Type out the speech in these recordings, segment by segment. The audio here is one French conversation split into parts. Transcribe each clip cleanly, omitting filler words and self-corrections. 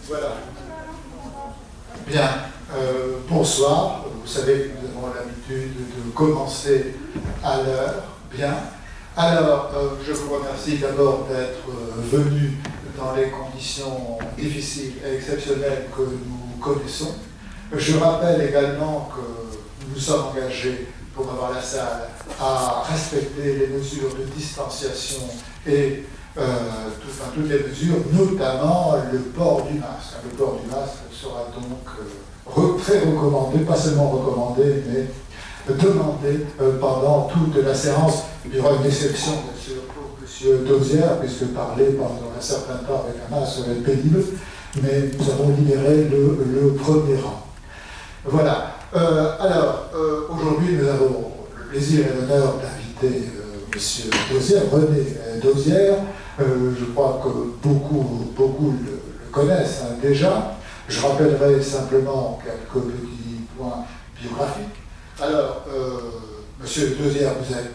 Voilà. Bien, bonsoir. Vous savez que nous avons l'habitude de commencer à l'heure. Bien. Alors, je vous remercie d'abord d'être venus dans les conditions difficiles et exceptionnelles que nous connaissons. Je rappelle également que nous sommes engagés pour avoir la salle à respecter les mesures de distanciation et toutes les mesures, notamment le port du masque. Le port du masque sera donc très recommandé, pas seulement recommandé, mais demandé pendant toute la séance. Il y aura une exception, bien sûr, pour M. Dauzière, puisque parler pendant un certain temps avec un masque serait pénible, mais nous avons libéré le premier rang. Voilà. Alors, aujourd'hui, nous avons le plaisir et l'honneur d'inviter M. Dauzière, René Dauzière. Je crois que beaucoup le connaissent déjà. Je rappellerai simplement quelques petits points biographiques. Alors, M. Dauzière, vous êtes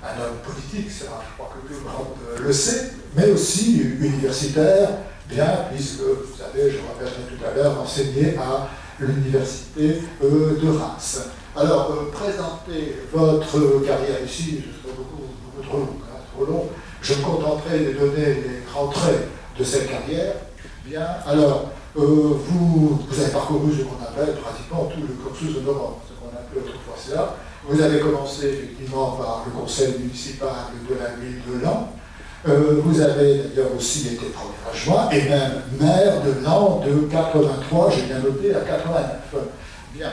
un homme politique, ça, je crois que tout le monde le sait, mais aussi universitaire, bien, puisque, vous savez, je rappellerai tout à l'heure, enseigné à l'université de Reims. Alors, présenter votre carrière ici, ce serait beaucoup trop long, hein, trop long. Je me contenterai de donner les grands traits de cette carrière. Bien, alors, vous avez parcouru ce qu'on appelle pratiquement tout le cursus honorum, ce qu'on appelait autrefois cela. Vous avez commencé effectivement par le conseil municipal de la ville de Laon. Vous avez d'ailleurs aussi été premier adjoint et même maire de Laon de 83, j'ai bien noté, à 89. Bien.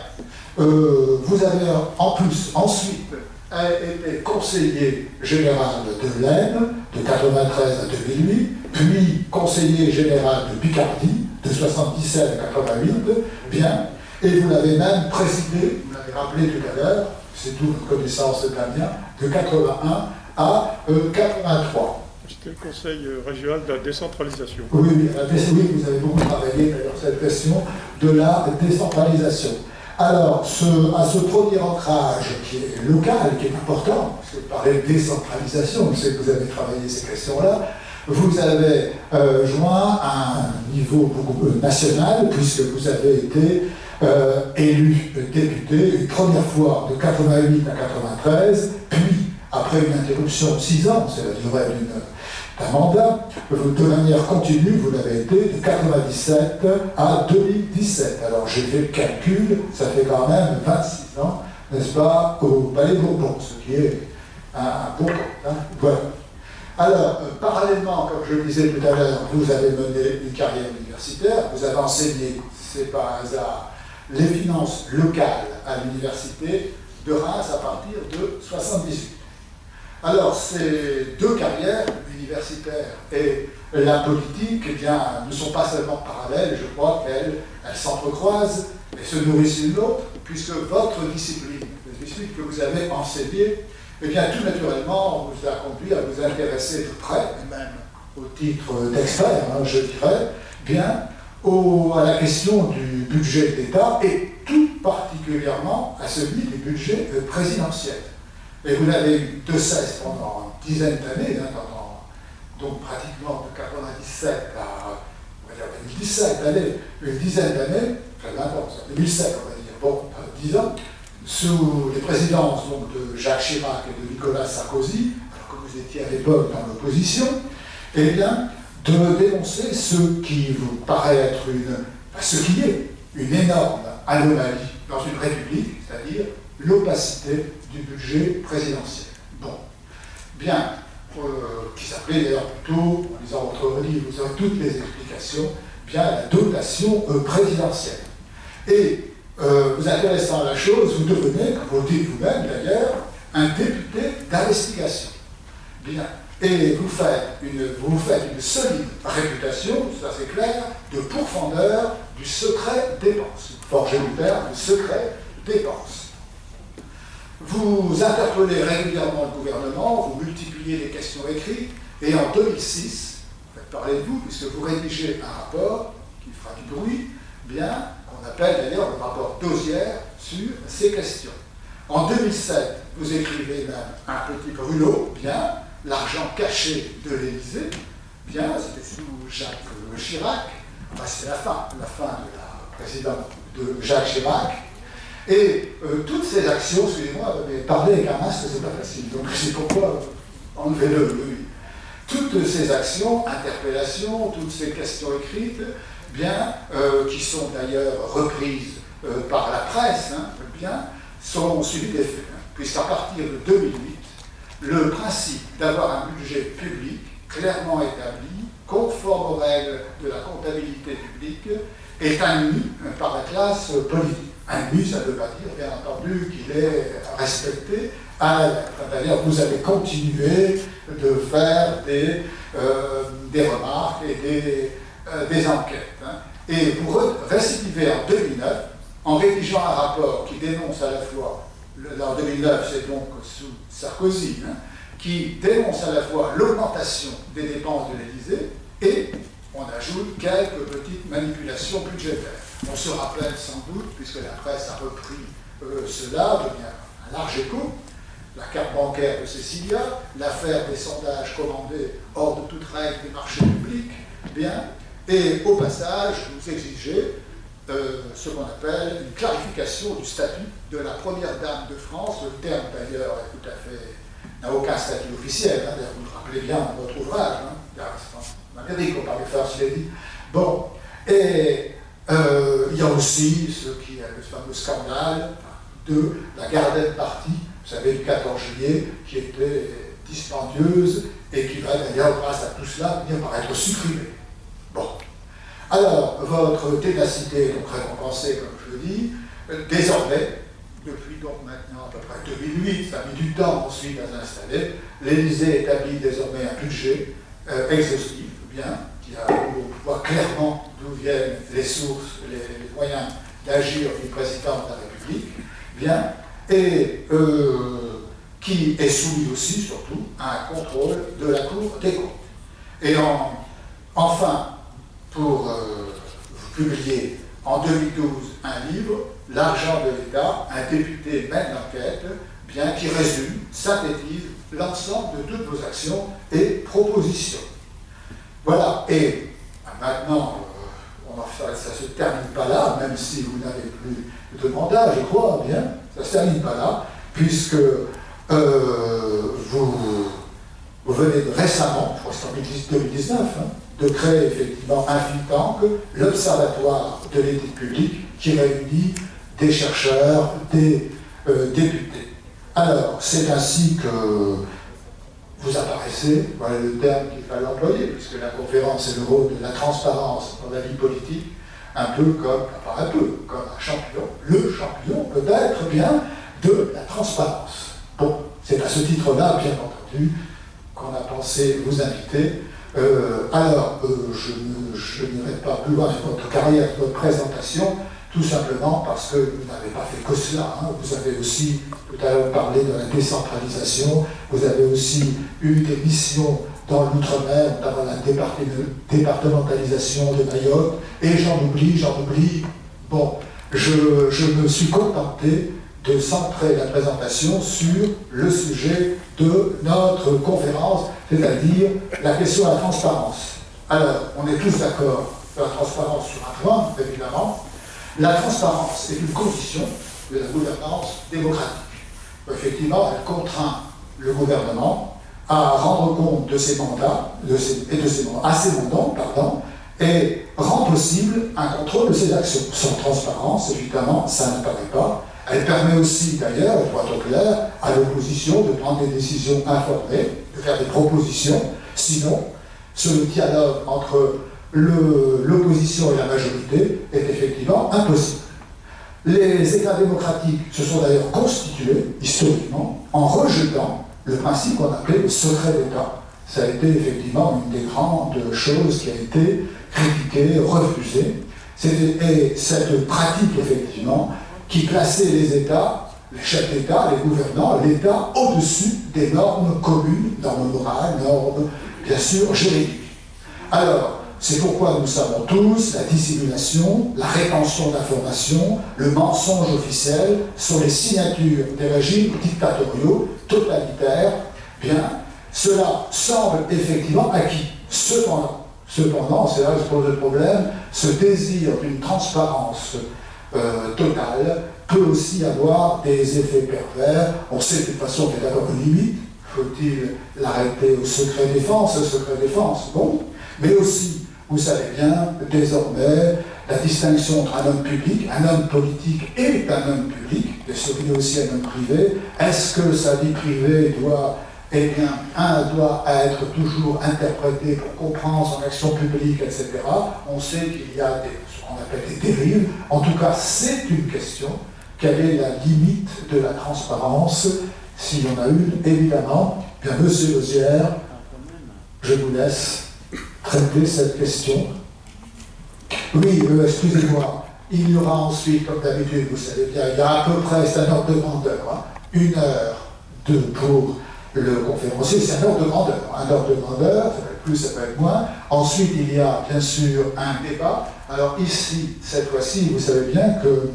Vous avez en plus ensuite été conseiller général de l'Aisne de 93 à 2008, puis conseiller général de Picardie de 77 à 88, bien, et vous l'avez même présidé, vous l'avez rappelé tout à l'heure, c'est toute une connaissance de Damien, de 81 à 83. C'était le conseil régional de la décentralisation. Oui, vous avez beaucoup travaillé d'ailleurs cette question de la décentralisation. Alors, à ce premier ancrage qui est local, qui est important, parce que vous parlez de décentralisation, je sais que vous avez travaillé ces questions-là, vous avez joint à un niveau beaucoup national, puisque vous avez été élu député une première fois de 88 à 93, puis après une interruption de 6 ans, c'est la durée d'un mandat, de manière continue, vous l'avez été de 97 à 2017. Alors j'ai fait le calcul, ça fait quand même 26 ans, n'est-ce pas, au Palais Bourbon, ce qui est un bon compte. Hein, voilà. Alors, parallèlement, comme je le disais tout à l'heure, vous avez mené une carrière universitaire, vous avez enseigné, c'est pas un hasard, les finances locales à l'université de Reims à partir de 78. Alors, ces deux carrières, l'universitaire et la politique, eh bien, ne sont pas seulement parallèles, je crois qu'elles s'entrecroisent et se nourrissent l'une l'autre, puisque votre discipline, la discipline que vous avez enseignée, eh bien, tout naturellement, vous a conduit à vous intéresser de près, et même au titre d'expert, hein, je dirais, bien, à la question du budget de l'État, et tout particulièrement à celui du budget présidentiel. Et vous l'avez eu de cesse pendant une dizaine d'années, hein, donc pratiquement de 97 à on va dire 2017, une dizaine d'années, enfin 20 ans, 2007 on va dire, bon, 10 ans, sous les présidences donc, de Jacques Chirac et de Nicolas Sarkozy, alors que vous étiez à l'époque dans l'opposition, eh bien, de dénoncer ce qui vous paraît être ce qui est une énorme anomalie dans une république, c'est-à-dire l'opacité du budget présidentiel. Bon, bien, qui s'appelait d'ailleurs plutôt, en lisant votre livre, vous avez toutes les explications, bien la dotation présidentielle. Et vous intéressant à la chose, vous devenez, comme vous le dites vous-même d'ailleurs, un député d'investigation. Bien. Et vous faites une solide réputation, ça c'est clair, de pourfendeur du secret dépense. Forgez le terme, du secret dépense. Vous interpellez régulièrement le gouvernement, vous multipliez les questions écrites, et en 2006, faites parler de vous, puisque vous rédigez un rapport qui fera du bruit, bien, qu'on appelle d'ailleurs le rapport Dauzière sur ces questions. En 2007, vous écrivez même un petit brûlot, bien, l'argent caché de l'Élysée, bien, c'était sous Jacques Chirac, enfin, c'est la fin de la présidence de Jacques Chirac. Et toutes ces actions, excusez-moi, mais parler avec un masque, c'est pas facile, donc c'est pourquoi enlevez-le, oui. Toutes ces actions, interpellations, toutes ces questions écrites, bien, qui sont d'ailleurs reprises par la presse, hein, bien, sont suivies des faits, hein, puisqu'à partir de 2008, le principe d'avoir un budget public clairement établi, conforme aux règles de la comptabilité publique, est admis par la classe politique. Admis, ça ne veut pas dire, bien entendu, qu'il est respecté à la lettre. D'ailleurs, vous avez continué de faire des remarques et des enquêtes. Hein. Et vous récidivez en 2009, en rédigeant un rapport qui dénonce à la fois, en 2009, c'est donc sous Sarkozy, hein, qui dénonce à la fois l'augmentation des dépenses de l'Élysée et on ajoute quelques petites manipulations budgétaires. On se rappelle sans doute, puisque la presse a repris cela, de bien un large écho, la carte bancaire de Cécilia, l'affaire des sondages commandés hors de toute règle des marchés publics, bien, et au passage, vous exigez ce qu'on appelle une clarification du statut de la première dame de France. Le terme d'ailleurs est tout à fait, n'a aucun statut officiel, hein, vous le rappelez bien dans votre ouvrage, hein, en Amérique, on parlait First Lady. Bon, et il y a aussi ce qui est le fameux scandale de la Garden Party, vous savez, le 14 juillet, qui était dispendieuse et qui va d'ailleurs, grâce à tout cela, venir par être supprimée. Bon. Alors, votre ténacité est donc récompensée, comme je le dis, désormais, depuis donc maintenant à peu près 2008, ça a mis du temps ensuite à s'installer, l'Élysée établit désormais un budget exhaustif, bien, qui a, on voit clairement d'où viennent les sources, les moyens d'agir du président de la République, bien, et qui est soumis aussi, surtout, à un contrôle de la Cour des comptes. Et enfin, pour publier en 2012 un livre, L'argent de l'État, un député mène l'enquête, bien qui résume, synthétise l'ensemble de toutes vos actions et propositions. Voilà, et maintenant, ça ne se termine pas là, même si vous n'avez plus de mandat, je crois, bien, ça ne se termine pas là, puisque vous venez récemment, je crois que c'est en 2019, hein, de créer effectivement un think tank, l'Observatoire de l'éthique publique, qui réunit des chercheurs, des députés. Alors, c'est ainsi que vous apparaissez, voilà le terme qu'il fallait employer, puisque la conférence est le rôle de la transparence dans la vie politique, un peu comme, pas un peu, comme un champion, le champion peut-être bien de la transparence. Bon, c'est à ce titre-là, bien entendu, qu'on a pensé vous inviter. Alors, je n'irai pas plus loin sur votre carrière, votre présentation, tout simplement parce que vous n'avez pas fait que cela. Hein. Vous avez aussi, tout à l'heure, parlé de la décentralisation, vous avez aussi eu des missions dans l'outre-mer, notamment la départementalisation de Mayotte, et j'en oublie. Bon, je me suis contenté de centrer la présentation sur le sujet de notre conférence, c'est-à-dire la question de la transparence. Alors, on est tous d'accord sur la transparence sur un point, évidemment. La transparence est une condition de la gouvernance démocratique. Effectivement, elle contraint le gouvernement à rendre compte de ses mandats, et rend possible un contrôle de ses actions. Sans transparence, évidemment, ça ne paraît pas. Elle permet aussi, d'ailleurs, pour être clair, à l'opposition de prendre des décisions informées, de faire des propositions. Sinon, ce dialogue entre l'opposition et la majorité est effectivement impossible. Les États démocratiques se sont d'ailleurs constitués, historiquement, en rejetant le principe qu'on appelait le secret d'État. Ça a été effectivement une des grandes choses qui a été critiquée, refusée. Et cette pratique, effectivement, qui plaçait les États, les chefs d'État, les gouvernants, l'État au-dessus des normes communes, normes morales, normes, bien sûr, juridiques. Alors, c'est pourquoi nous savons tous, la dissimulation, la rétention d'informations, le mensonge officiel sont les signatures des régimes dictatoriaux, totalitaires. Bien, cela semble effectivement acquis. Cependant, Cependant, c'est là que se pose le problème, ce désir d'une transparence totale peut aussi avoir des effets pervers. On sait de toute façon qu'il y a d'abord une limite. Faut-il l'arrêter au secret défense? Le secret défense, bon. Mais aussi, vous savez bien, désormais, la distinction entre un homme public, un homme politique et un homme public, bien sûr, il est aussi un homme privé. Est-ce que sa vie privée doit, eh bien, doit être toujours interprétée pour comprendre son action publique, etc. On sait qu'il y a ce qu'on appelle des dérives. En tout cas, c'est une question. Quelle est la limite de la transparence? S'il y en a une, évidemment, bien, Monsieur Lauzière, je vous laisse traiter cette question. Oui, excusez-moi, il y aura ensuite, comme d'habitude, vous savez bien, il y a à peu près, c'est un ordre de grandeur, hein, 1 heure pour le conférencier, c'est un ordre de grandeur. Un ordre de grandeur, ça peut être plus, ça peut être moins. Ensuite, il y a bien sûr un débat. Alors ici, cette fois-ci, vous savez bien que,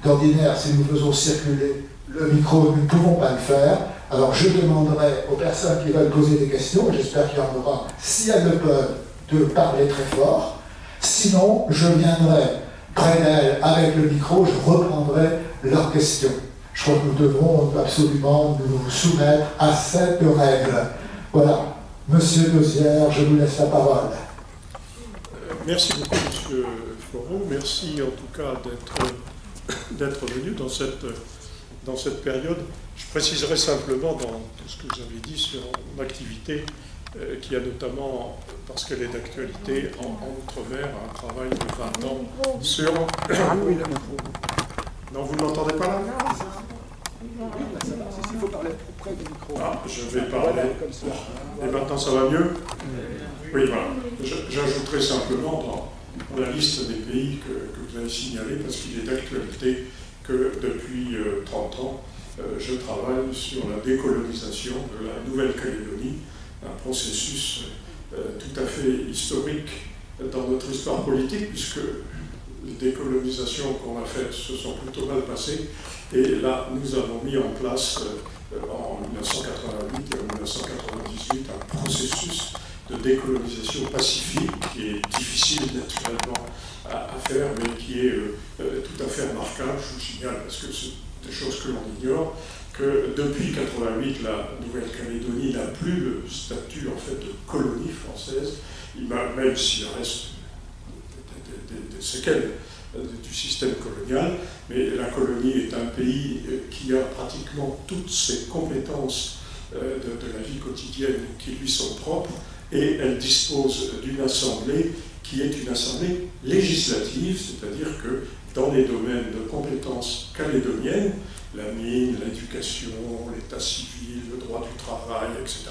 d'ordinaire, si nous faisons circuler le micro, nous ne pouvons pas le faire. Alors je demanderai aux personnes qui veulent poser des questions, et j'espère qu'il y en aura, si elles le peuvent, de parler très fort. Sinon, je viendrai près d'elles avec le micro, je reprendrai leurs questions. Je crois que nous devrons absolument nous soumettre à cette règle. Voilà. Monsieur Lauzière, je vous laisse la parole. Merci beaucoup, Monsieur Foreau. Merci en tout cas d'être venu dans cette période. Je préciserai simplement dans tout ce que vous avez dit sur l'activité, qui a notamment, parce qu'elle est d'actualité, en Outre-mer, un travail de 20 ans sur... Oui, là. Non, vous ne m'entendez pas là? Il faut parler près du micro. Ah, je vais parler. Et maintenant, ça va mieux? Oui, voilà. J'ajouterai simplement dans la liste des pays que vous avez signalé, parce qu'il est d'actualité que depuis 30 ans, je travaille sur la décolonisation de la Nouvelle-Calédonie, un processus tout à fait historique dans notre histoire politique, puisque les décolonisations qu'on a faites se sont plutôt mal passées, et là, nous avons mis en place en 1988 et en 1998 un processus de décolonisation pacifique qui est difficile naturellement à faire, mais qui est tout à fait remarquable. Je vous signale, parce que c'est des choses que l'on ignore, que depuis 1988, la Nouvelle-Calédonie n'a plus le statut en fait de colonie française, même s'il reste des séquelles du système colonial, mais la colonie est un pays qui a pratiquement toutes ses compétences de la vie quotidienne qui lui sont propres, et elle dispose d'une assemblée qui est une assemblée législative, c'est-à-dire que dans les domaines de compétences calédoniennes, la mine, l'éducation, l'état civil, le droit du travail, etc.,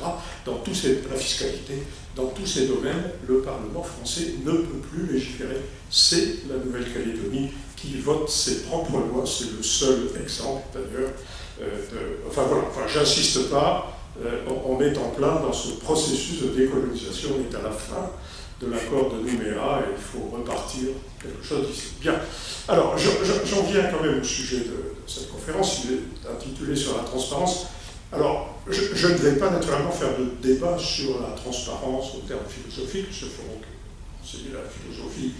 la fiscalité, dans tous ces domaines, le Parlement français ne peut plus légiférer. C'est la Nouvelle-Calédonie qui vote ses propres lois, c'est le seul exemple d'ailleurs. Enfin voilà, j'insiste pas, on est en plein dans ce processus de décolonisation, on est à la fin de l'accord de Nouméa et il faut repartir quelque chose d'ici. Bien. Alors, j'en viens quand même au sujet de cette conférence, il est intitulé sur la transparence. Alors, je ne vais pas naturellement faire de débat sur la transparence au terme philosophique, je ferai enseigner la philosophie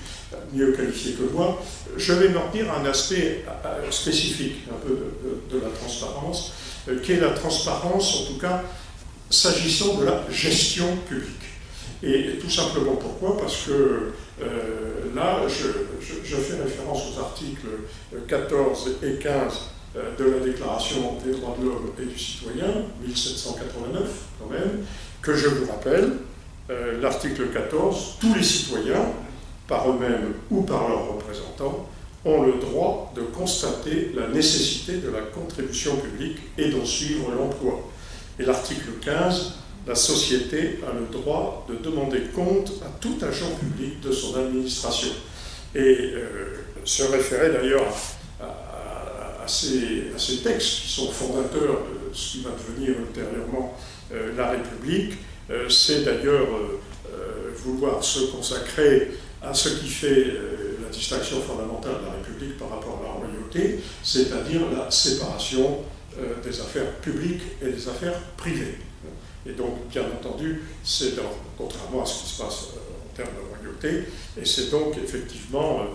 mieux qualifiée que moi. Je vais m'en tenir à un aspect spécifique un peu de la transparence, qui est la transparence, en tout cas, s'agissant de la gestion publique. Et tout simplement pourquoi? Parce que là, je fais référence aux articles 14 et 15 de la Déclaration des droits de l'homme et du citoyen, 1789 quand même, que je vous rappelle, l'article 14, tous les citoyens, par eux-mêmes ou par leurs représentants, ont le droit de constater la nécessité de la contribution publique et d'en suivre l'emploi. Et l'article 15, la société a le droit de demander compte à tout agent public de son administration. Et se référer d'ailleurs à ces textes qui sont fondateurs de ce qui va devenir ultérieurement la République, c'est d'ailleurs vouloir se consacrer à ce qui fait la distinction fondamentale de la République par rapport à la royauté, c'est-à-dire la séparation des affaires publiques et des affaires privées. Et donc, bien entendu, c'est contrairement à ce qui se passe termes de royauté, et c'est donc effectivement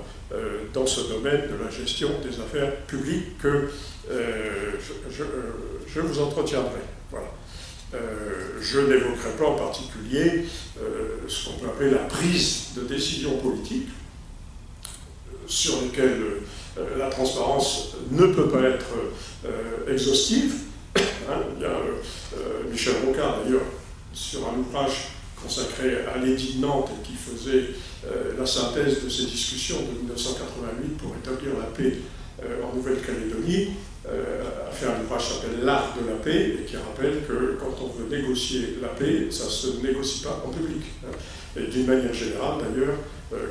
dans ce domaine de la gestion des affaires publiques que je vous entretiendrai. Voilà. Je n'évoquerai pas en particulier ce qu'on peut appeler la prise de décision politique, sur lesquelles la transparence ne peut pas être exhaustive. Hein, il y a Michel Rocard, d'ailleurs, sur un ouvrage consacré à l'édit de Nantes et qui faisait la synthèse de ces discussions de 1988 pour établir la paix en Nouvelle-Calédonie, a fait un ouvrage qui s'appelle L'art de la paix et qui rappelle que quand on veut négocier la paix, ça ne se négocie pas en public. Et d'une manière générale, d'ailleurs,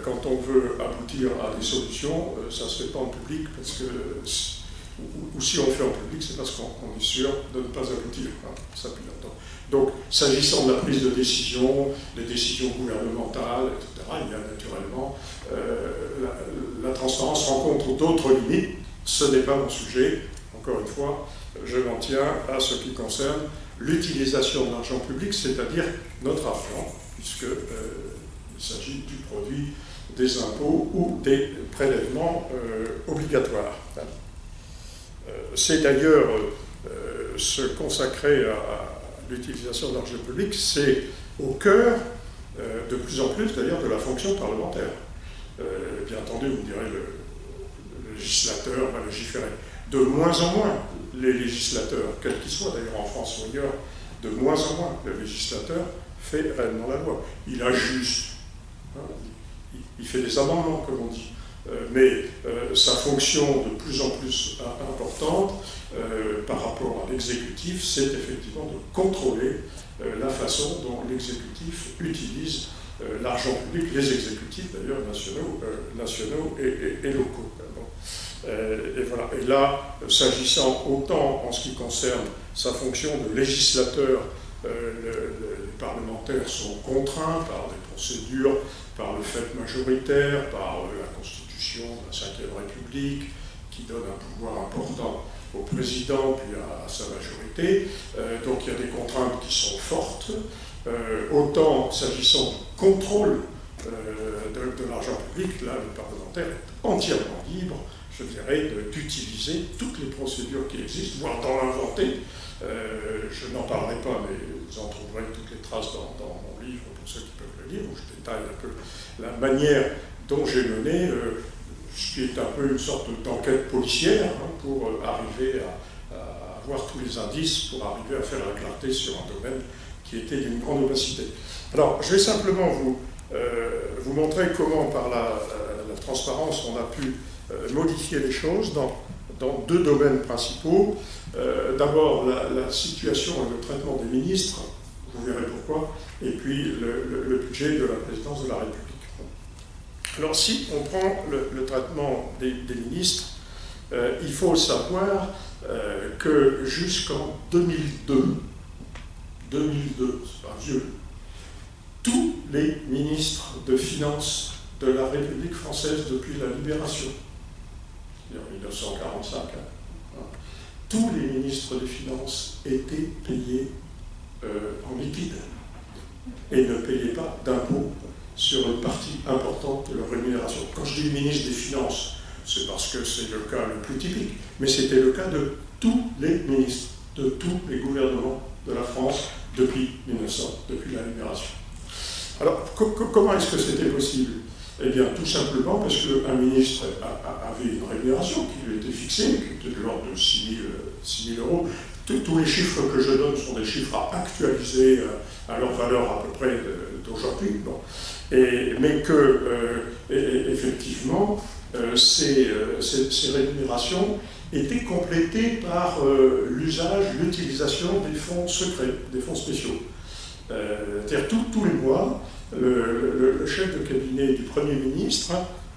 quand on veut aboutir à des solutions, ça ne se fait pas en public, parce que, ou si on le fait en public, c'est parce qu'on est sûr de ne pas aboutir. Hein, ça depuis longtemps. Donc, s'agissant de la prise de décision, des décisions gouvernementales, etc., il y a naturellement la transparence rencontre d'autres limites. Ce n'est pas mon sujet. Encore une fois, je m'en tiens à ce qui concerne l'utilisation de l'argent public, c'est-à-dire notre argent, puisqu'il s'agit du produit des impôts ou des prélèvements obligatoires. C'est d'ailleurs se consacrer à l'utilisation de l'argent public, c'est au cœur, de plus en plus d'ailleurs, de la fonction parlementaire. Bien entendu, vous me direz, le législateur va légiférer. De moins en moins, les législateurs, quels qu'ils soient d'ailleurs en France ou ailleurs, de moins en moins, le législateur fait réellement la loi. Il ajuste, hein, il fait des amendements, comme on dit. Mais sa fonction de plus en plus importante par rapport à l'exécutif, c'est effectivement de contrôler la façon dont l'exécutif utilise l'argent public, les exécutifs d'ailleurs nationaux et locaux. Et voilà. Et là, s'agissant autant en ce qui concerne sa fonction de législateur, les parlementaires sont contraints par des procédures, par le fait majoritaire, par la Constitution de la Ve République, qui donne un pouvoir important au président puis à sa majorité. Donc il y a des contraintes qui sont fortes. Autant s'agissant du contrôle de l'argent public, là le parlementaire est entièrement libre, je dirais, d'utiliser toutes les procédures qui existent, voire d'en inventer. Je n'en parlerai pas, mais vous en trouverez toutes les traces dans mon livre, pour ceux qui peuvent le lire, où je détaille un peu la manière dont j'ai mené ce qui est un peu une sorte d'enquête policière, hein, pour arriver à avoir tous les indices, pour arriver à faire la clarté sur un domaine qui était d'une grande opacité. Alors, je vais simplement vous montrer comment, par la transparence, on a pu modifier les choses dans deux domaines principaux. D'abord, la situation et le traitement des ministres, vous verrez pourquoi, et puis le budget de la présidence de la République. Alors, si on prend le traitement des ministres, il faut savoir que jusqu'en 2002, c'est pas vieux, tous les ministres de finances de la République française depuis la Libération, c'est-à-dire 1945, tous les ministres des Finances étaient payés en liquide et ne payaient pas d'impôts sur une partie importante de leur rémunération. Quand je dis ministre des Finances, c'est parce que c'est le cas le plus typique, mais c'était le cas de tous les ministres, de tous les gouvernements de la France depuis 1900, depuis la Libération. Alors, comment est-ce que c'était possible? Eh bien, tout simplement parce qu'un ministre avait une rémunération qui lui était fixée, qui était de l'ordre de 6 000 euros. Tous les chiffres que je donne sont des chiffres actualisés à leur valeur à peu près d'aujourd'hui. Bon. Mais que, effectivement, ces rémunérations étaient complétées par l'utilisation des fonds secrets, des fonds spéciaux. C'est-à-dire tous les mois, le chef de cabinet du Premier ministre,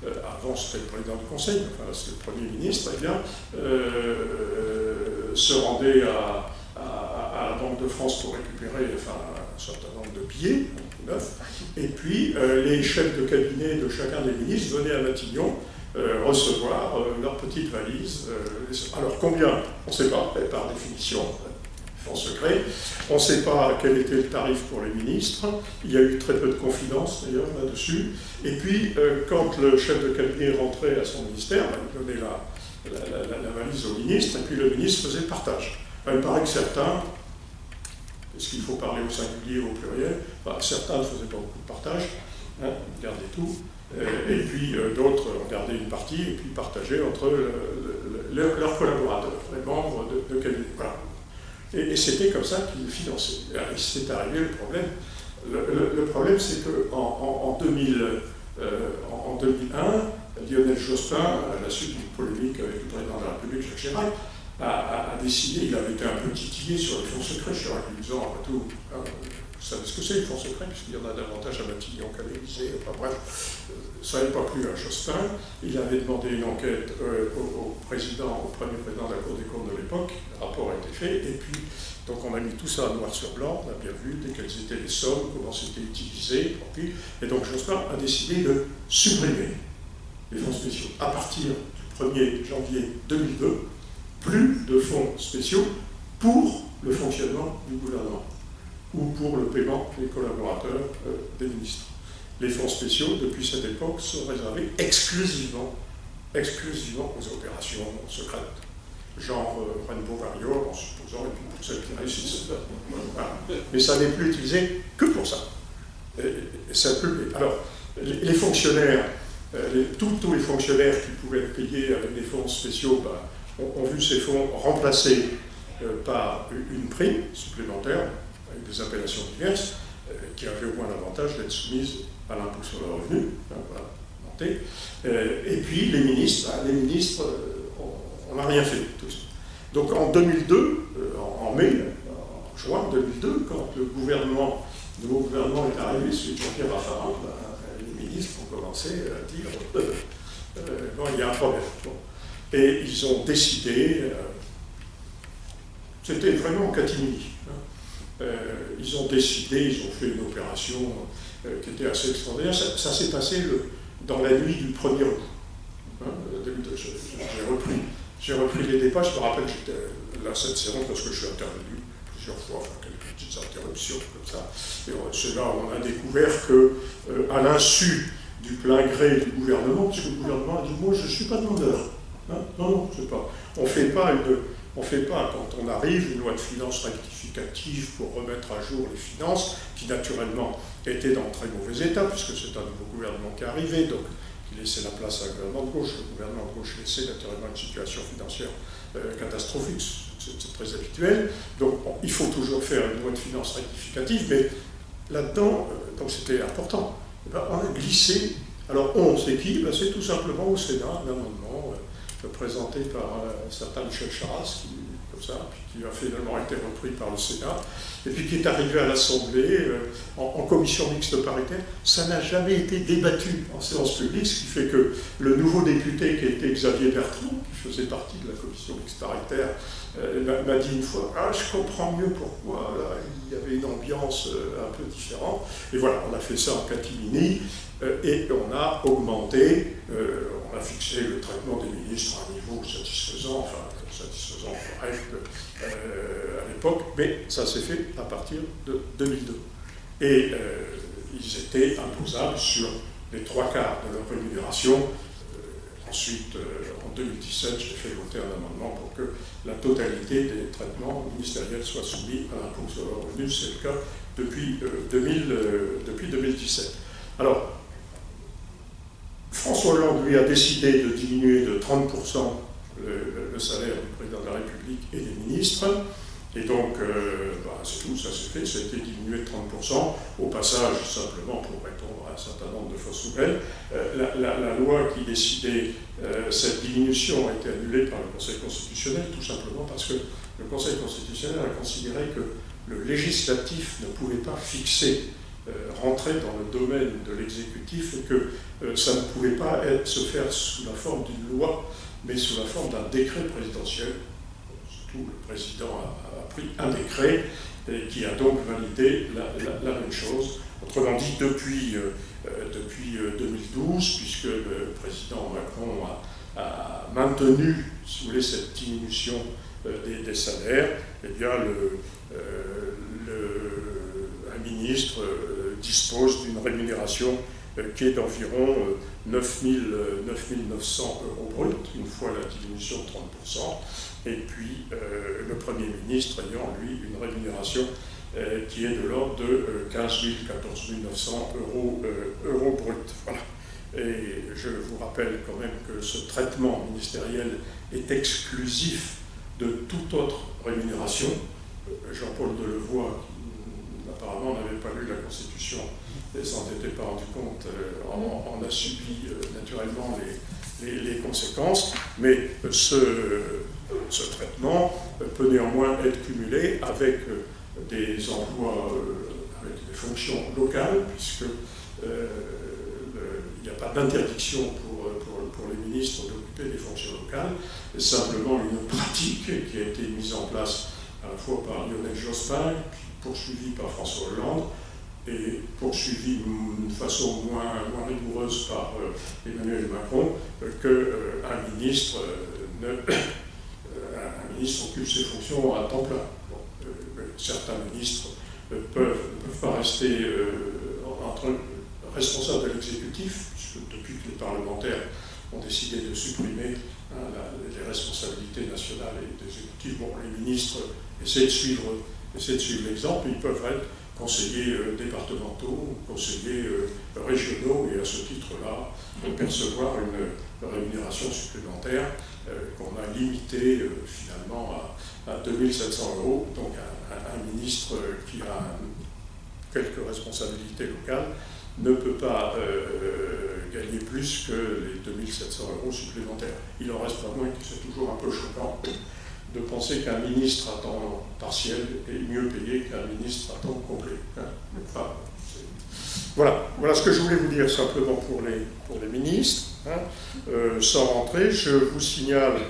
avant c'était le président du Conseil, enfin c'est le Premier ministre, eh bien, se rendait à la Banque de France pour récupérer un certain nombre de billets neufs, et puis les chefs de cabinet de chacun des ministres venaient à Matignon recevoir leur petite valise. Alors combien? On ne sait pas, par définition, fonds secret. On ne sait pas quel était le tarif pour les ministres. Il y a eu très peu de confidence d'ailleurs là-dessus. Et puis, quand le chef de cabinet rentrait à son ministère, il donnait la valise au ministre, et puis le ministre faisait le partage. Il paraît que certains, est-ce qu'il faut parler au singulier ou au pluriel, certains ne faisaient pas beaucoup de partage, hein, ils gardaient tout. Et puis d'autres ont gardé une partie et puis partagé entre leurs collaborateurs, les membres de cabinet. Voilà. Et c'était comme ça qu'ils finançaient. Et c'est arrivé le problème. Le problème, c'est qu'en 2001, Lionel Jospin, à la suite d'une polémique avec le président de la République, Jacques Chirac, a décidé, il avait été un peu titillé sur les fonds secrets, Chirac lui disant, après tout, vous savez ce que c'est, les fonds secrets, puisqu'il y en a davantage à Matignon qu'à l'Élysée, enfin bref, ça n'avait pas plu à Jospin. Il avait demandé une enquête au premier président de la Cour des comptes de l'époque, le rapport a été fait, et puis, donc on a mis tout ça noir sur blanc, on a bien vu dès quelles étaient les sommes, comment c'était utilisé, et donc Jospin a décidé de supprimer les fonds spéciaux. À partir du 1er janvier 2002, plus de fonds spéciaux pour le fonctionnement du gouvernement ou pour le paiement des collaborateurs des ministres. Les fonds spéciaux, depuis cette époque, sont réservés exclusivement aux opérations secrètes, genre Rainbow Warrior, en supposant, et puis pour celles qui réussissent. Voilà. Mais ça n'est plus utilisé que pour ça. Alors, les fonctionnaires, tous les fonctionnaires qui pouvaient être payés avec des fonds spéciaux, ont vu ces fonds remplacés par une prime supplémentaire, avec des appellations diverses, qui avait au moins l'avantage d'être soumise à l'impôt sur le revenu. Et puis les ministres, on n'a rien fait. Tous. Donc en 2002, en juin 2002, quand le nouveau gouvernement est arrivé, celui de Jean-Pierre Raffarin, les ministres ont commencé à dire bon, il y a un problème. Bon. Et ils ont décidé, c'était vraiment en catimini. Ils ont décidé, ils ont fait une opération qui était assez extraordinaire. Ça s'est passé dans la nuit du 1er août. J'ai repris les débats. Je me rappelle que j'étais là cette séance parce que je suis intervenu plusieurs fois, enfin quelques petites interruptions comme ça. Et c'est là où on a découvert qu'à l'insu du plein gré du gouvernement, parce que le gouvernement a dit moi je ne suis pas demandeur. Non, je ne sais pas. On ne fait pas, quand on arrive, une loi de finances rectificative pour remettre à jour les finances, qui naturellement étaient dans très mauvais état, puisque c'est un nouveau gouvernement qui est arrivé, donc il laissait la place à un gouvernement de gauche. Le gouvernement de gauche laissait naturellement une situation financière catastrophique, c'est très habituel. Donc il faut toujours faire une loi de finances rectificative, mais là-dedans, donc c'était important, on a glissé. Alors c'est qui? C'est tout simplement au Sénat un amendement présenté par un certain Michel Charasse, comme ça, puis qui a finalement été repris par le Sénat, et puis qui est arrivé à l'Assemblée en commission mixte paritaire. Ça n'a jamais été débattu en séance publique, ce qui fait que le nouveau député qui était Xavier Bertrand, qui faisait partie de la commission mixte paritaire, m'a dit une fois, je comprends mieux pourquoi, là, il y avait une ambiance un peu différente. Et voilà, on a fait ça en catimini, et on a augmenté, on a fixé le traitement des ministres à un niveau satisfaisant, correct à l'époque, mais ça s'est fait à partir de 2002. Et ils étaient imposables sur les 3/4 de leur rémunération. Ensuite, en 2017, j'ai fait voter un amendement pour que la totalité des traitements ministériels soient soumis à l'impôt sur le revenu. C'est le cas depuis 2017. Alors, François Hollande, lui, a décidé de diminuer de 30% le salaire du président de la République et des ministres. Et donc, c'est tout, ça s'est fait, ça a été diminué de 30%. Au passage, simplement pour répondre à un certain nombre de fausses nouvelles, la loi qui décidait cette diminution a été annulée par le Conseil constitutionnel, tout simplement parce que le Conseil constitutionnel a considéré que le législatif ne pouvait pas fixer, rentrer dans le domaine de l'exécutif, et que ça ne pouvait pas se faire sous la forme d'une loi, mais sous la forme d'un décret présidentiel. Surtout, le président a pris un décret qui a donc validé la même chose. Autrement dit, depuis 2012, puisque le président Macron a maintenu, si vous voulez, cette diminution des salaires, eh bien un ministre dispose d'une rémunération qui est d'environ 9 900 € brut, une fois la diminution de 30%, et puis le Premier ministre ayant, lui, une rémunération qui est de l'ordre de 15 000, 14 900 euros brut. Voilà. Et je vous rappelle quand même que ce traitement ministériel est exclusif de toute autre rémunération. Jean-Paul Delevoye, qui apparemment n'avait pas lu la Constitution et s'en était pas rendu compte, en a subi naturellement les conséquences, mais ce traitement peut néanmoins être cumulé avec des emplois, avec des fonctions locales, puisque il n'y a pas d'interdiction pour les ministres d'occuper des fonctions locales, c'est simplement une pratique qui a été mise en place à la fois par Lionel Jospin, puis poursuivie par François Hollande, et poursuivie d'une façon moins rigoureuse par Emmanuel Macron, qu'un ministre occupe ses fonctions à temps plein. Bon, certains ministres ne peuvent pas rester responsables de l'exécutif, puisque depuis que les parlementaires ont décidé de supprimer les responsabilités nationales et d'exécutif, bon, les ministres essaient de suivre l'exemple, ils peuvent être conseillers départementaux, conseillers régionaux, et à ce titre-là, percevoir une rémunération supplémentaire qu'on a limitée finalement à 2 700 €. Donc un ministre qui a quelques responsabilités locales ne peut pas gagner plus que les 2 700 € supplémentaires. Il en reste pas moins que c'est toujours un peu choquant de penser qu'un ministre à temps partiel est mieux payé qu'un ministre à temps complet. Enfin, voilà ce que je voulais vous dire simplement pour les ministres. Sans rentrer, je vous signale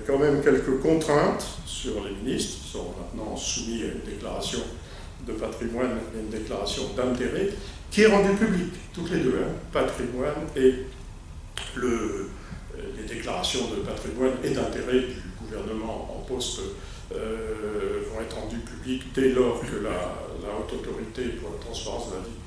quand même quelques contraintes sur les ministres, qui sont maintenant soumis à une déclaration de patrimoine et une déclaration d'intérêt, qui est rendue publique, toutes les deux, patrimoine et les déclarations de patrimoine et d'intérêt du gouvernement en poste vont être rendues publiques dès lors que la Haute Autorité pour la transparence de la vie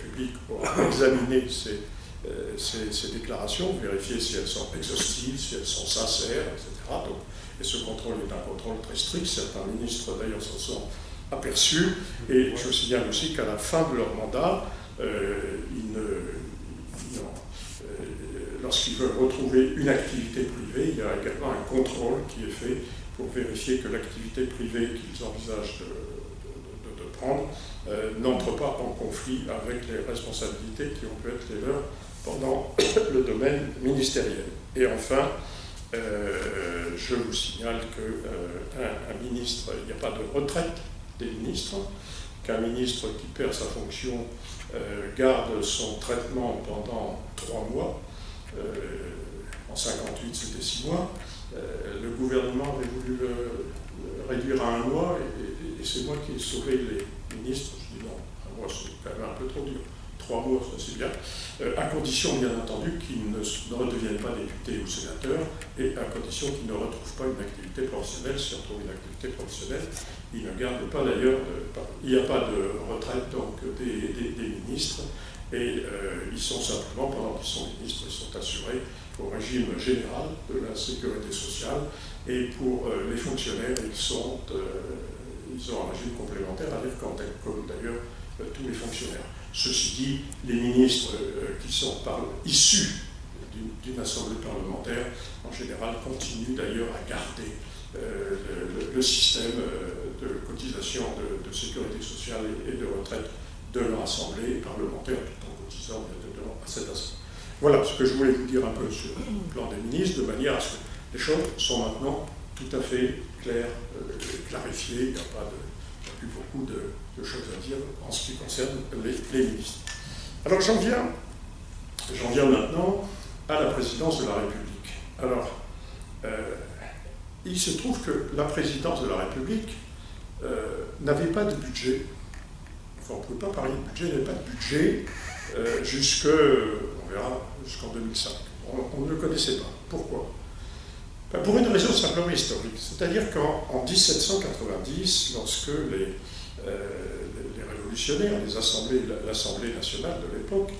publique aura examiné ces déclarations, vérifier si elles sont exhaustives, si elles sont sincères, etc. Donc, et ce contrôle est un contrôle très strict. Certains ministres d'ailleurs s'en sont aperçus, et je signale aussi qu'à la fin de leur mandat, lorsqu'ils veulent retrouver une activité privée, il y a également un contrôle qui est fait pour vérifier que l'activité privée qu'ils envisagent de prendre n'entre pas en conflit avec les responsabilités qui ont pu être les leurs pendant le domaine ministériel. Et enfin, je vous signale qu'un ministre, il n'y a pas de retraite des ministres, qu'un ministre qui perd sa fonction garde son traitement pendant 3 mois. En 58, c'était 6 mois. Le gouvernement avait voulu le réduire à 1 mois, et c'est moi qui ai sauvé les ministres. Je dis non, 1 mois, c'est quand même un peu trop dur. 3 mois, ça c'est bien. À condition, bien entendu, qu'ils ne redeviennent pas députés ou sénateurs, et à condition qu'ils ne retrouvent pas une activité professionnelle. Si on trouve une activité professionnelle, ils ne gardent pas d'ailleurs, il n'y a pas de retraite donc, des ministres, et ils sont simplement, pendant qu'ils sont ministres, ils sont assurés au régime général de la sécurité sociale, et pour les fonctionnaires, ils ont un régime complémentaire à l'IRCANTEC, comme d'ailleurs tous les fonctionnaires. Ceci dit, les ministres qui sont issus d'une assemblée parlementaire, en général, continuent d'ailleurs à garder le système de cotisation de sécurité sociale et de retraite de leur assemblée parlementaire, tout en cotisant à cette assemblée. Voilà ce que je voulais vous dire un peu sur le plan des ministres, de manière à ce que les choses sont maintenant tout à fait claires, clarifiées. Il n'y a plus beaucoup de choses à dire en ce qui concerne les ministres. Alors j'en viens maintenant à la présidence de la République. Alors, il se trouve que la présidence de la République n'avait pas de budget. Enfin, on ne pouvait pas parler de budget, il n'y avait pas de budget jusqu'en 2005. On ne le connaissait pas. Pourquoi ? Pour une raison simplement historique. C'est-à-dire qu'en 1790, lorsque les révolutionnaires, l'Assemblée nationale de l'époque,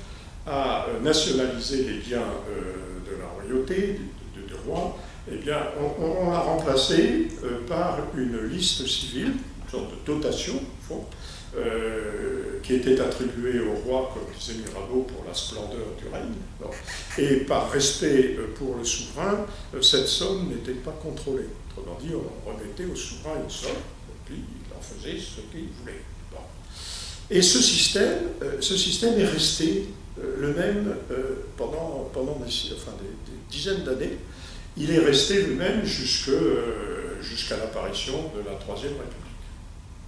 a nationalisé les biens de la royauté, du roi, eh bien, on l'a remplacé par une liste civile, une sorte de dotation, au fond, qui était attribuée au roi, comme disait Mirabeau, pour la splendeur du règne. Et par respect pour le souverain, cette somme n'était pas contrôlée. Autrement dit, on remettait au souverain une somme, et puis il en faisait ce qu'il voulait. Bon. Et ce système est resté le même pendant des dizaines d'années. Il est resté le même jusqu'à l'apparition de la Troisième République.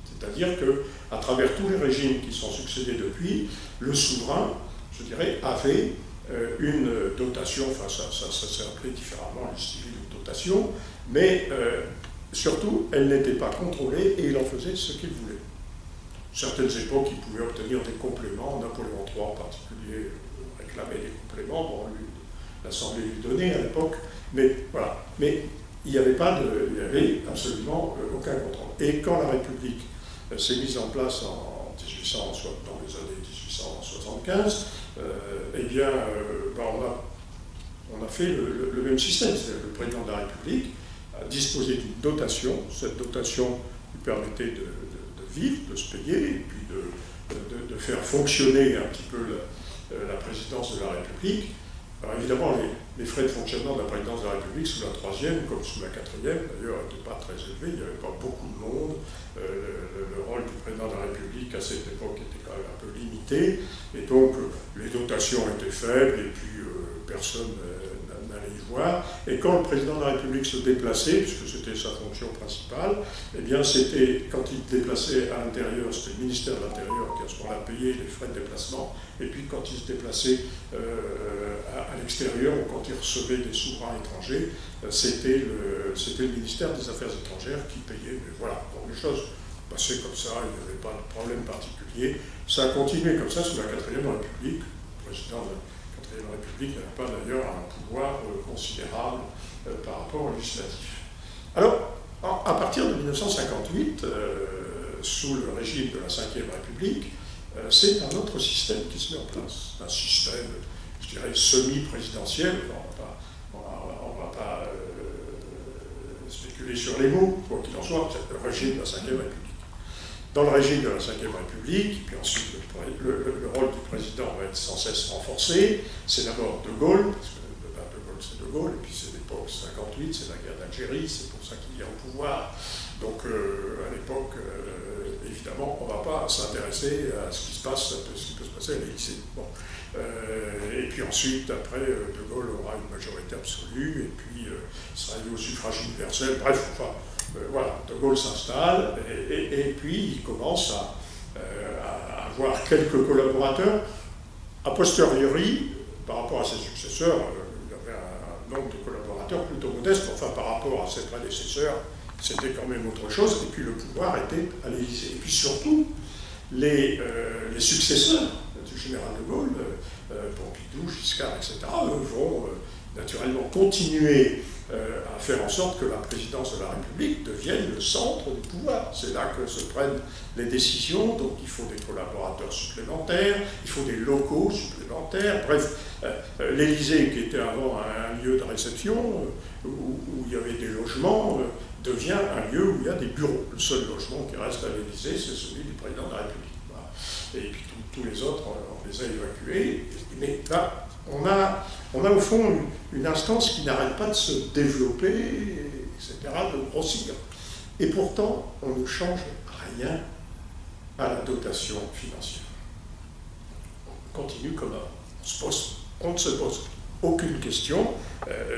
C'est-à-dire qu'à travers tous les régimes qui sont succédés depuis, le souverain, je dirais, avait une dotation, enfin ça s'est appelé différemment, les civils une dotation, mais surtout, elle n'était pas contrôlée et il en faisait ce qu'il voulait. Certaines époques, il pouvait obtenir des compléments, Napoléon III en particulier réclamait des compléments, bon, l'Assemblée lui donnait à l'époque, mais voilà. Mais il n'y avait absolument aucun contrôle. Et quand la République s'est mise en place dans les années 1875, eh bien, on a fait le même système. Le président de la République a disposé d'une dotation. Cette dotation lui permettait de vivre, de se payer, et puis de faire fonctionner un petit peu la présidence de la République. Alors évidemment, les frais de fonctionnement de la présidence de la République sous la troisième, comme sous la quatrième, d'ailleurs, n'étaient pas très élevés, il n'y avait pas beaucoup de monde. Le rôle du président de la République à cette époque était quand même un peu limité, et donc les dotations étaient faibles, et puis personne n'allait y voir. Et quand le président de la République se déplaçait, puisque c'était sa fonction principale, eh bien c'était, quand il se déplaçait à l'intérieur, c'était le ministère de l'Intérieur qui à ce moment-là payait les frais de déplacement, et puis quand il se déplaçait à l'extérieur, ou quand il recevait des souverains étrangers, c'était le ministère des Affaires étrangères qui payait. Mais voilà, donc les choses passaient comme ça, il n'y avait pas de problème particulier. Ça a continué comme ça sous la 4e République. Le président de la 4e République n'avait pas d'ailleurs un pouvoir considérable par rapport au législatif. Alors, à partir de 1958, sous le régime de la 5e République, c'est un autre système qui se met en place. Un système, je dirais, semi-présidentiel. On ne va pas spéculer sur les mots, quoi qu'il en soit, c'est le régime de la 5e République. Dans le régime de la 5e République, puis ensuite le rôle du président va être sans cesse renforcé. C'est d'abord De Gaulle, parce que De Gaulle c'est De Gaulle, et puis c'est l'époque 58, c'est la guerre d'Algérie, c'est pour ça qu'il est au pouvoir. Donc à l'époque, évidemment, on ne va pas s'intéresser à ce qui se passe, à ce qui peut se passer à l'Élysée. Bon. Et puis ensuite, après, De Gaulle aura une majorité absolue, et puis sera élu au suffrage universel. Bref, enfin, voilà, De Gaulle s'installe, et puis il commence à avoir quelques collaborateurs. A posteriori, par rapport à ses successeurs, il y avait un nombre de collaborateurs plutôt modeste, enfin par rapport à ses prédécesseurs, c'était quand même autre chose, et puis le pouvoir était à l'Élysée. Et puis surtout, les successeurs du général de Gaulle, Pompidou, Giscard, etc., vont naturellement continuer à faire en sorte que la présidence de la République devienne le centre du pouvoir. C'est là que se prennent les décisions, donc il faut des collaborateurs supplémentaires, il faut des locaux supplémentaires, bref, l'Élysée, qui était avant un lieu de réception, où il y avait des logements, devient un lieu où il y a des bureaux. Le seul logement qui reste à l'Élysée, c'est celui du président de la République. Voilà. Et puis tous les autres, on les a évacués. Mais là, on a au fond une instance qui n'arrête pas de se développer, etc., de grossir. Et pourtant, on ne change rien à la dotation financière. On continue comme avant. On ne se pose aucune question.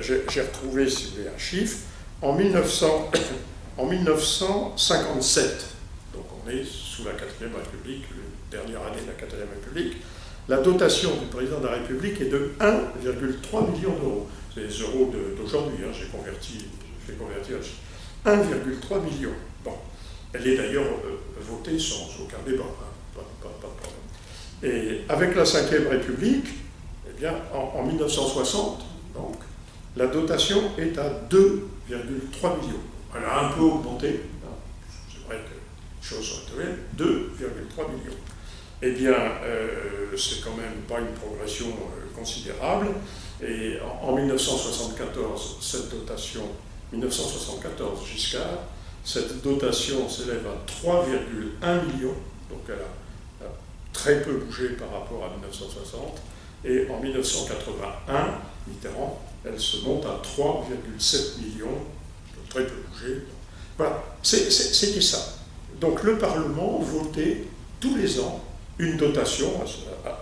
J'ai retrouvé, si vous voulez, un chiffre. En 1957, donc on est sous la 4e République, la dernière année de la 4e République, la dotation du président de la République est de 1,3 million d'euros. C'est les euros d'aujourd'hui, hein, j'ai fait convertir 1,3 million. Bon, elle est d'ailleurs votée sans aucun débat, hein, pas de problème. Et avec la 5e République, eh bien, en 1960, donc, la dotation est à 2,3 millions. Elle a un peu augmenté, c'est vrai que les choses sont étonnantes, 2,3 millions. Eh bien, c'est quand même pas une progression considérable. Et en 1974, cette dotation, 1974 Giscard, cette dotation s'élève à 3,1 millions, donc elle a très peu bougé par rapport à 1960. Et en 1981, Mitterrand, elle se monte à 3,7 millions, donc très peu bougé. Voilà, c'était ça. Donc le Parlement votait tous les ans une dotation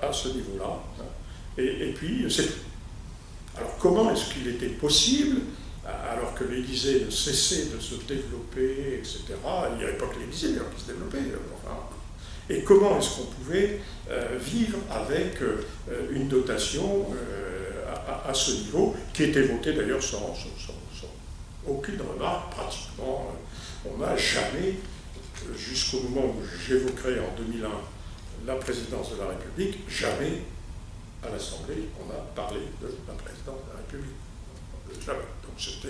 à ce niveau-là, et puis c'est tout. Alors comment est-ce qu'il était possible, alors que l'Élysée ne cessait de se développer, etc., il n'y avait pas que l'Élysée d'ailleurs qui se développait, enfin, et comment est-ce qu'on pouvait vivre avec une dotation à ce niveau, qui était votée d'ailleurs sans aucune remarque, pratiquement. On n'a jamais, jusqu'au moment où j'évoquerai en 2001 la présidence de la République, jamais à l'Assemblée on a parlé de la présidence de la République. Jamais. Donc c'était...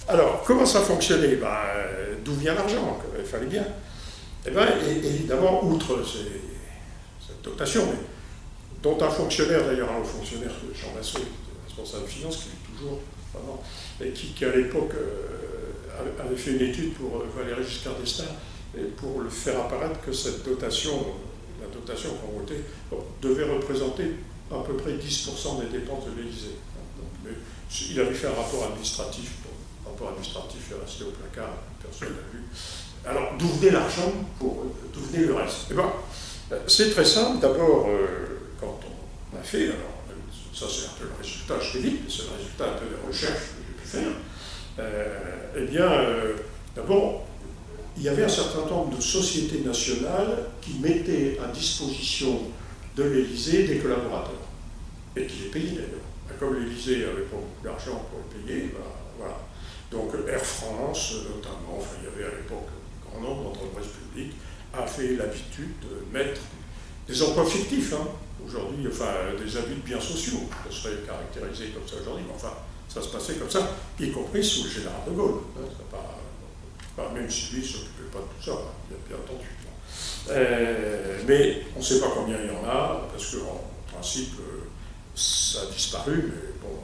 Alors, comment ça fonctionnait? D'où vient l'argent? Il fallait bien. Eh bien, évidemment, outre cette dotation, mais dont un fonctionnaire, d'ailleurs un haut fonctionnaire, Jean Massot, responsable de finances, qui est toujours, et qui à l'époque avait fait une étude pour Valéry Giscard d'Estaing, et pour le faire apparaître que cette dotation, la dotation qu'on votait, devait représenter à peu près 10% des dépenses de l'Élysée. Mais il avait fait un rapport administratif. Le rapport administratif est resté au placard, personne ne l'a vu. Alors, d'où venait l'argent, d'où venait le reste? Eh bien, c'est très simple. D'abord, quand on a fait, alors, ça c'est un peu le résultat, je l'ai dit, c'est le résultat un peu des recherches que j'ai pu faire. Eh bien, d'abord, il y avait un certain nombre de sociétés nationales qui mettaient à disposition de l'Élysée des collaborateurs, et qui les payaient d'ailleurs. Comme l'Élysée n'avait pas beaucoup d'argent pour les payer, voilà. Donc Air France, notamment, enfin, il y avait à l'époque un grand nombre d'entreprises publiques, a fait l'habitude de mettre des emplois fictifs, aujourd'hui, enfin, des abus de biens sociaux, ça serait caractérisé comme ça aujourd'hui, mais enfin, ça se passait comme ça, y compris sous le général de Gaulle. Même si lui ne s'occupait pas de tout ça, bien entendu. Mais on ne sait pas combien il y en a, parce qu'en principe, ça a disparu, mais bon,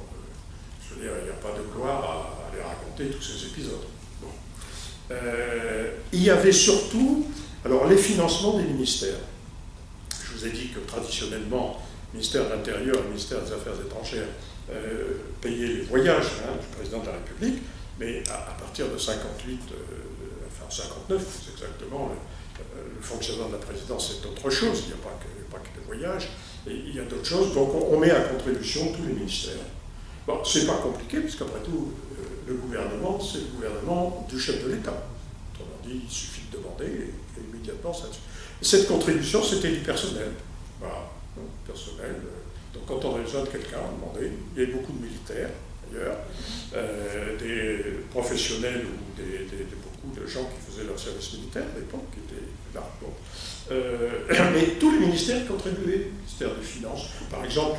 je veux dire, il n'y a pas de gloire à aller raconter tous ces épisodes. Bon. Il y avait surtout, alors, les financements des ministères. Je vous ai dit que traditionnellement, le ministère de l'Intérieur et le ministère des Affaires étrangères payaient les voyages du président de la République, mais à partir de 58, enfin 59, c'est exactement, le fonctionnement de la présidence, c'est autre chose, il n'y a pas que des voyages, et il y a d'autres choses, donc on met à contribution tous les ministères. Bon, c'est pas compliqué, puisqu'après tout, le gouvernement, c'est le gouvernement du chef de l'État. Autrement dit, il suffit de demander, et immédiatement, ça... Cette contribution, c'était du personnel. Voilà, personnel. Donc quand on avait besoin de quelqu'un, on demandait, il y avait beaucoup de militaires, d'ailleurs, des professionnels ou beaucoup de gens qui faisaient leur service militaire à l'époque, qui étaient là. Bon. Mais tous les ministères contribuaient, le ministère des Finances. Par exemple,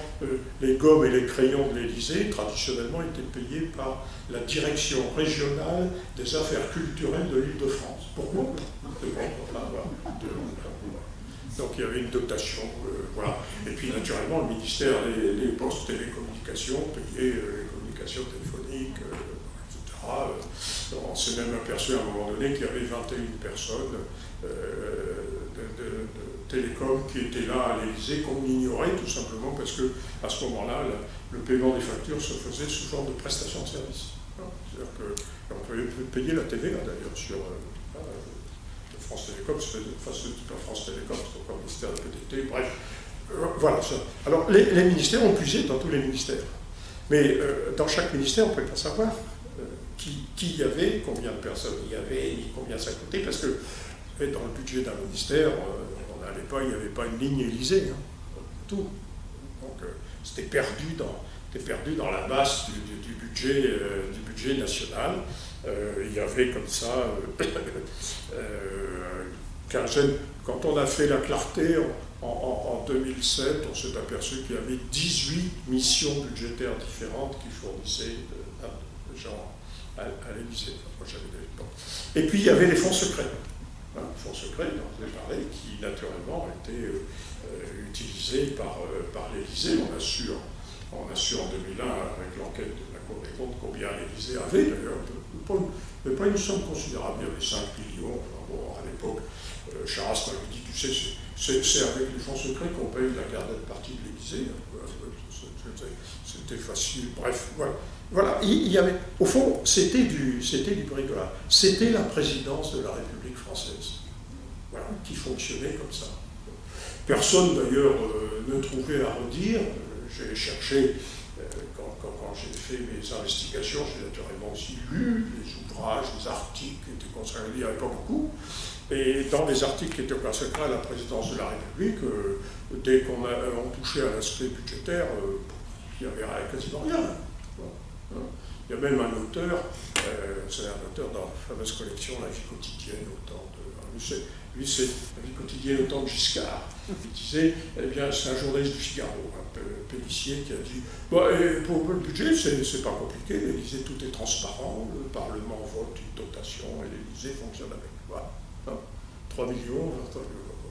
les gommes et les crayons de l'Élysée, traditionnellement, étaient payés par la direction régionale des affaires culturelles de l'Île-de-France. Pourquoi? Donc il y avait une dotation, voilà. Et puis naturellement, le ministère des postes télécommunications payait les communications téléphoniques, etc. On s'est même aperçu à un moment donné qu'il y avait 21 personnes de télécom qui étaient là à l'Élysée, qu'on ignorait tout simplement parce que à ce moment-là, le paiement des factures se faisait sous forme de prestation de service. C'est-à-dire qu'on pouvait payer la TVA d'ailleurs sur France Télécom, enfin c'est pas France Télécom, c'est pas le ministère de PTT, bref. Voilà ça. Alors les ministères ont puisé dans tous les ministères. Mais dans chaque ministère, on ne peut pas savoir qui y avait, combien de personnes il y avait, ni combien ça coûtait, parce que dans le budget d'un ministère, on n'allait pas, il n'y avait pas une ligne Élysée, tout. Donc c'était perdu dans la masse du budget national. Il y avait comme ça quinzaine. Quand on a fait la clarté en 2007, on s'est aperçu qu'il y avait 18 missions budgétaires différentes qui fournissaient des gens à l'Élysée. Moi, j'avais des... bon. Et puis il y avait les fonds secrets. Les fonds secrets dont vous avez parlé, qui naturellement étaient utilisés par l'Élysée. On a su en 2001, avec l'enquête de la Cour des comptes, combien l'Élysée avait d'ailleurs. Mais pas une somme considérable, il y avait 5 millions. Enfin, bon, à l'époque, Charras m'avait dit, tu sais, c'est avec les fonds secrets qu'on paye la garde de partie de l'Élysée. C'était facile, bref, voilà. Il y avait, au fond, c'était du bricolage. C'était la présidence de la République française, voilà, qui fonctionnait comme ça. Personne, d'ailleurs, ne trouvait à redire. J'ai cherché, quand j'ai fait mes investigations, j'ai naturellement aussi lu les ouvrages, les articles qui étaient consacrés, il n'y avait pas beaucoup. Et dans les articles qui étaient consacrés à la présidence de la République, dès qu'on touchait à l'aspect budgétaire, il n'y avait quasiment rien. Il y a même un auteur, c'est un auteur dans la fameuse collection La vie quotidienne au temps de... Lui, c'est La vie quotidienne au temps de Giscard. Il disait, eh bien, c'est un journaliste du Figaro, un Pélissier, qui a dit pour le budget, c'est pas compliqué, l'Élysée, tout est transparent, le Parlement vote une dotation et l'Élysée fonctionne avec. Voilà. 3 millions,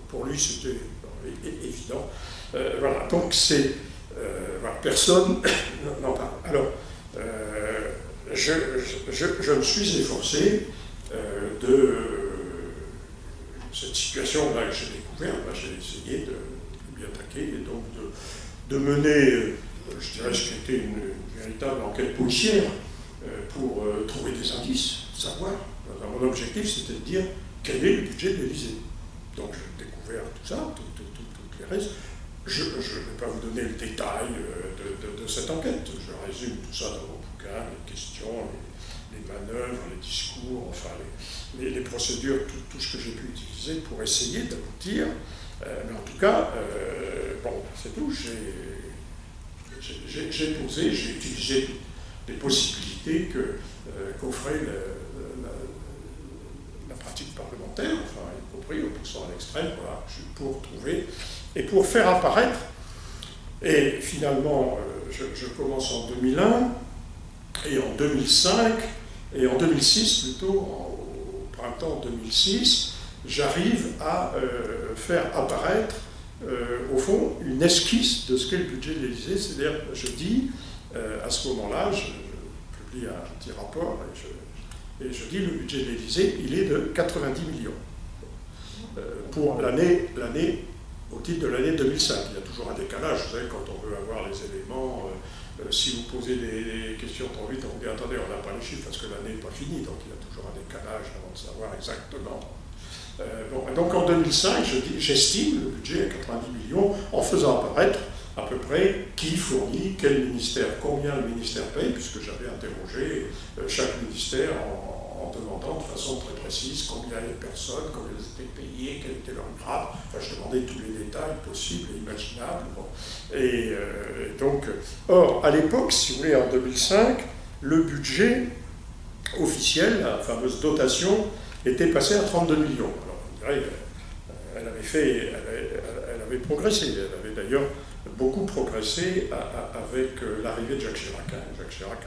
pour lui, c'était évident. Voilà, donc c'est. Voilà, personne n'en parle. Alors, je me suis efforcé de cette situation-là que j'ai découverte, j'ai essayé de m'y attaquer et donc de mener, je dirais, ce qui était une véritable enquête policière pour trouver des indices, savoir. Mon objectif, c'était de dire quel est le budget de l'Élysée. Donc j'ai découvert tout ça, toutes les restes. Je ne vais pas vous donner le détail de cette enquête. Je résume tout ça dans mon bouquin, les questions, les manœuvres, les discours, enfin les procédures, tout ce que j'ai pu utiliser pour essayer d'aboutir. Mais en tout cas, bon, c'est tout. J'ai posé, j'ai utilisé les possibilités qu'offrait la pratique parlementaire, enfin, y compris au poussant à l'extrême, voilà, pour trouver et pour faire apparaître. Et finalement, je commence en 2001, et en 2005, et en 2006 plutôt, au printemps 2006, j'arrive à faire apparaître, au fond, une esquisse de ce qu'est le budget de l'Élysée. C'est-à-dire, je dis, à ce moment-là, je publie un petit rapport, et je dis, le budget de l'Élysée, il est de 90 millions pour l'année, au titre de l'année 2005. Il y a toujours un décalage, vous savez, quand on veut avoir les éléments, si vous posez des questions trop vite, on vous dit, attendez, on n'a pas les chiffres parce que l'année n'est pas finie, donc il y a toujours un décalage avant de savoir exactement. Bon, donc en 2005, j'estime le budget à 90 millions en faisant apparaître à peu près qui fournit, quel ministère, combien le ministère paye, puisque j'avais interrogé chaque ministère en demandant de façon très précise combien il y avait de personnes, combien elles étaient payées, quel était leur grade. Enfin, je demandais tous les détails possibles et imaginables. Bon. Et donc, or, à l'époque, si vous voulez, en 2005, le budget officiel, la fameuse dotation, était passé à 32 millions. Alors, on dirait, elle avait progressé. Elle avait d'ailleurs beaucoup progressé avec l'arrivée de Jacques Chirac. Jacques Chirac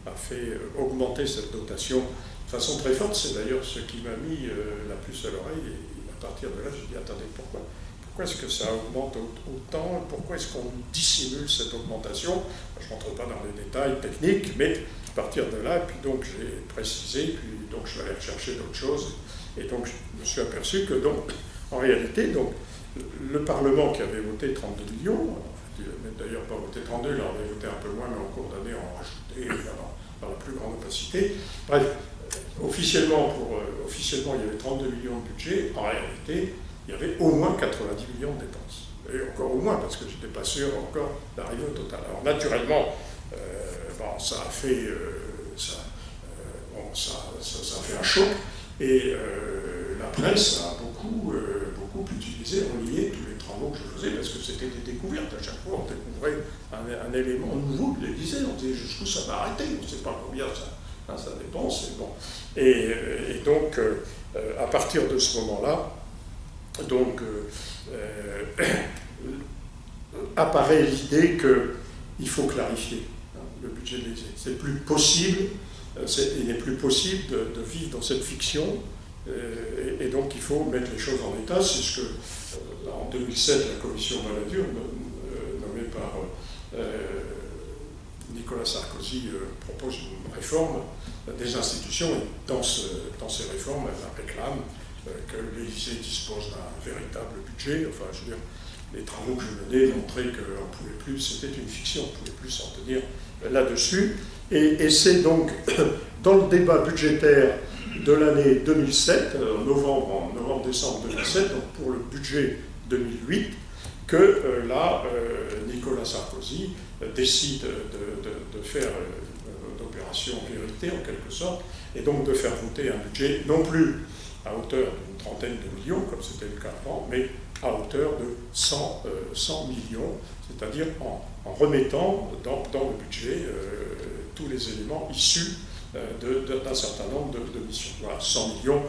a fait augmenter cette dotation de façon très forte. C'est d'ailleurs ce qui m'a mis la puce à l'oreille. Et à partir de là, j'ai dit, attendez, pourquoi est-ce que ça augmente autant? Pourquoi est-ce qu'on dissimule cette augmentation? Je ne rentre pas dans les détails techniques, mais à partir de là, puis donc j'ai précisé, puis donc je vais aller rechercher d'autres choses. Et donc je me suis aperçu que donc, en réalité, donc, le Parlement qui avait voté 32 millions, en fait, il n'avait d'ailleurs pas voté 32, il en avait voté un peu moins, mais en cours d'année, on rajoutait dans la plus grande opacité. Bref, officiellement, il y avait 32 millions de budget, en réalité, il y avait au moins 90 millions de dépenses. Et encore au moins, parce que je n'étais pas sûr encore d'arriver au total. Alors naturellement, bon, ça a fait un choc, et la presse a beaucoup utilisé, relié tous les travaux que je faisais, parce que c'était des découvertes. À chaque fois, on découvrait un élément nouveau de l'Élysée, on disait jusqu'où ça va arrêter, on ne sait pas combien ça dépense. Et, bon. Et donc, à partir de ce moment-là, Donc, apparaît l'idée qu'il faut clarifier le budget de l'Élysée. C'est plus possible, il n'est plus possible de vivre dans cette fiction, et donc il faut mettre les choses en état. C'est ce que, en 2007, la commission Balladur, nommée par Nicolas Sarkozy, propose une réforme des institutions, et dans ces réformes, elle réclame que l'Élysée dispose d'un véritable budget. Enfin, je veux dire, les travaux que je menais montraient qu'on ne pouvait plus, c'était une fiction, on ne pouvait plus s'en tenir là-dessus. Et c'est donc dans le débat budgétaire de l'année 2007, en novembre-décembre 2007, donc pour le budget 2008, que là, Nicolas Sarkozy décide de faire d'opération vérité en quelque sorte, et donc de faire voter un budget non plus à hauteur d'une trentaine de millions, comme c'était le cas avant, mais à hauteur de 100 millions, c'est-à-dire en remettant dans le budget tous les éléments issus d'un certain nombre de missions. Voilà, 100 millions,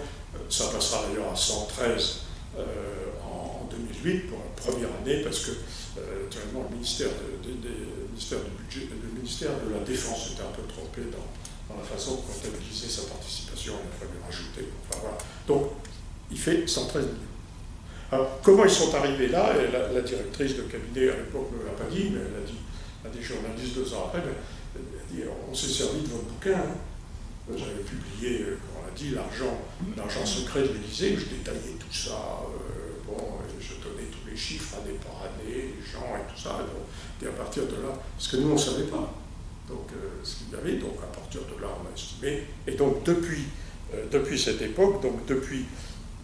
ça passera d'ailleurs à 113 en 2008 pour la première année, parce que actuellement le ministère de la Défense était un peu trompé dans la façon de comptabiliser sa participation, il a fallu rajouter. Enfin, voilà. Donc, il fait 113 millions. Alors, comment ils sont arrivés là? Et la directrice de cabinet à l'époque ne l'a pas dit, mais elle a dit à des journalistes 2 ans après, elle a dit, on s'est servi de votre bouquin. Hein. J'avais publié, on l'a dit, l'argent secret de l'Élysée, où je détaillais tout ça. Je donnais tous les chiffres année par année, les gens et tout ça. Et à partir de là, parce que nous, on ne savait pas. Donc, ce qu'il y avait, donc à partir de là, on a estimé. Et donc, depuis cette époque, donc depuis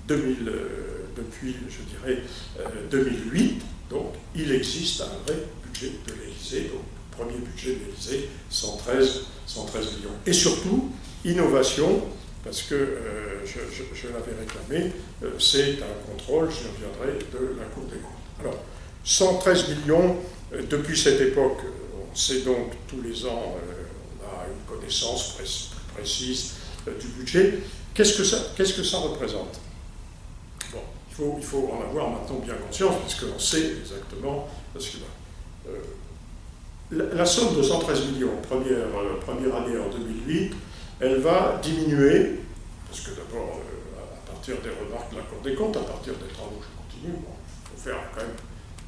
2008, donc, il existe un vrai budget de l'Élysée, donc premier budget de l'Élysée, 113 millions. Et surtout, innovation, parce que je l'avais réclamé, c'est un contrôle, j'y reviendrai, de la Cour des comptes. Alors, 113 millions, depuis cette époque, on sait donc tous les ans, on a une connaissance plus précise du budget. Qu'est-ce que ça représente? Bon, il faut en avoir maintenant bien conscience, puisqu'on sait exactement, parce que la somme de 113 millions, première année en 2008, elle va diminuer, parce que d'abord, à partir des remarques de la Cour des comptes, à partir des travaux que je continue, bon,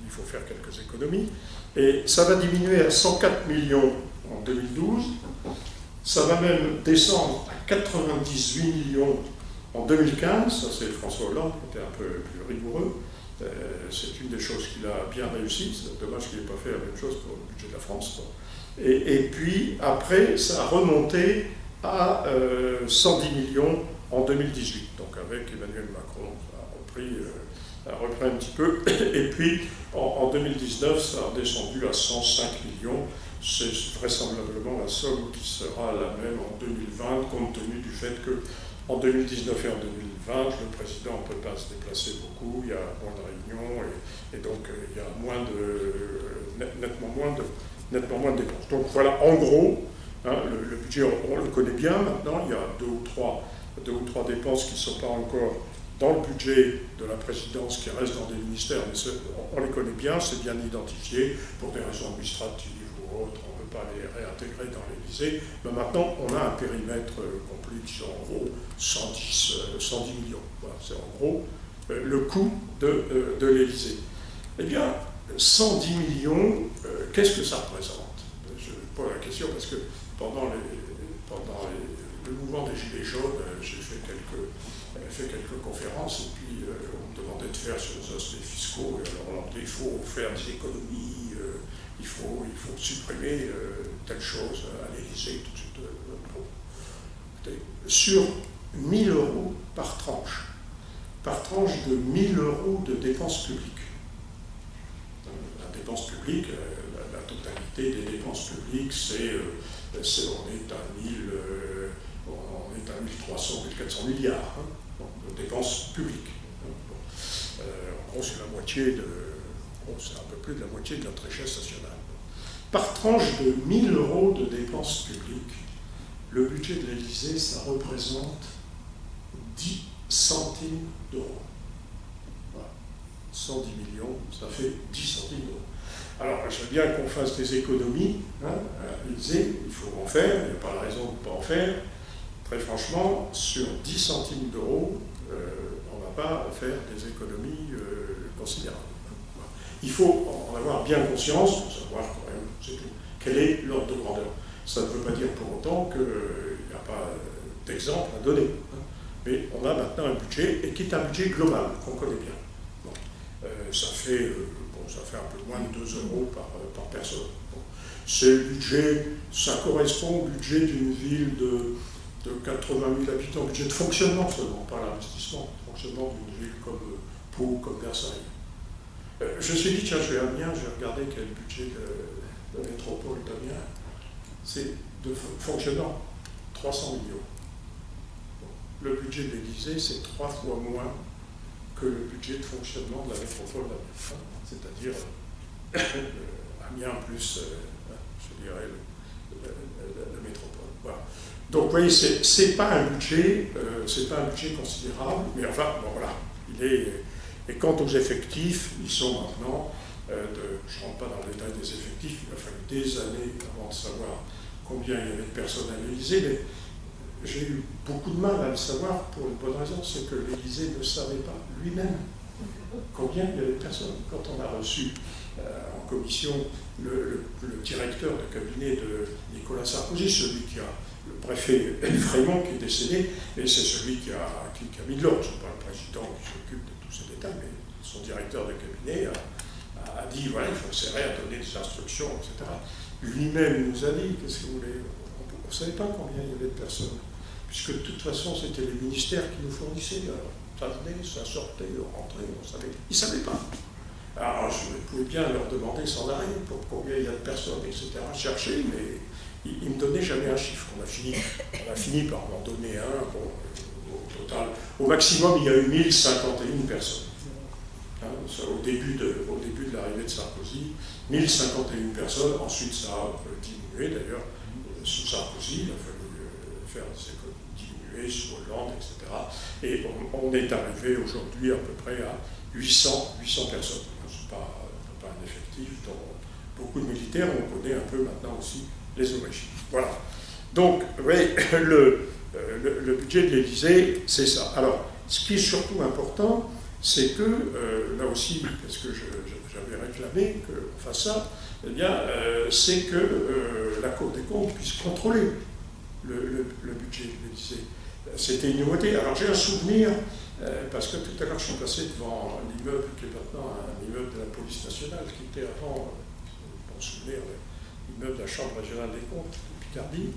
il faut faire quelques économies, et ça va diminuer à 104 millions en 2012, ça va même descendre à 98 millions en 2015, ça c'est François Hollande qui était un peu plus rigoureux, c'est une des choses qu'il a bien réussi, c'est dommage qu'il n'ait pas fait la même chose pour le budget de la France. Bon. Et puis après, ça a remonté à 110 millions en 2018, donc avec Emmanuel Macron, ça a repris un petit peu, et puis en 2019, ça a descendu à 105 millions, c'est vraisemblablement la somme qui sera la même en 2020, compte tenu du fait que en 2019 et en 2020, le président ne peut pas se déplacer beaucoup, il y a moins de réunions, et donc il y a nettement moins de dépenses. Donc voilà, en gros, hein, le budget, on le connaît bien maintenant, il y a deux ou trois dépenses qui ne sont pas encore dans le budget de la présidence, qui restent dans des ministères, mais on les connaît bien, c'est bien identifié, pour des raisons administratives ou autres, on ne peut pas les réintégrer dans l'Élysée, mais maintenant on a un périmètre complet qui sont en gros 110 millions. Voilà, c'est en gros le coût de l'Élysée. Eh bien, 110 millions, qu'est-ce que ça représente? Je pose la question parce que pendant le mouvement des Gilets jaunes, j'ai fait quelques conférences, et puis on me demandait de faire sur les aspects fiscaux, et alors on dit il faut faire des économies, il faut supprimer telle chose à l'Élysée, tout de suite. Sur 1000 € par tranche de 1000 € de dépenses publiques. La dépense publique, la totalité des dépenses publiques, on est à 1300, 1400 milliards hein, de dépenses publiques. En gros, c'est un peu plus de la moitié de notre richesse nationale. Par tranche de 1000 € de dépenses publiques, le budget de l'Élysée, ça représente 10 centimes d'euros. Voilà. 110 millions, ça fait 10 centimes d'euros. Alors, je veux bien qu'on fasse des économies, hein, à l'Élysée, il faut en faire, il n'y a pas de raison de ne pas en faire. Très franchement, sur 10 centimes d'euros, on ne va pas faire des économies considérables. Il faut en avoir bien conscience, pour savoir quand même, c'est tout, quel est l'ordre de grandeur. Ça ne veut pas dire pour autant qu'il n'y a pas d'exemple à donner. Hein. Mais on a maintenant un budget, et qui est un budget global, qu'on connaît bien. Bon. Ça fait un peu moins de 2 euros par personne. Bon. C'est le budget, ça correspond au budget d'une ville de 80 000 habitants, budget de fonctionnement seulement, pas l'investissement, fonctionnement d'une ville comme Pau, comme Versailles. Je me suis dit, tiens, je vais à Amiens, j'ai regardé quel budget de la métropole d'Amiens. C'est de fonctionnement, 300 millions. Bon. Le budget de l'Élysée, c'est 3 fois moins que le budget de fonctionnement de la métropole d'Amiens. C'est-à-dire Amiens plus, je dirais, la métropole. Voilà. Donc, vous voyez, c'est pas un budget considérable, mais enfin, bon, voilà, il est. Et quant aux effectifs, ils sont maintenant, je ne rentre pas dans le détail des effectifs, il a fallu des années avant de savoir combien il y avait de personnes à l'Élysée, mais j'ai eu beaucoup de mal à le savoir pour une bonne raison, c'est que l'Élysée ne savait pas lui-même combien il y avait de personnes. Quand on a reçu en commission le directeur de cabinet de Nicolas Sarkozy, celui qui a, le préfet Frémont qui est décédé, et c'est celui qui a mis de l'ordre, ce n'est pas le président qui s'occupe de tous ces détails, mais son directeur de cabinet a dit, voilà, il faut serrer à donner des instructions, etc. Lui-même nous a dit, qu'est-ce que vous voulez, on ne savait pas combien il y avait de personnes, puisque de toute façon, c'était les ministères qui nous fournissaient. Ça venait, ça sortait, rentrait, on savait. Ils ne savaient pas. Alors, je pouvais bien leur demander sans arrêt pour combien il y a de personnes, etc., chercher, mais ils ne me donnaient jamais un chiffre. On a fini par m'en donner un. Bon, au total, au maximum, il y a eu 1051 personnes. Hein, au début de l'arrivée de Sarkozy, 1051 personnes. Ensuite, ça a diminué, d'ailleurs. Sous Sarkozy, il a fallu faire des économies, diminuer, sous Hollande, etc. Et on est arrivé aujourd'hui à peu près à 800 personnes. Ce n'est pas un effectif dont beaucoup de militaires, on connaît un peu maintenant aussi les origines. Voilà. Donc, oui, le budget de l'Élysée, c'est ça. Alors, ce qui est surtout important, c'est que, là aussi, parce que j'avais réclamé qu'on fasse ça, eh bien, c'est que la Cour des comptes puisse contrôler le budget de l'Élysée. C'était une nouveauté. Alors, j'ai un souvenir, parce que tout à l'heure, je suis passé devant l'immeuble qui est maintenant un immeuble de la police nationale, qui était avant, pour me souvenir, l'immeuble de la Chambre régionale des comptes de Picardie.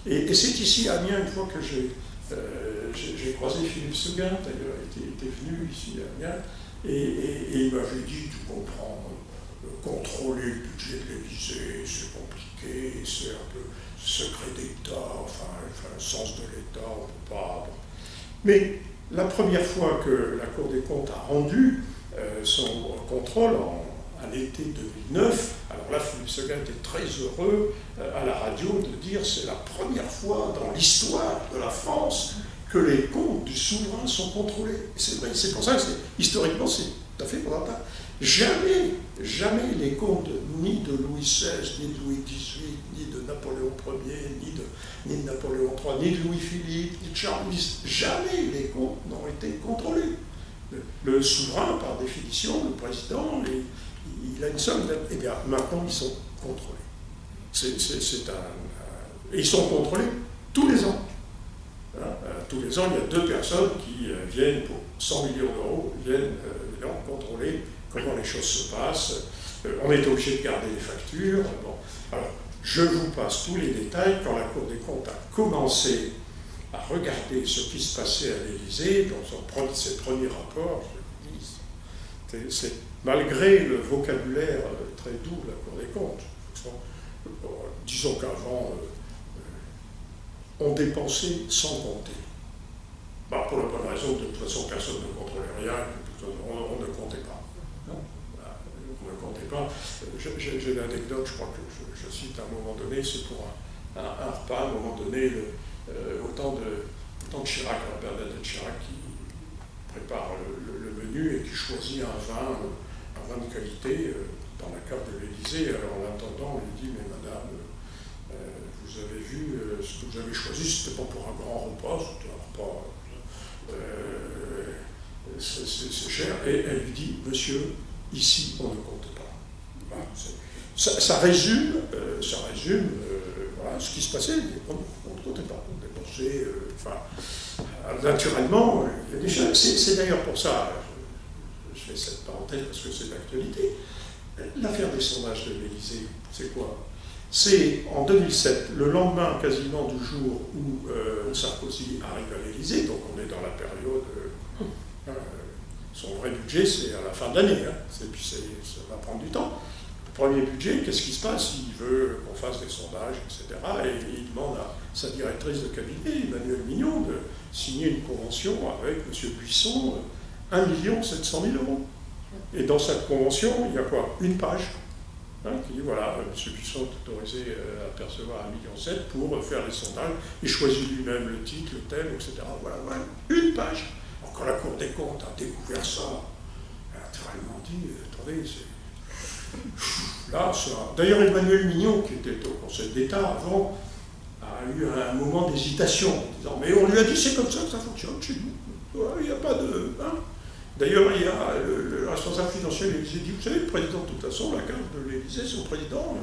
Et c'est ici, à Amiens, une fois que j'ai croisé Philippe Seguin, d'ailleurs, il était venu ici à Amiens, et il m'avait dit, tu comprends, contrôler le budget de l'Élysée, c'est compliqué, c'est un peu secret d'État, enfin, le sens de l'État, on ne peut pas... Bon. Mais la première fois que la Cour des comptes a rendu son contrôle à l'été 2009, alors là, Philippe Seguin était très heureux à la radio de dire c'est la première fois dans l'histoire de la France que les comptes du souverain sont contrôlés. C'est vrai, c'est pour ça que historiquement, c'est tout à fait fondamental. Jamais les comptes ni de Louis XVI, ni de Louis XVIII, ni de Napoléon Ier, ni de Napoléon III, ni de Louis-Philippe, ni de Charles X, jamais les comptes n'ont été contrôlés. Le souverain, par définition, le président, il a une somme, eh bien maintenant ils sont contrôlés. Et ils sont contrôlés tous les ans. Hein, tous les ans, il y a 2 personnes qui viennent pour 100 millions d'euros, viennent contrôler comment les choses se passent. On est obligé de garder les factures. Bon. Alors, je vous passe tous les détails. Quand la Cour des comptes a commencé à regarder ce qui se passait à l'Élysée, dans ses premiers rapports, je vous dis, c'est malgré le vocabulaire très doux de la Cour des comptes. Disons qu'avant, on dépensait sans compter. Bah, pour la bonne raison, de toute façon, personne ne contrôlait rien, on ne comptait pas. Non, on ne comptait pas. J'ai l'anecdote, je crois que je cite à un moment donné, c'est pour un repas, à un moment donné, au temps de Chirac, Bernadette Chirac qui prépare le menu. venu et qui choisit un vin de qualité dans la cave de l'Élysée. Alors en attendant, on lui dit, mais madame, vous avez vu, ce que vous avez choisi, c'était pas pour un grand repas, c'était un repas, c'est cher. Et elle lui dit, monsieur, ici, on ne compte pas. Voilà, ça résume, voilà, ce qui se passait. On ne comptait pas, on dépensait, naturellement, il y a des choses. C'est d'ailleurs pour ça, je fais cette parenthèse parce que c'est d'actualité. L'affaire des sondages de l'Élysée, c'est quoi? C'est en 2007, le lendemain quasiment du jour où Sarkozy arrive à l'Élysée, donc on est dans la période, son vrai budget c'est à la fin de l'année, ça va prendre du temps. Le premier budget, qu'est-ce qui se passe? Il veut qu'on fasse des sondages, etc. Et il demande à sa directrice de cabinet, Emmanuelle Mignon, de signer une convention avec M. Buisson, 1 700 000 €. Et dans cette convention, il y a quoi? Une page qui dit voilà, M. Buisson est autorisé à percevoir 1,7 million pour faire les sondages et choisit lui-même le titre, le thème, etc. Voilà, une page. Alors, quand la Cour des comptes a découvert ça, elle a naturellement dit attendez, c'est. Là, ça. D'ailleurs, Emmanuel Mignon, qui était au Conseil d'État avant, a eu un moment d'hésitation en disant mais on lui a dit c'est comme ça que ça fonctionne chez nous. Il n'y a pas de. D'ailleurs, il y a le responsable financier de l'Élysée dit, vous savez, le président, de toute façon, la cave de l'Élysée, son président,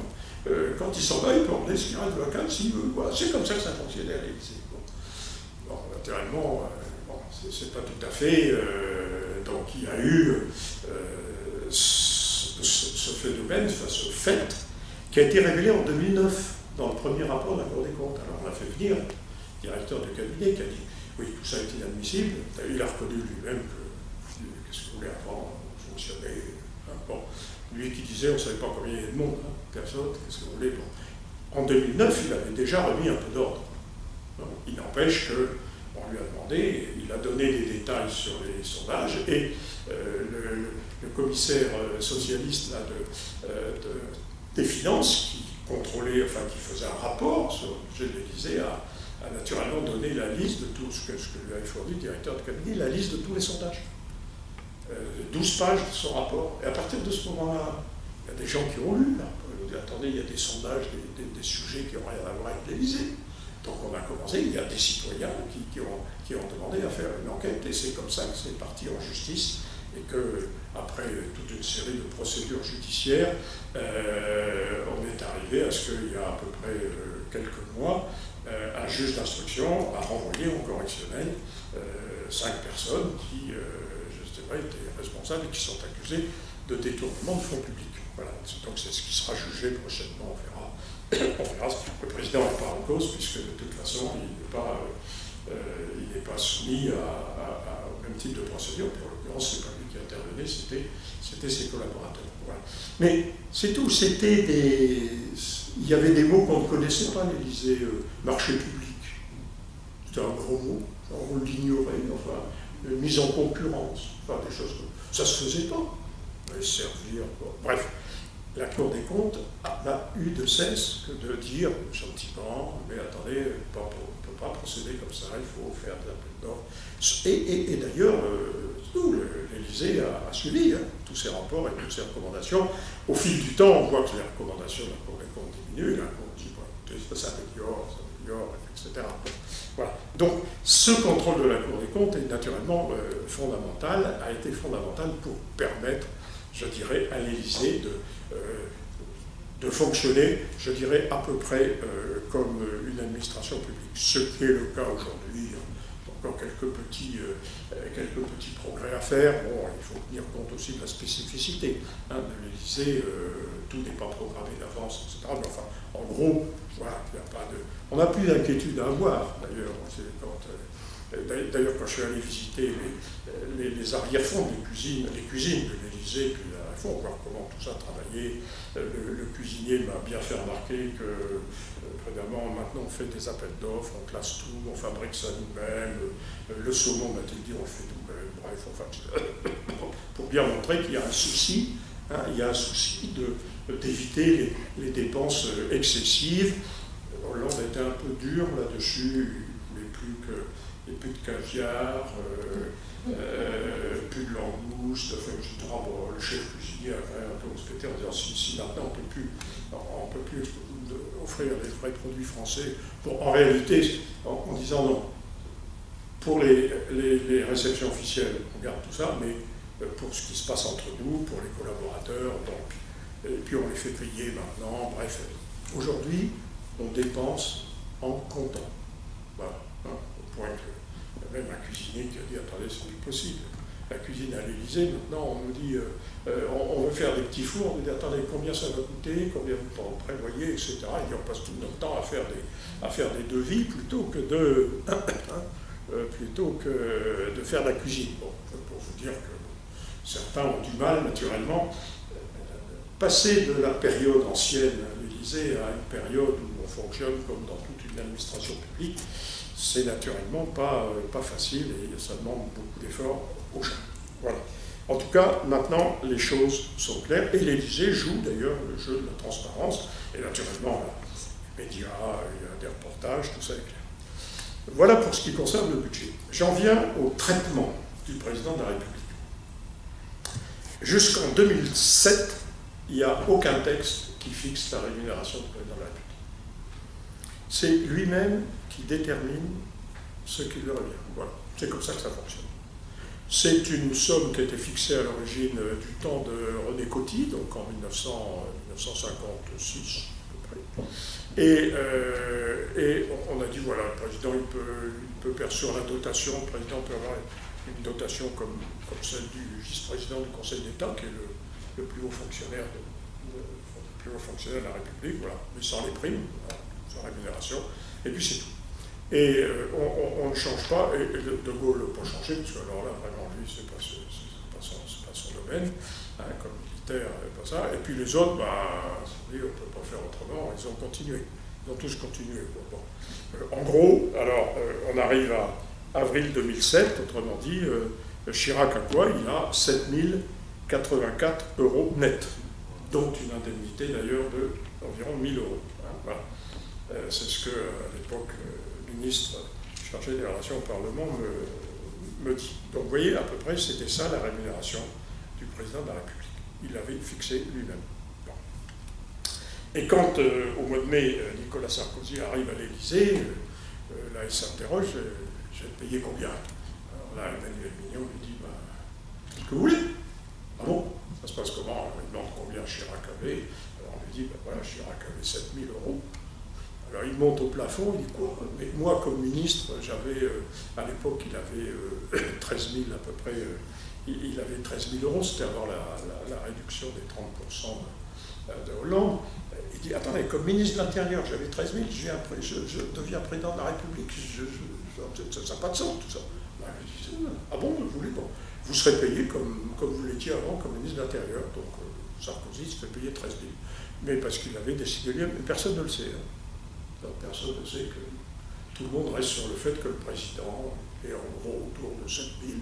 quand il s'en va, il peut emmener ce qui reste de la cave s'il veut. Voilà, c'est comme ça que ça fonctionnait à l'Élysée. Bon, naturellement, c'est pas tout à fait. Donc, il y a eu ce phénomène, ce fait, qui a été révélé en 2009 dans le premier rapport de la Cour des comptes. Alors, on a fait venir le directeur de cabinet qui a dit, oui, tout ça est inadmissible. Il a reconnu lui-même que qu'est-ce que vous voulez avant, fonctionner. Bon, lui qui disait, on ne savait pas combien il y avait de monde, personne, qu'est-ce que vous voulez. Bon. En 2009, il avait déjà remis un peu d'ordre. Il n'empêche qu'on lui a demandé, il a donné des détails sur les sondages, et le commissaire socialiste là, des finances, qui contrôlait, enfin qui faisait un rapport sur le budget de l'Élysée, a naturellement donné la liste de tout ce que lui avait fourni le directeur de cabinet, la liste de tous les sondages. 12 pages de son rapport. Et à partir de ce moment-là, il y a des gens qui ont lu. Attendez, il y a des sondages, des sujets qui n'ont rien à voir avec l'Élysée. Donc on a commencé, il y a des citoyens qui ont demandé à faire une enquête, et c'est comme ça que c'est parti en justice, et qu'après toute une série de procédures judiciaires, on est arrivé à ce qu'il y a à peu près quelques mois, un juge d'instruction a renvoyé en correctionnel 5 personnes qui, étaient responsables et qui sont accusés de détournement de fonds publics. Voilà. Donc c'est ce qui sera jugé prochainement, on verra. Le président n'est pas en cause, puisque de toute façon, il n'est pas soumis au même type de procédure. Pour l'occurrence, ce n'est pas lui qui intervenait, c'était ses collaborateurs. Voilà. Mais c'est tout, il y avait des mots qu'on ne connaissait pas, l'Élysée, marché public. C'était un gros mot, on l'ignorait, enfin, mise en concurrence, enfin des choses comme ça se faisait pas. Servir, quoi. Bref, la Cour des comptes n'a eu de cesse que de dire gentiment, mais attendez, on ne peut pas procéder comme ça, il faut faire de l'appel d'ordre. Et d'ailleurs, l'Élysée a suivi tous ces rapports et toutes ces recommandations. Au fil du temps, on voit que les recommandations de la Cour des comptes diminuent, la Cour dit, ça s'améliore, etc. Voilà. Donc, ce contrôle de la Cour des comptes est naturellement fondamental, a été fondamental pour permettre, je dirais, à l'Élysée de fonctionner, je dirais, à peu près comme une administration publique. Ce qui est le cas aujourd'hui, encore quelques petits progrès à faire. Bon, il faut tenir compte aussi de la spécificité de l'Élysée, tout n'est pas programmé d'avance, etc. Mais enfin, en gros, voilà, il n'y a pas de... On n'a plus d'inquiétude à avoir, d'ailleurs. D'ailleurs, quand je suis allé visiter les arrière-fonds des cuisines de l'Élysée, puis à fond, voir comment tout ça travaillait, le cuisinier m'a bien fait remarquer que, premièrement, maintenant on fait des appels d'offres, on classe tout, on fabrique ça nous-mêmes, le saumon, m'a-t-il dit, on le fait nous-mêmes, bref, enfin, pour bien montrer qu'il y a un souci, il y a un souci d'éviter les dépenses excessives. Hollande était un peu dur là-dessus, il ne voulait plus de caviar, plus de langouste, boost, enfin, le chef cuisinier a fait un peu respecté en disant si maintenant on ne peut plus offrir des vrais produits français. Bon, en réalité, en disant non, pour les réceptions officielles, on garde tout ça, mais pour ce qui se passe entre nous, pour les collaborateurs, donc, et puis on les fait payer maintenant, bref. Aujourd'hui, on dépense en comptant. Voilà, hein, au point que même un cuisinier qui a dit attendez, c'est plus possible. La cuisine à l'Élysée, maintenant on nous dit on veut faire des petits fours, on nous dit attendez, combien ça va coûter, combien vous en prévoyez, etc. Et on passe tout notre temps à faire des devis plutôt que de faire de la cuisine. Bon, pour vous dire que certains ont du mal, naturellement. Passer de la période ancienne à l'Élysée à une période où on fonctionne comme dans toute une administration publique, c'est naturellement pas facile et ça demande beaucoup d'efforts aux gens. Voilà. En tout cas, maintenant, les choses sont claires et l'Élysée joue d'ailleurs le jeu de la transparence et naturellement, les médias, il y a des reportages, tout ça est clair. Voilà pour ce qui concerne le budget. J'en viens au traitement du président de la République. Jusqu'en 2007, il n'y a aucun texte qui fixe la rémunération du président de la République. C'est lui-même qui détermine ce qui lui revient. Voilà. C'est comme ça que ça fonctionne. C'est une somme qui a été fixée à l'origine du temps de René Coty, donc en 1956 à peu près. Et on a dit, voilà, le président, il peut percevoir la dotation, le président peut avoir une dotation comme celle du vice-président du Conseil d'État, qui est le plus haut fonctionnaire de la République, voilà, mais sans les primes, voilà, sans rémunération, et puis c'est tout. Et on ne change pas, et De Gaulle n'a pas changé, parce que alors là, vraiment, lui, c'est pas son domaine, hein, comme militaire, pas ça. Et puis les autres, bah, on ne peut pas faire autrement, ils ont continué. Ils ont tous continué. Bon. En gros, alors, on arrive à avril 2007, autrement dit, Chirac a quoi? Il a 7 084 € net, dont une indemnité d'ailleurs d'environ 1 000 €. Hein, voilà. C'est ce que, à l'époque, le ministre chargé des relations au Parlement me dit. Donc vous voyez, à peu près, c'était ça la rémunération du président de la République. Il l'avait fixé lui-même. Bon. Et quand, au mois de mai, Nicolas Sarkozy arrive à l'Élysée, là, il s'interroge, je vais te payer combien? Alors là, Emmanuel Mignon lui dit, bah, ce que vous voulez. Ah bon? Ça se passe comment? Alors, il demande combien Chirac avait. Alors on lui dit, ben voilà, Chirac avait 7 000 €. Alors il monte au plafond, il dit quoi? Mais moi, comme ministre, j'avais, à l'époque, il avait 13 000 à peu près, il avait 13 000 €, c'était avant la réduction des 30% de Hollande. Il dit, attendez, comme ministre de l'Intérieur, j'avais 13 000, je deviens président de la République, ça n'a pas de sens tout ça. Ben, je dis, ah bon, vous voulez pas? Vous serez payé comme vous l'étiez avant, comme ministre de l'Intérieur. Donc Sarkozy se fait payer 13 000. Mais parce qu'il avait décidé lui-même, mais personne ne le sait. Hein. Personne ne sait que tout le monde reste sur le fait que le président est en gros autour de 7 000.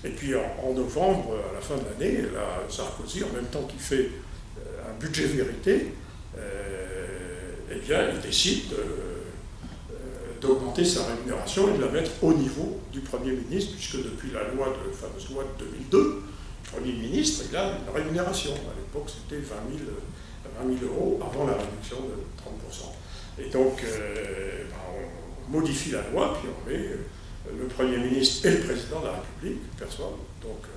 Et puis en novembre, à la fin de l'année, Sarkozy, en même temps qu'il fait un budget vérité, eh bien, il décide d'augmenter sa rémunération et de la mettre au niveau du Premier ministre, puisque depuis la fameuse loi de 2002, le Premier ministre, il a une rémunération. À l'époque, c'était 20 000 € avant la réduction de 30%. Et donc, on modifie la loi, puis on met le Premier ministre et le Président de la République perçoivent. Donc,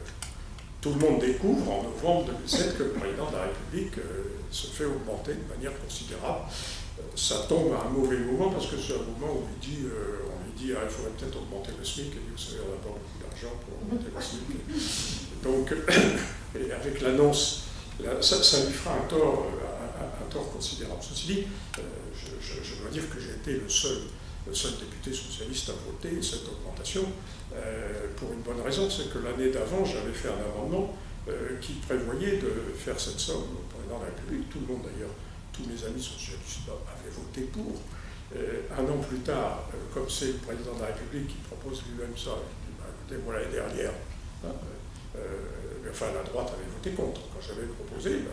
tout le monde découvre en novembre 2007 que le Président de la République se fait augmenter de manière considérable. Ça tombe à un mauvais moment, parce que c'est un moment où on lui dit il faudrait peut-être augmenter le SMIC, et vous savez, on n'a pas beaucoup d'argent pour augmenter le SMIC. Donc, et avec l'annonce, ça lui fera un tort considérable. Ceci dit, je dois dire que j'ai été le seul député socialiste à voter cette augmentation, pour une bonne raison, c'est que l'année d'avant, j'avais fait un amendement qui prévoyait de faire cette somme au président de la République. Tout le monde d'ailleurs, tous mes amis socialistes avaient voté pour. Un an plus tard, comme c'est le président de la République qui propose lui-même ça, je dis, bah, écoutez, moi l'année dernière, enfin la droite avait voté contre. Quand j'avais proposé,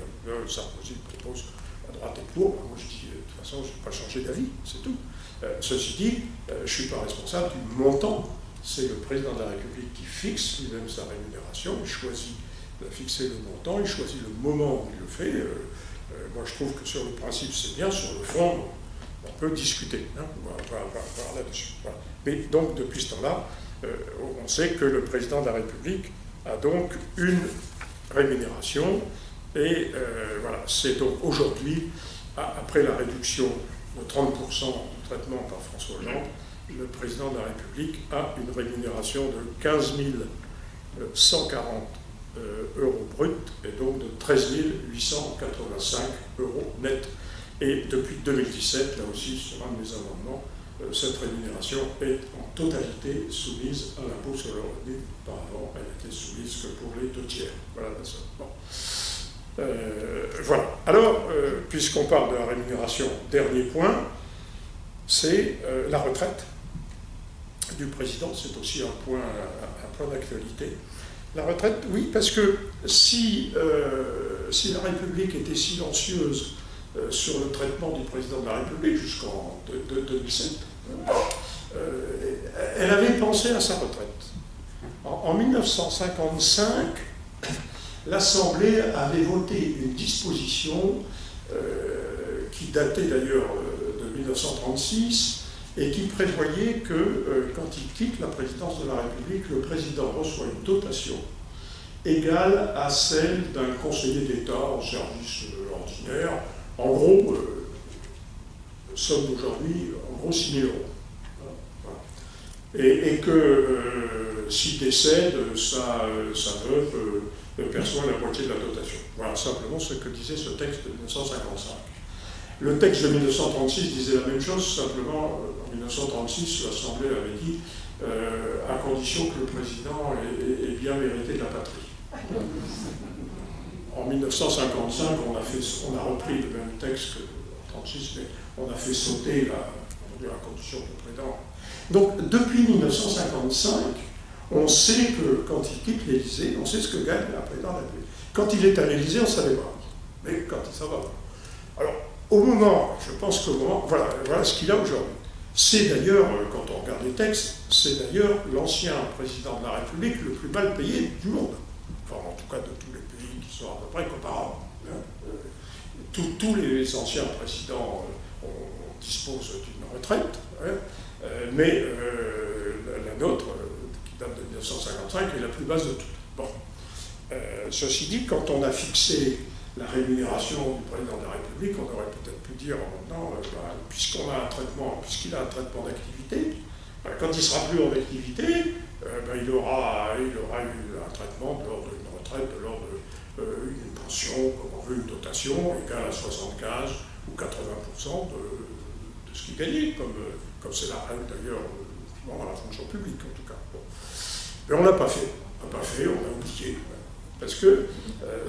Sarkozy propose, la droite est pour, moi je dis, de toute façon, je ne vais pas changer d'avis, c'est tout. Ceci dit, je ne suis pas responsable du montant c'est le président de la République qui fixe lui-même sa rémunération, il choisit de fixer le montant, il choisit le moment où il le fait. Moi, je trouve que sur le principe, c'est bien, sur le fond, on peut discuter, hein, on va voir là-dessus. Voilà. Mais donc, depuis ce temps-là, on sait que le président de la République a donc une rémunération, et voilà, c'est donc aujourd'hui, après la réduction de 30% du traitement par François Hollande, le président de la République a une rémunération de 15 140 euros brut, et donc de 13 885 euros net. Et depuis 2017, là aussi, sur un de mes amendements, cette rémunération est en totalité soumise à l'impôt sur le revenu. Auparavant, elle était soumise que pour les 2/3. Voilà la somme. Bon. Voilà. Alors, puisqu'on parle de la rémunération, dernier point, c'est la retraite du président. C'est aussi un point d'actualité. La retraite, oui, parce que si la République était silencieuse sur le traitement du président de la République jusqu'en 2007, elle avait pensé à sa retraite. En 1955, l'Assemblée avait voté une disposition qui datait d'ailleurs de 1936 et qui prévoyait que quand il quitte la présidence de la République, le président reçoit une dotation égale à celle d'un conseiller d'État en service ordinaire. En gros, somme d'aujourd'hui, en gros 6 000 euros. Voilà. Et que s'il décède, sa veuve perçoit la moitié de la dotation. Voilà simplement ce que disait ce texte de 1955. Le texte de 1936 disait la même chose, simplement en 1936, l'Assemblée avait dit à condition que le président ait bien mérité de la patrie. En 1955, on a repris le même texte que en 1936, mais on a fait sauter la condition de président. Donc, depuis 1955, on sait que quand il quitte l'Élysée, on sait ce que gagne la présidente de la République. Quand il est à l'Élysée, on ne savait pas. Mais quand ça va. Alors, au moment, je pense qu'au moment, voilà ce qu'il a aujourd'hui. C'est d'ailleurs, quand on regarde les textes, c'est d'ailleurs l'ancien président de la République le plus mal payé du monde. Enfin, en tout cas, de tous les pays qui sont à peu près comparables. Tous les anciens présidents disposent d'une retraite, mais la nôtre, qui date de 1955, est la plus basse de toutes. Bon. Ceci dit, quand on a fixé la rémunération du président de la République, on aurait peut-être pu dire maintenant, puisqu'il a un traitement d'activité, quand il ne sera plus en activité, il aura eu un traitement de l'ordre d'une retraite, de l'ordre d'une pension, comme on veut, une dotation égale à 75 ou 80% de ce qu'il gagnait, comme c'est la règle d'ailleurs dans la fonction publique en tout cas. Bon. Mais on ne l'a pas fait. On a oublié. Parce que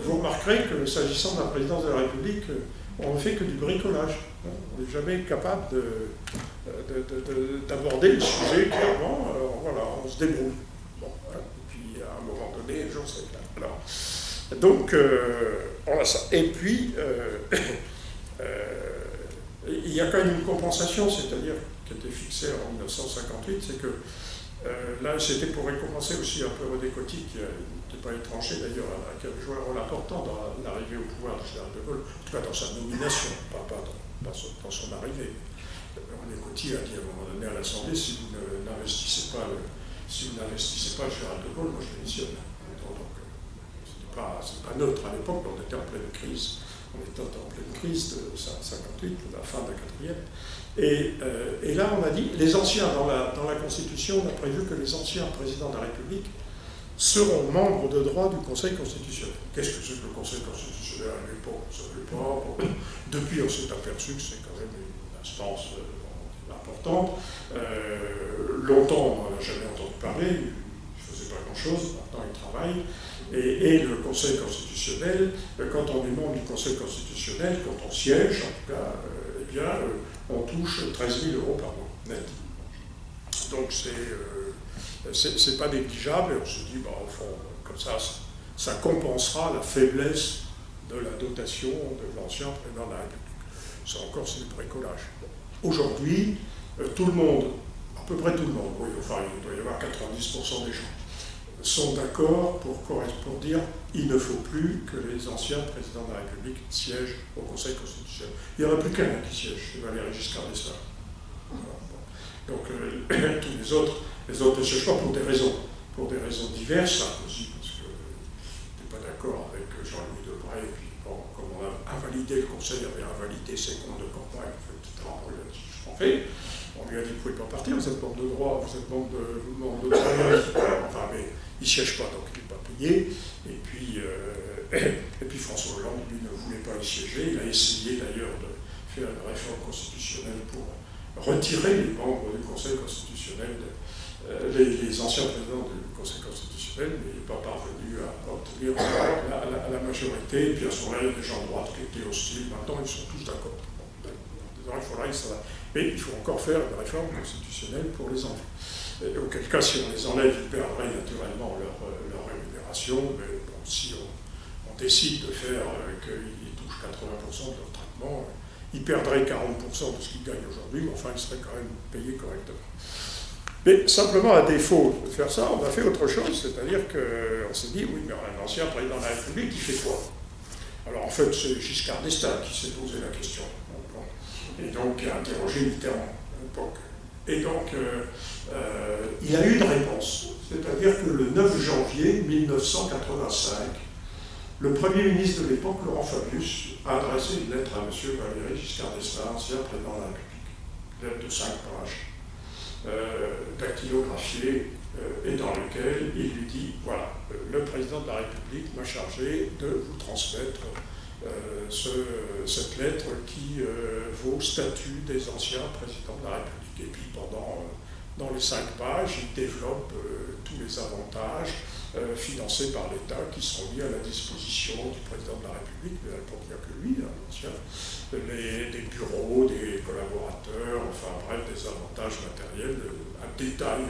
vous remarquerez que s'agissant de la présidence de la République, on ne fait que du bricolage. On n'est jamais capable d'aborder le sujet clairement. Voilà, on se débrouille. Bon, et puis à un moment donné, un jour c'est clair. Alors, donc, on a ça. Et puis, il y a quand même une compensation, c'est-à-dire qui a été fixée en 1958, c'est que là, c'était pour récompenser aussi un peu René Coty, qui n'était pas étranger d'ailleurs, qui avait joué un rôle important dans l'arrivée au pouvoir de général de Gaulle, en tout cas dans sa nomination, pas dans son arrivée. René Coty a dit à un moment donné à l'Assemblée, si vous n'investissez pas Gérald de Gaulle, moi je démissionne. Donc c'est pas neutre à l'époque, on était en pleine crise. On était en pleine crise de 58, la fin de la 4e. Et là, on a dit, les anciens, dans la Constitution, on a prévu que les anciens présidents de la République seront membres de droit du Conseil constitutionnel. Qu'est-ce que c'est que le Conseil constitutionnel à l'époque? On ne savait pas. Depuis, on s'est aperçu que c'est quand même une instance importante. Longtemps, on n'en a jamais entendu parler, il ne faisait pas grand-chose, maintenant il travaille. Et le Conseil constitutionnel, quand on est membre du Conseil constitutionnel, quand on siège, en tout cas, on touche 13 000 euros par mois, net. Donc c'est pas négligeable, et on se dit, au fond, comme ça compensera la faiblesse de la dotation de l'ancien président de la République. Ça encore, c'est du bricolage. Aujourd'hui, tout le monde, peu près tout le monde, oui, enfin il doit y avoir 90% des gens, sont d'accord pour dire qu'il ne faut plus que les anciens présidents de la République siègent au Conseil constitutionnel. Il n'y en a plus qu'un qui siège, c'est Valéry Giscard d'Estaing. Donc tous les autres ne siègent pas pour des raisons diverses, Sarkozy, parce que n'était pas d'accord avec Jean-Louis Debré, et puis bon, comme on a invalidé, le Conseil avait invalidé ses comptes de campagne, etc. On lui a dit, vous ne pouvez pas partir, vous êtes membre de droit, vous êtes membre de travail, enfin, mais il ne siège pas, donc il n'est pas payé. Et puis François Hollande, lui, ne voulait pas y siéger. Il a essayé d'ailleurs de faire une réforme constitutionnelle pour retirer les membres du Conseil constitutionnel, les anciens présidents du Conseil constitutionnel, mais il n'est pas parvenu à obtenir la majorité. Et puis à ce moment-là, il y a des gens de droite qui étaient hostiles. Maintenant, ils sont tous d'accord. Désormais, il faudra que ça va. Mais il faut encore faire une réforme constitutionnelle pour les enlever. Auquel cas, si on les enlève, ils perdraient naturellement leur rémunération. Mais bon, si on décide de faire qu'ils touchent 80% de leur traitement, ils perdraient 40% de ce qu'ils gagnent aujourd'hui, mais enfin, ils seraient quand même payés correctement. Mais simplement, à défaut de faire ça, on a fait autre chose, c'est-à-dire qu'on s'est dit, oui, mais un ancien président de la République, il fait quoi? Alors en fait, c'est Giscard d'Estaing qui s'est posé la question. Et donc, il a interrogé Mitterrand à l'époque. Et donc, il a eu une réponse. C'est-à-dire que le 9 janvier 1985, le Premier ministre de l'époque, Laurent Fabius, a adressé une lettre à M. Valéry Giscard d'Estaing, ancien président de la République. Une lettre de 5 pages, dactylographiée, et dans laquelle il lui dit, voilà, le président de la République m'a chargé de vous transmettre cette lettre qui vaut statut des anciens présidents de la République. Et puis dans les 5 pages, il développe tous les avantages financés par l'État qui seront mis à la disposition du président de la République, mais à l'époque il n'y a que lui, l'ancien, des bureaux, des collaborateurs, enfin bref, des avantages matériels, un détail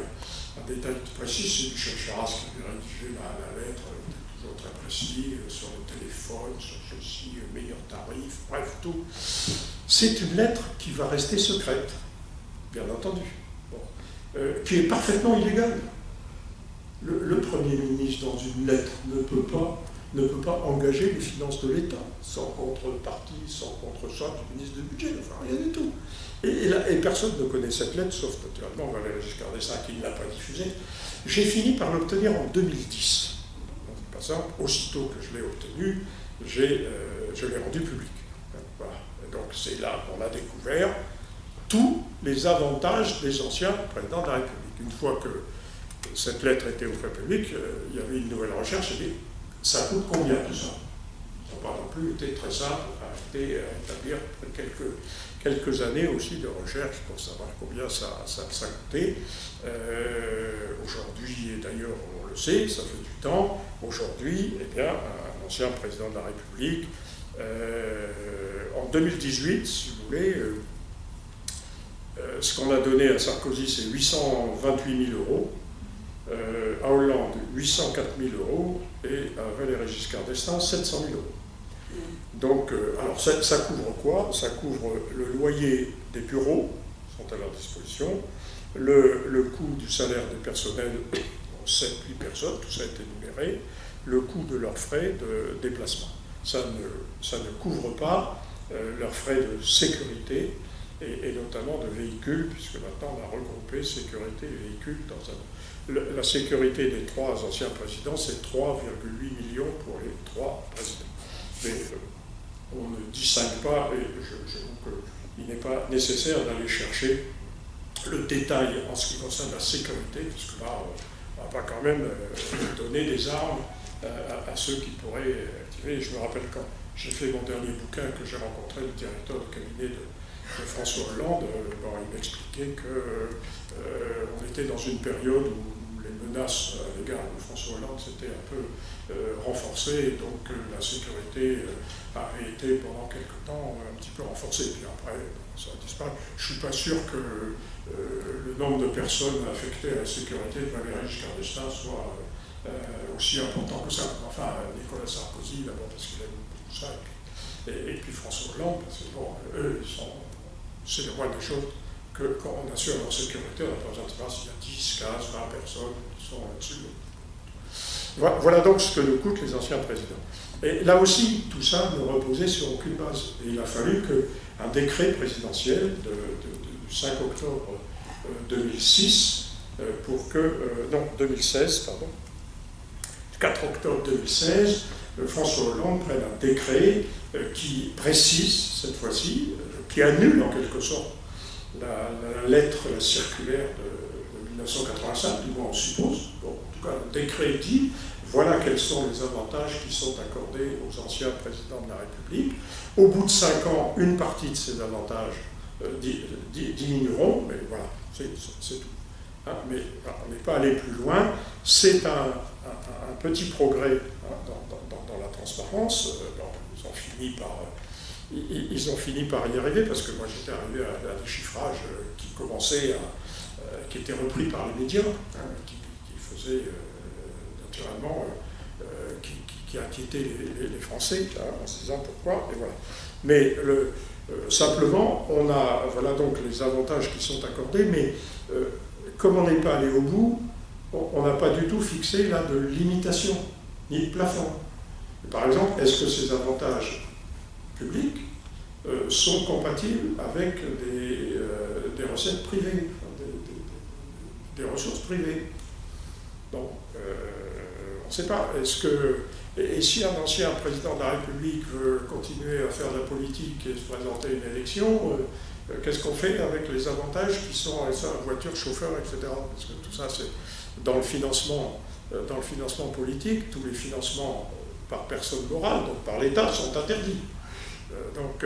précis. C'est Michel Charasse qui lui a rédigé la lettre, toujours très précis, sur le téléphone, sur ceci, meilleur tarif, bref, tout. C'est une lettre qui va rester secrète, bien entendu, qui est parfaitement illégale. Le Premier ministre, dans une lettre, ne peut pas engager les finances de l'État, sans contrepartie, sans contre-choc du ministre du Budget, enfin rien du tout. Et personne ne connaît cette lettre, sauf naturellement Valéry Giscard d'Estaing qui ne l'a pas diffusée. J'ai fini par l'obtenir en 2010. C'est pas simple, aussitôt que je l'ai obtenu, je l'ai rendu public. Voilà. Et donc c'est là qu'on a découvert tous les avantages des anciens présidents de la République. Une fois que cette lettre était au fait public, il y avait une nouvelle recherche, et ça coûte combien tout ça? Ça n'a pas non plus été très simple, à établir quelques années aussi de recherche pour savoir combien ça coûtait. Aujourd'hui, et d'ailleurs on le sait, ça fait du temps, aujourd'hui, eh bien, un ancien président de la République, en 2018, si vous voulez, ce qu'on a donné à Sarkozy, c'est 828 000 euros, à Hollande 804 000 euros et à Valéry Giscard d'Estaing 700 000 euros. Donc, alors ça couvre quoi? Ça couvre le loyer des bureaux, qui sont à leur disposition, le coût du salaire des personnels, 7-8 personnes, tout ça a été numéré, le coût de leurs frais de déplacement. Ça ne couvre pas leurs frais de sécurité, et notamment de véhicules, puisque maintenant on a regroupé sécurité et véhicules dans un... La sécurité des 3 anciens présidents, c'est 3,8 millions pour les 3 présidents. Mais on ne distingue pas, et j'avoue qu'il n'est pas nécessaire d'aller chercher le détail en ce qui concerne la sécurité, puisque là, on va quand même donner des armes à ceux qui pourraient activer. Je me rappelle quand j'ai fait mon dernier bouquin, que j'ai rencontré le directeur de cabinet de François Hollande, il m'expliquait qu'on était dans une période où les menaces à l'égard de François Hollande s'étaient un peu renforcées, et donc la sécurité avait été pendant quelque temps un petit peu renforcée, puis après ça a disparu. Je ne suis pas sûr que le nombre de personnes affectées à la sécurité de Valéry Giscard d'Estaing soit aussi important que ça. Enfin, Nicolas Sarkozy, d'abord parce qu'il aime beaucoup ça, et puis François Hollande, parce que bon, eux, c'est le moins des choses quand on assure leur sécurité, on n'a pas besoin de savoir s'il y a 10, 15, 20 personnes qui sont là-dessus. Voilà donc ce que nous coûtent les anciens présidents. Et là aussi, tout ça ne reposait sur aucune base. Et il a fallu qu'un décret présidentiel du 5 octobre 2006, pour que... non, 2016, pardon. 4 octobre 2016, François Hollande prenne un décret qui précise, cette fois-ci, qui annule en quelque sorte la lettre, la circulaire de 1985, du moins on suppose. Bon, en tout cas, le décret dit, voilà quels sont les avantages qui sont accordés aux anciens présidents de la République. Au bout de 5 ans, une partie de ces avantages diminueront, mais voilà, c'est tout. Hein, mais on n'est pas allé plus loin. C'est un petit progrès dans la transparence. Ils ont fini par y arriver, parce que moi j'étais arrivé à des chiffrages qui étaient repris par les médias, hein, qui faisaient naturellement, qui inquiétaient les Français, hein, en se disant pourquoi, et voilà. Mais simplement, on a, voilà donc les avantages qui sont accordés, mais comme on n'est pas allé au bout, on n'a pas du tout fixé là de limitation, ni de plafond. Par exemple, est-ce que ces avantages publics sont compatibles avec des recettes privées, des ressources privées? Donc, on ne sait pas. Et si un ancien président de la République veut continuer à faire de la politique et se présenter à une élection, qu'est-ce qu'on fait avec les avantages qui sont voiture, chauffeur, etc. Parce que tout ça, c'est dans le financement politique, tous les financements par personne morale, donc par l'État, sont interdits. Donc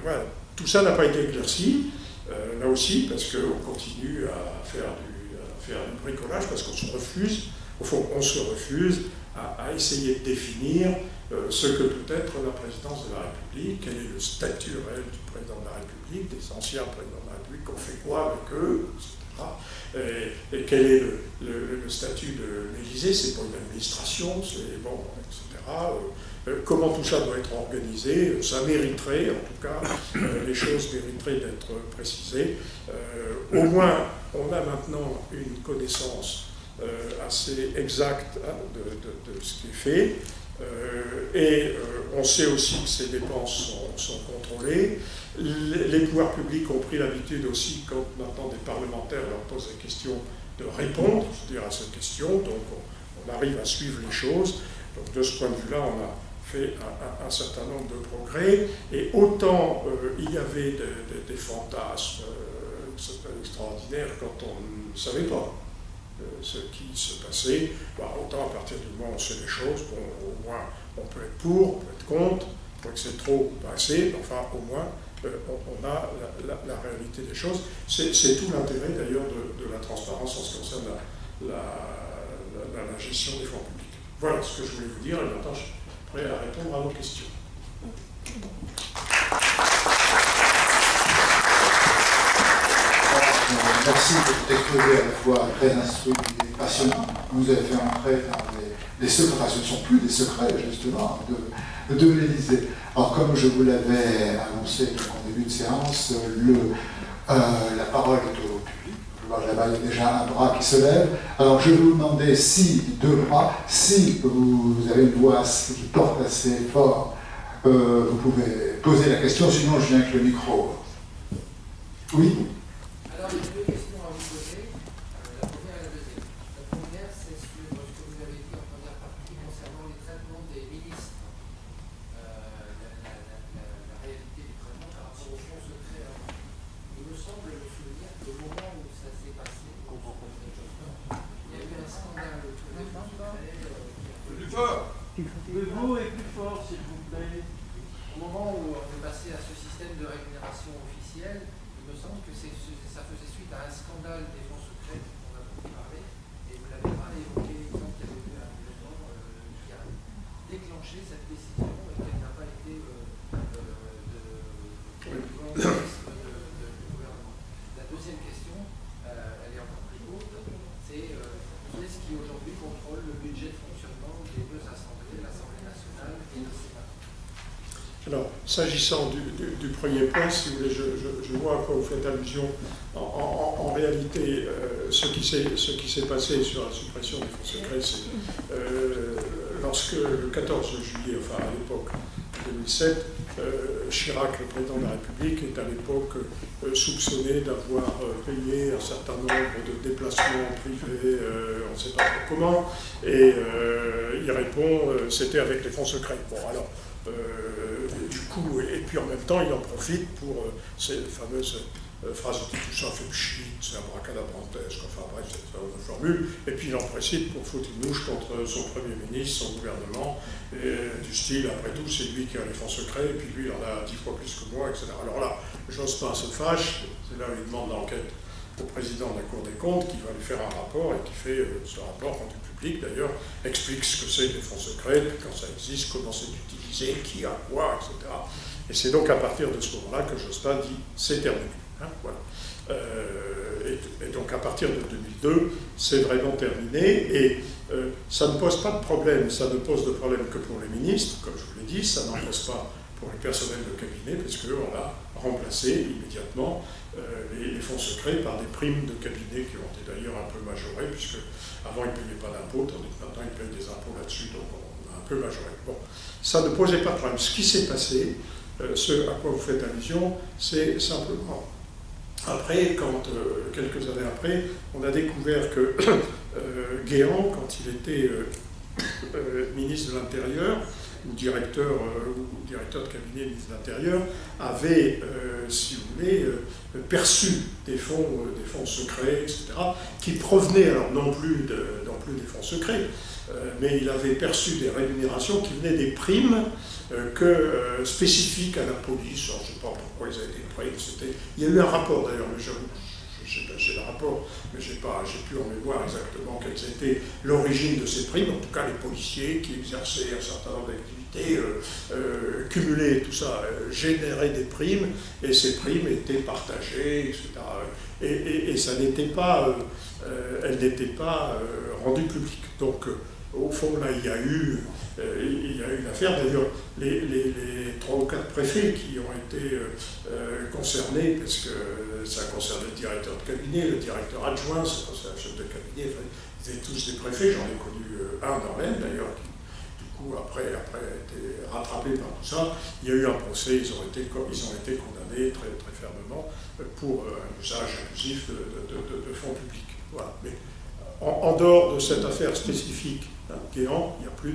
voilà, tout ça n'a pas été éclairci, là aussi, parce qu'on continue à faire du bricolage, parce qu'on se refuse, au fond, on se refuse à essayer de définir ce que peut être la présidence de la République, quel est le statut réel du président de la République, des anciens présidents de la République, on fait quoi avec eux, etc. Et quel est le statut de l'Élysée, c'est pour une administration, c'est bon, etc. Comment tout ça doit être organisé, ça mériterait, en tout cas, les choses mériteraient d'être précisées. Au moins, on a maintenant une connaissance assez exacte, hein, de ce qui est fait. On sait aussi que ces dépenses sont contrôlées. Les pouvoirs publics ont pris l'habitude aussi, quand maintenant des parlementaires leur posent la question, de répondre, c'est-à-dire à cette question. Donc on arrive à suivre les choses. Donc de ce point de vue-là, on a fait un certain nombre de progrès. Et autant il y avait des fantasmes extraordinaires quand on ne savait pas ce qui se passait, autant à partir du moment où on sait les choses, bon, au moins on peut être pour, on peut être contre, on peut que c'est trop ou pas assez, enfin au moins on a la réalité des choses. C'est tout l'intérêt d'ailleurs de la transparence en ce qui concerne la gestion des fonds publics. Voilà ce que je voulais vous dire, et maintenant je suis prêt à répondre à vos questions. Merci de cet exposé à la fois très instruit et passionnant. Vous avez fait entrer dans les secrets, enfin ce ne sont plus des secrets justement, de l'Élysée. Alors comme je vous l'avais annoncé en début de séance, la parole est au public. Je vois là-bas, il y a déjà un bras qui se lève. Alors je vais vous demander si, deux bras, si vous avez une voix qui porte assez fort, vous pouvez poser la question, sinon je viens avec le micro. Oui? Alors, j'ai deux questions à vous poser, la première et la deuxième. La première, c'est sur ce que vous avez dit en première partie concernant les traitements des ministres, la réalité du traitement par rapport au fonds secret. Il me semble me souvenir qu'au moment où ça s'est passé, il y a eu un scandale autour des fonds secrets. Plus fort! Pouvez-vous et plus fort, s'il vous plaît? Au moment où on est passé à ce système de rémunération officielle, il me semble que ça faisait suite à un scandale des fonds secrets dont on a beaucoup parlé, et vous l'avez pas évoqué, exemple, qu'il y avait eu un événement qui a déclenché cette décision et qu'elle n'a pas été du gouvernement. La deuxième question, elle est encore plus courte, c'est qui est-ce qui aujourd'hui contrôle le budget de fonctionnement des deux assemblées, l'Assemblée nationale et le Sénat? Alors, s'agissant du premier point, si vous voulez, je vois à quoi vous faites allusion. En réalité, ce qui s'est passé sur la suppression des fonds secrets, c'est lorsque le 14 juillet, enfin à l'époque 2007, Chirac, le président de la République, est à l'époque soupçonné d'avoir payé un certain nombre de déplacements privés, on ne sait pas trop comment, et il répond c'était avec les fonds secrets. Bon, alors, du coup, et puis en même temps, il en profite pour ces fameuses phrases qui tout ça fait pchit, c'est abracadabrantesque, enfin bref, c'est une formule, et puis il en profite pour foutre une mouche contre son Premier ministre, son gouvernement, et du style, après tout, c'est lui qui a les fonds secrets, et puis lui, il en a 10 fois plus que moi, etc. Alors là, Jospin se fâche, c'est là où il demande l'enquête au président de la Cour des comptes, qui va lui faire un rapport, et qui fait ce rapport rendu public, d'ailleurs, explique ce que c'est que les fonds secrets, puis quand ça existe, comment c'est utilisé, qui a quoi, etc. Et c'est donc à partir de ce moment-là que Jospin dit « c'est terminé ». Hein, voilà. Et donc à partir de 2002, c'est vraiment terminé, et ça ne pose pas de problème, ça ne pose de problème que pour les ministres, comme je vous l'ai dit, ça n'en pose pas pour les personnels de cabinet, parce qu'on a remplacé immédiatement les fonds secrets par des primes de cabinet qui ont été d'ailleurs un peu majorées, puisque avant ils ne payaient pas d'impôts, tandis que maintenant ils payent des impôts là-dessus, donc on a un peu majoré. Bon, ça ne posait pas de problème. Ce qui s'est passé, ce à quoi vous faites allusion, c'est simplement... Après, quelques années après, on a découvert que Guéant, quand il était ministre de l'Intérieur, ou directeur de cabinet ministre de l'Intérieur, avait, si vous voulez, perçu des fonds secrets, etc., qui provenaient, alors non plus des fonds secrets, mais il avait perçu des rémunérations qui venaient des primes spécifiques à la police. Alors, je ne sais pas pourquoi ils avaient été primes. Il y a eu un rapport d'ailleurs, mais j'ai le rapport, mais j'ai plus en mémoire exactement quelles étaient l'origine de ces primes. En tout cas, les policiers qui exerçaient un certain nombre d'activités, cumulaient tout ça, généraient des primes, et ces primes étaient partagées, etc. Et ça n'était pas, elles n'étaient pas rendues publiques. Donc, au fond, là, il y a eu une affaire. D'ailleurs, les 3 ou 4 préfets qui ont été concernés, parce que ça concerne le directeur de cabinet, le directeur adjoint, ça concerne le chef de cabinet, enfin, ils étaient tous des préfets. J'en ai connu un dans l'Aisne, d'ailleurs, qui, du coup, après a été rattrapé par tout ça. Il y a eu un procès, ils ont été condamnés très, très fermement pour un usage abusif de fonds publics. Voilà. Mais, en dehors de cette affaire spécifique, Guéant, il n'y a plus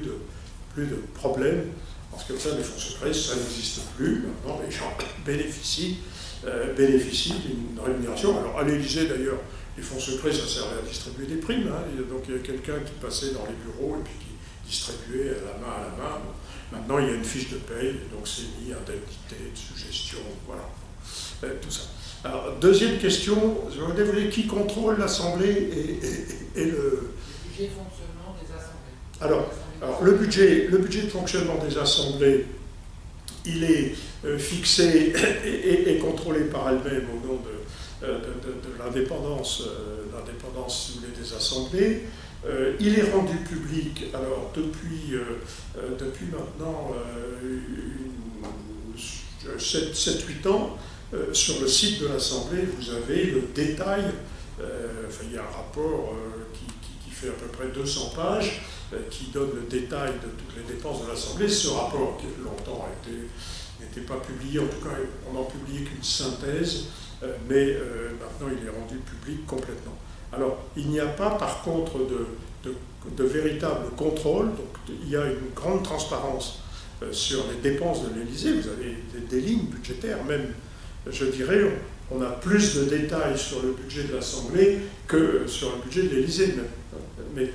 de problème, parce que ça, les fonds secrets, ça n'existe plus. Maintenant, les gens bénéficient d'une rémunération. Alors, à l'Élysée, d'ailleurs, les fonds secrets, ça servait à distribuer des primes. Hein. Donc, il y a quelqu'un qui passait dans les bureaux et puis qui distribuait à la main. Maintenant, il y a une fiche de paye, donc c'est mis indemnité, suggestion, voilà. Tout ça. Alors, deuxième question, je vous demandais qui contrôle l'Assemblée et le budget de fonctionnement des assemblées. Alors le budget de fonctionnement des assemblées, il est fixé et contrôlé par elle-même au nom de l'indépendance, si vous voulez, des assemblées. Il est rendu public, alors depuis maintenant 7-8 ans, sur le site de l'Assemblée, vous avez le détail, il y a un rapport qui fait à peu près 200 pages, qui donne le détail de toutes les dépenses de l'Assemblée. Ce rapport, qui longtemps n'était pas publié, en tout cas on n'en publiait qu'une synthèse, mais maintenant il est rendu public complètement. Alors il n'y a pas par contre de véritable contrôle, donc il y a une grande transparence sur les dépenses de l'Élysée. Vous avez des lignes budgétaires, même, je dirais, on a plus de détails sur le budget de l'Assemblée que sur le budget de l'Élysée. Mais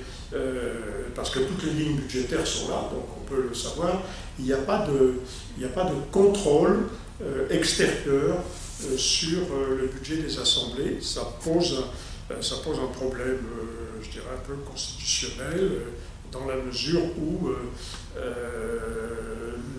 parce que toutes les lignes budgétaires sont là, donc on peut le savoir. Il n'y a pas de contrôle extérieur sur le budget des assemblées. Ça pose un problème, je dirais, un peu constitutionnel, dans la mesure où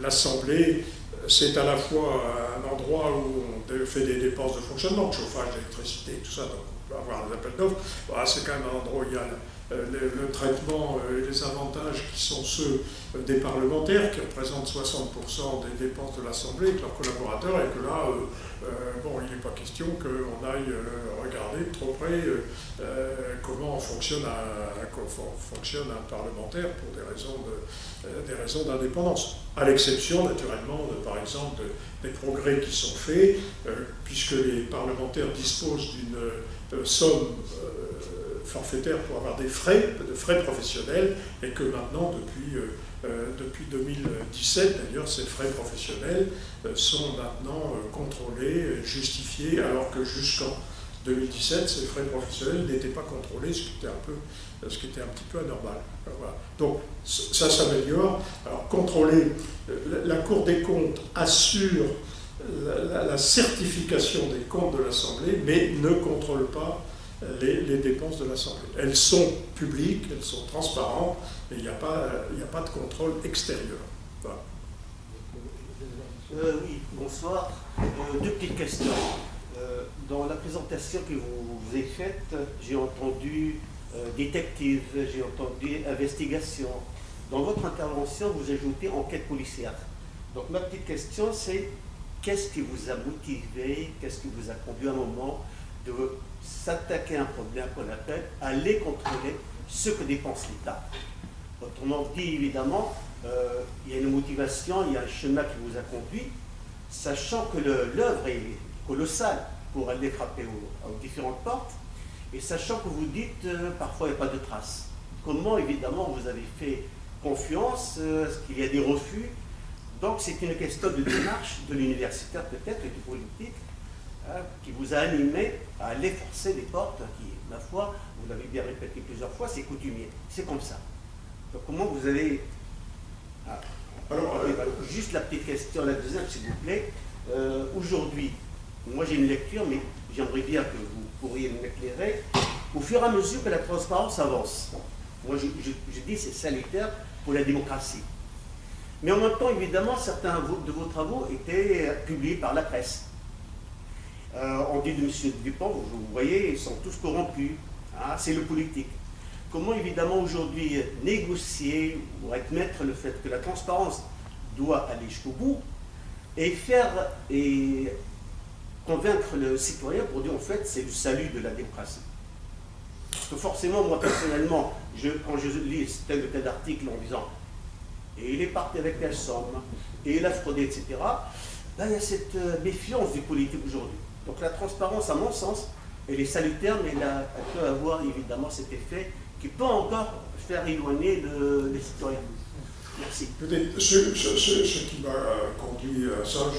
l'Assemblée, c'est à la fois un endroit où on fait des dépenses de fonctionnement, de chauffage, d'électricité, tout ça, donc on peut avoir des appels d'offres. Voilà, c'est quand même un endroit où il y a le traitement et les avantages qui sont ceux des parlementaires, qui représentent 60% des dépenses de l'Assemblée avec leurs collaborateurs, et que là, bon, il n'est pas question qu'on aille regarder de trop près comment fonctionne un parlementaire pour des raisons d'indépendance. À l'exception, naturellement, par exemple, des progrès qui sont faits, puisque les parlementaires disposent d'une somme forfaitaire pour avoir de frais professionnels, et que maintenant, depuis 2017, d'ailleurs, ces frais professionnels sont maintenant contrôlés, justifiés, alors que jusqu'en 2017, ces frais professionnels n'étaient pas contrôlés, ce qui était un petit peu anormal. Voilà. Donc ça s'améliore. Alors contrôler, la Cour des comptes assure la certification des comptes de l'Assemblée, mais ne contrôle pas les dépenses de l'Assemblée. Elles sont publiques, elles sont transparentes, mais il n'y a pas de contrôle extérieur. Voilà. Oui, bonsoir. Deux petites questions. Dans la présentation que vous avez faite, j'ai entendu détective, j'ai entendu investigation. Dans votre intervention, vous ajoutez enquête policière. Donc ma petite question, c'est qu'est-ce qui vous a motivé, qu'est-ce qui vous a conduit à un moment de s'attaquer à un problème qu'on appelle aller contrôler ce que dépense l'État. Autrement dit, évidemment, il y a une motivation, il y a un chemin qui vous a conduit, sachant que l'œuvre est colossale pour aller frapper aux différentes portes, et sachant que vous dites parfois il n'y a pas de traces. Comment, évidemment, vous avez fait confiance, est-ce qu'il y a des refus? Donc c'est une question de démarche de l'universitaire peut-être et du politique, qui vous a animé à aller forcer les portes, qui, ma foi, vous l'avez bien répété plusieurs fois, c'est coutumier, c'est comme ça. Donc comment vous avez... juste la petite question, la deuxième, s'il vous plaît. Aujourd'hui, moi j'ai une lecture, mais j'aimerais bien que vous pourriez m'éclairer. Au fur et à mesure que la transparence avance, moi je dis c'est salutaire pour la démocratie. Mais en même temps, évidemment, certains de vos travaux étaient publiés par la presse. On dit de M. Dupont, vous voyez, ils sont tous corrompus. Hein, c'est le politique. Comment, évidemment, aujourd'hui négocier ou admettre le fait que la transparence doit aller jusqu'au bout et convaincre le citoyen pour dire, en fait, c'est le salut de la démocratie. Parce que forcément, moi, personnellement, quand je lis tel ou tel article en disant et il est parti avec telle somme, et il a fraudé, etc., là, il y a cette méfiance du politique aujourd'hui. Donc la transparence, à mon sens, elle est salutaire, mais elle peut avoir évidemment cet effet qui peut encore faire éloigner les citoyens. Merci. Peut-être ce qui m'a conduit à ça,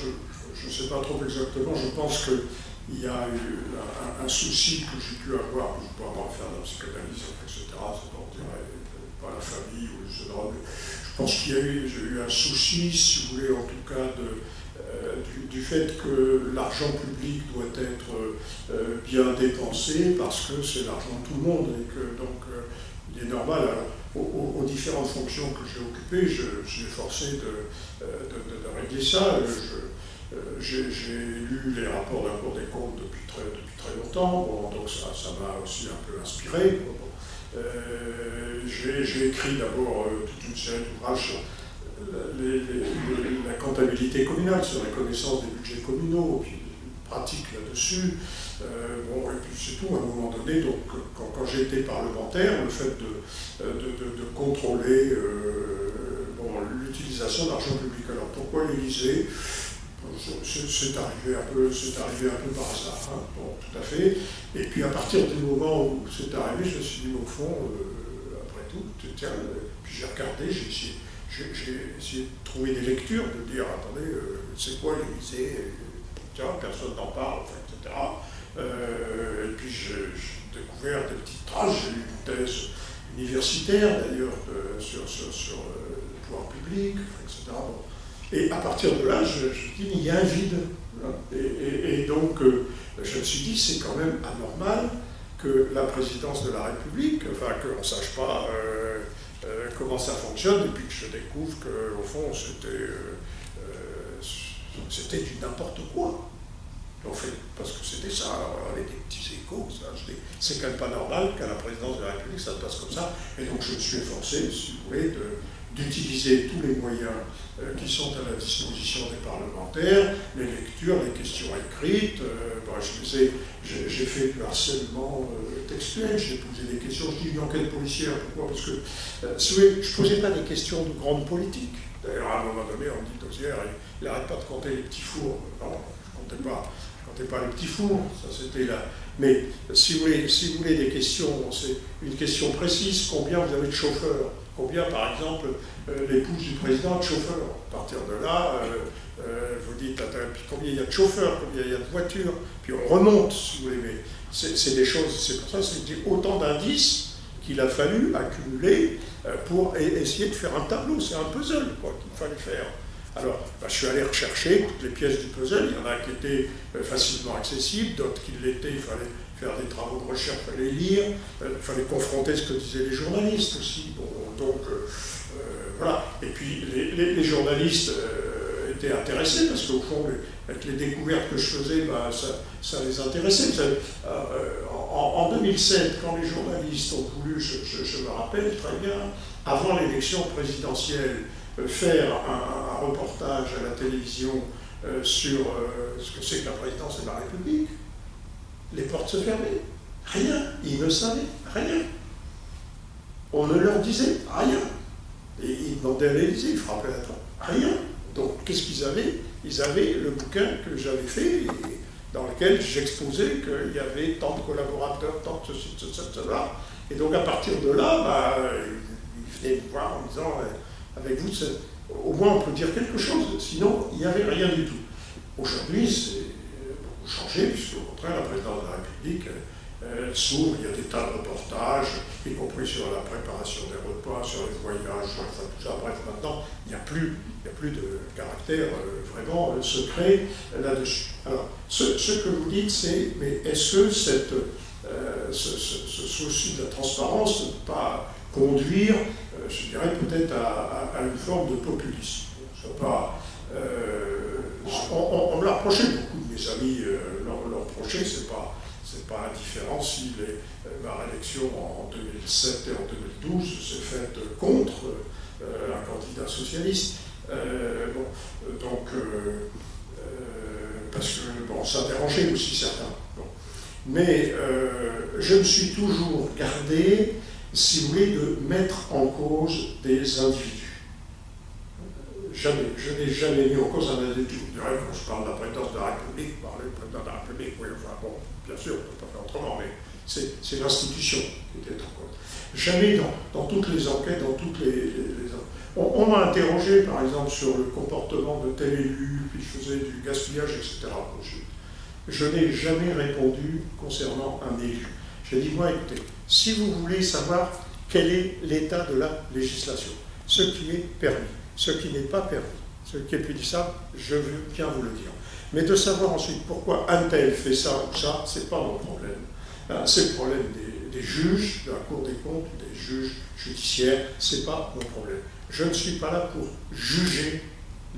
je ne sais pas trop exactement, je pense qu'il y a eu un souci que j'ai pu avoir, que je peux avoir à faire dans la psychanalyse, etc., c'est pas, on dirait, pas la famille ou le drogue. Je pense qu'il y a eu un souci, si vous voulez, en tout cas, du fait que l'argent public doit être bien dépensé parce que c'est l'argent de tout le monde et que donc il est normal. Alors, aux différentes fonctions que j'ai occupées, je suis forcé de régler ça. J'ai lu les rapports de la Cour des comptes depuis très longtemps, bon, donc ça m'a aussi un peu inspiré. J'ai écrit d'abord toute une série d'ouvrages sur la comptabilité communale, sur la connaissance des budgets communaux, puis une pratique là-dessus. Bon, et puis c'est tout, à un moment donné, donc, quand j'ai été parlementaire, le fait de contrôler l'utilisation d'argent public. Alors pourquoi l'Élysée? C'est arrivé un peu par hasard, hein. Bon, tout à fait. Et puis à partir du moment où c'est arrivé, je me suis dit, au fond, après tout, tiens, puis j'ai regardé, j'ai essayé de trouver des lectures, de dire, attendez, c'est quoi l'Élysée? Tiens, personne n'en parle, enfin, etc. Et puis j'ai découvert des petites traces, j'ai lu une thèse universitaire d'ailleurs sur le pouvoir public, etc. Bon. Et à partir de là, je me suis dit, il y a un vide. Et donc, je me suis dit, c'est quand même anormal que la présidence de la République, enfin, qu'on ne sache pas comment ça fonctionne, et puis que je découvre qu'au fond, c'était du n'importe quoi. En fait, parce que c'était ça, alors on avait des petits échos, c'est quand même pas normal qu'à la présidence de la République ça se passe comme ça, et donc je me suis efforcé, si vous voulez, d'utiliser tous les moyens qui sont à la disposition des parlementaires, les lectures, les questions écrites, j'ai fait du harcèlement textuel, j'ai posé des questions, je dis une enquête policière, pourquoi? Parce que si vous voulez, je ne posais pas des questions de grande politique. D'ailleurs, à un moment donné, on me dit Dosière, il n'arrête pas de compter les petits fours. Non, je ne comptais pas les petits fours, ça c'était là. Mais si vous voulez des questions, c'est une question précise, combien vous avez de chauffeurs? Combien, par exemple, l'épouse du président a de chauffeurs? À partir de là, vous dites, puis combien il y a de chauffeurs, combien il y a de voitures, puis on remonte, si vous voulez, mais c'est des choses, c'est pour ça que c'est autant d'indices qu'il a fallu accumuler pour essayer de faire un tableau. C'est un puzzle, quoi, qu'il fallait faire. Alors, je suis allé rechercher toutes les pièces du puzzle. Il y en a qui étaient facilement accessibles, d'autres qui l'étaient, il fallait faire des travaux de recherche, il fallait lire, il fallait confronter ce que disaient les journalistes aussi. Bon, donc, voilà. Et puis, les journalistes étaient intéressés, parce qu'au fond, avec les découvertes que je faisais, ça les intéressait. En 2007, quand les journalistes ont voulu, je me rappelle très bien, avant l'élection présidentielle, faire un reportage à la télévision sur ce que c'est que la présidence de la République, les portes se fermaient. Rien. Ils ne savaient rien. On ne leur disait rien. Et ils demandaient à l'Élysée, ils frappaient la porte. Rien. Donc, qu'est-ce qu'ils avaient? Ils avaient le bouquin que j'avais fait, dans lequel j'exposais qu'il y avait tant de collaborateurs, tant de ceci, de cela. Et donc, à partir de là, ils venaient me voir en disant, avec vous, au moins on peut dire quelque chose, sinon il n'y avait rien du tout. Aujourd'hui, c'est beaucoup changé, puisqu'au contraire, la présidence de la République s'ouvre, il y a des tas de reportages, y compris sur la préparation des repas, sur les voyages, enfin tout ça. Bref, maintenant, il n'y a plus de caractère vraiment secret là-dessus. Alors, ce que vous dites, c'est, mais est-ce que ce souci de la transparence ne peut pas conduire, je dirais, peut-être à une forme de populisme? On me l'a reproché, beaucoup de mes amis l'ont reproché, c'est pas indifférent si ma réélection en 2007 et en 2012 s'est faite contre un candidat socialiste. Parce que ça a dérangé aussi certains. Bon. Mais je me suis toujours gardé, si vous voulez, de mettre en cause des individus. Jamais. Je n'ai jamais mis en cause un individu. Je dirais, quand je parle de la présidence de la République, parler du président de la République, oui, enfin bon, bien sûr, on ne peut pas faire autrement, mais c'est l'institution qui était en cause. Jamais dans toutes les enquêtes, dans toutes les on m'a interrogé, par exemple, sur le comportement de tel élu, puis je faisais du gaspillage, etc. Je n'ai jamais répondu concernant un élu. J'ai dit, moi, écoutez, si vous voulez savoir quel est l'état de la législation, ce qui est permis, ce qui n'est pas permis, ce qui est punissable, je veux bien vous le dire. Mais de savoir ensuite pourquoi un tel fait ça ou ça, c'est pas mon problème. C'est le problème des juges, de la Cour des comptes, des juges judiciaires, c'est pas mon problème. Je ne suis pas là pour juger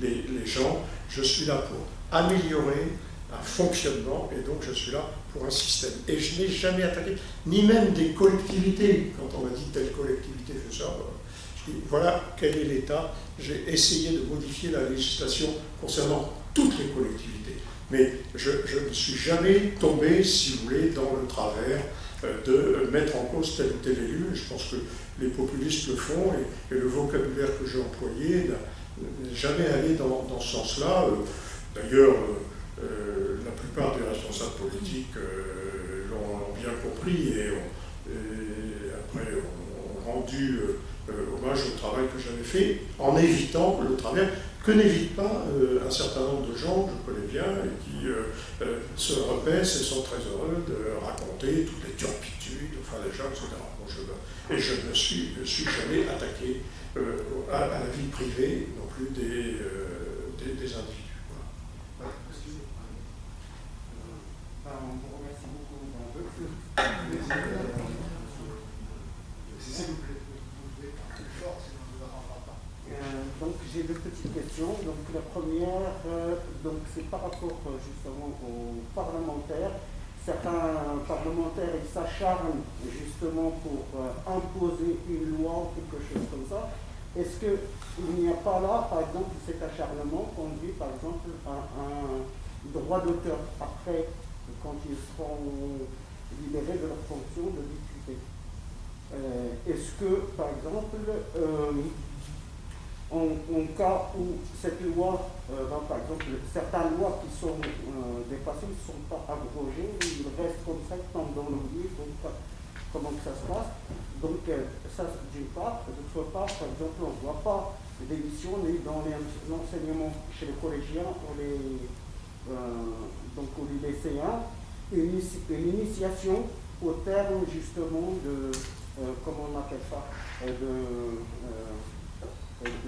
les gens, je suis là pour améliorer un fonctionnement, et donc je suis là pour un système. Et je n'ai jamais attaqué, ni même des collectivités. Quand on m'a dit telle collectivité fait ça, je dis voilà quel est l'état. J'ai essayé de modifier la législation concernant toutes les collectivités. Mais je ne suis jamais tombé, si vous voulez, dans le travers de mettre en cause tel ou tel élu. Je pense que les populistes le font, et le vocabulaire que j'ai employé n'est jamais allé dans ce sens-là. D'ailleurs, la plupart des responsables politiques l'ont bien compris, et après ont rendu hommage au travail que j'avais fait, en évitant le travers que n'évitent pas un certain nombre de gens que je connais bien et qui se repaissent et sont très heureux de raconter toutes les turpitudes, enfin les gens, etc. Bon, et je ne suis jamais attaqué à la vie privée non plus des individus. Voilà. On vous remercie beaucoup. Si ça vous plaît, vous pouvez parler fort, sinon on ne vous entendra pas. Donc, j'ai deux petites questions. Donc la première, donc c'est par rapport justement aux parlementaires. Certains parlementaires ils s'acharnent justement pour imposer une loi ou quelque chose comme ça. Est-ce qu'il n'y a pas là, par exemple, cet acharnement conduit par exemple à un droit d'auteur après, quand ils seront libérés de leur fonction de député? Est-ce que, par exemple, en cas où cette loi, par exemple, certaines lois qui sont dépassées ne sont pas abrogées, ils restent comme ça, tombent dans l'oubli, comment que ça se passe? Donc, ça, d'une part. D'autre part, par exemple, on ne voit pas d'émission ni dans l'enseignement chez les collégiens ou les lycéens, une initiation au terme, justement, de, comment on appelle ça,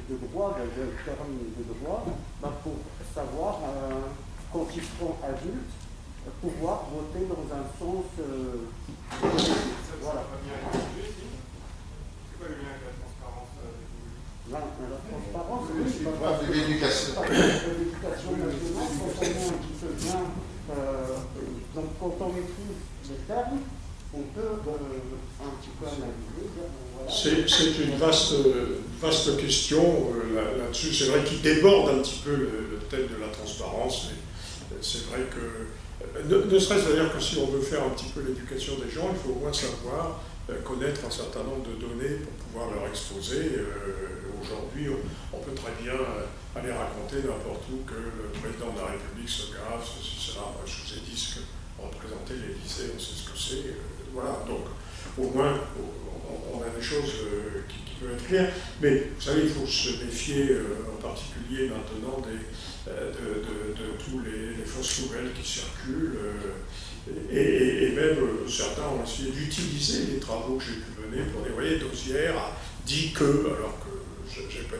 de droit, de terme de droit, pour savoir, quand ils seront adultes, pouvoir voter dans un sens voilà. C'est quoi le lien avec la transparence La transparence, oui, de l'éducation. L'éducation nationale, quand on est un petit peu bien, donc quand on maîtrise les termes, on peut un petit peu analyser. Voilà. C'est une vaste question là-dessus. C'est vrai qu'il déborde un petit peu le thème de la transparence. C'est vrai que, ne serait-ce d'ailleurs que si on veut faire un petit peu l'éducation des gens, il faut au moins savoir connaître un certain nombre de données pour pouvoir leur exposer. Aujourd'hui, on peut très bien aller raconter n'importe où que le président de la République se gaffe, ceci, cela. Moi, je vous ai dit ce que représenter l'Élysée, on sait ce que c'est. Voilà, donc au moins on a des choses qui peuvent être claires. Mais vous savez, il faut se méfier en particulier maintenant de tous les fausses nouvelles qui circulent. Et même certains ont essayé d'utiliser les travaux que j'ai pu mener pour dire, vous voyez, Dosière a dit que, alors que je n'ai pas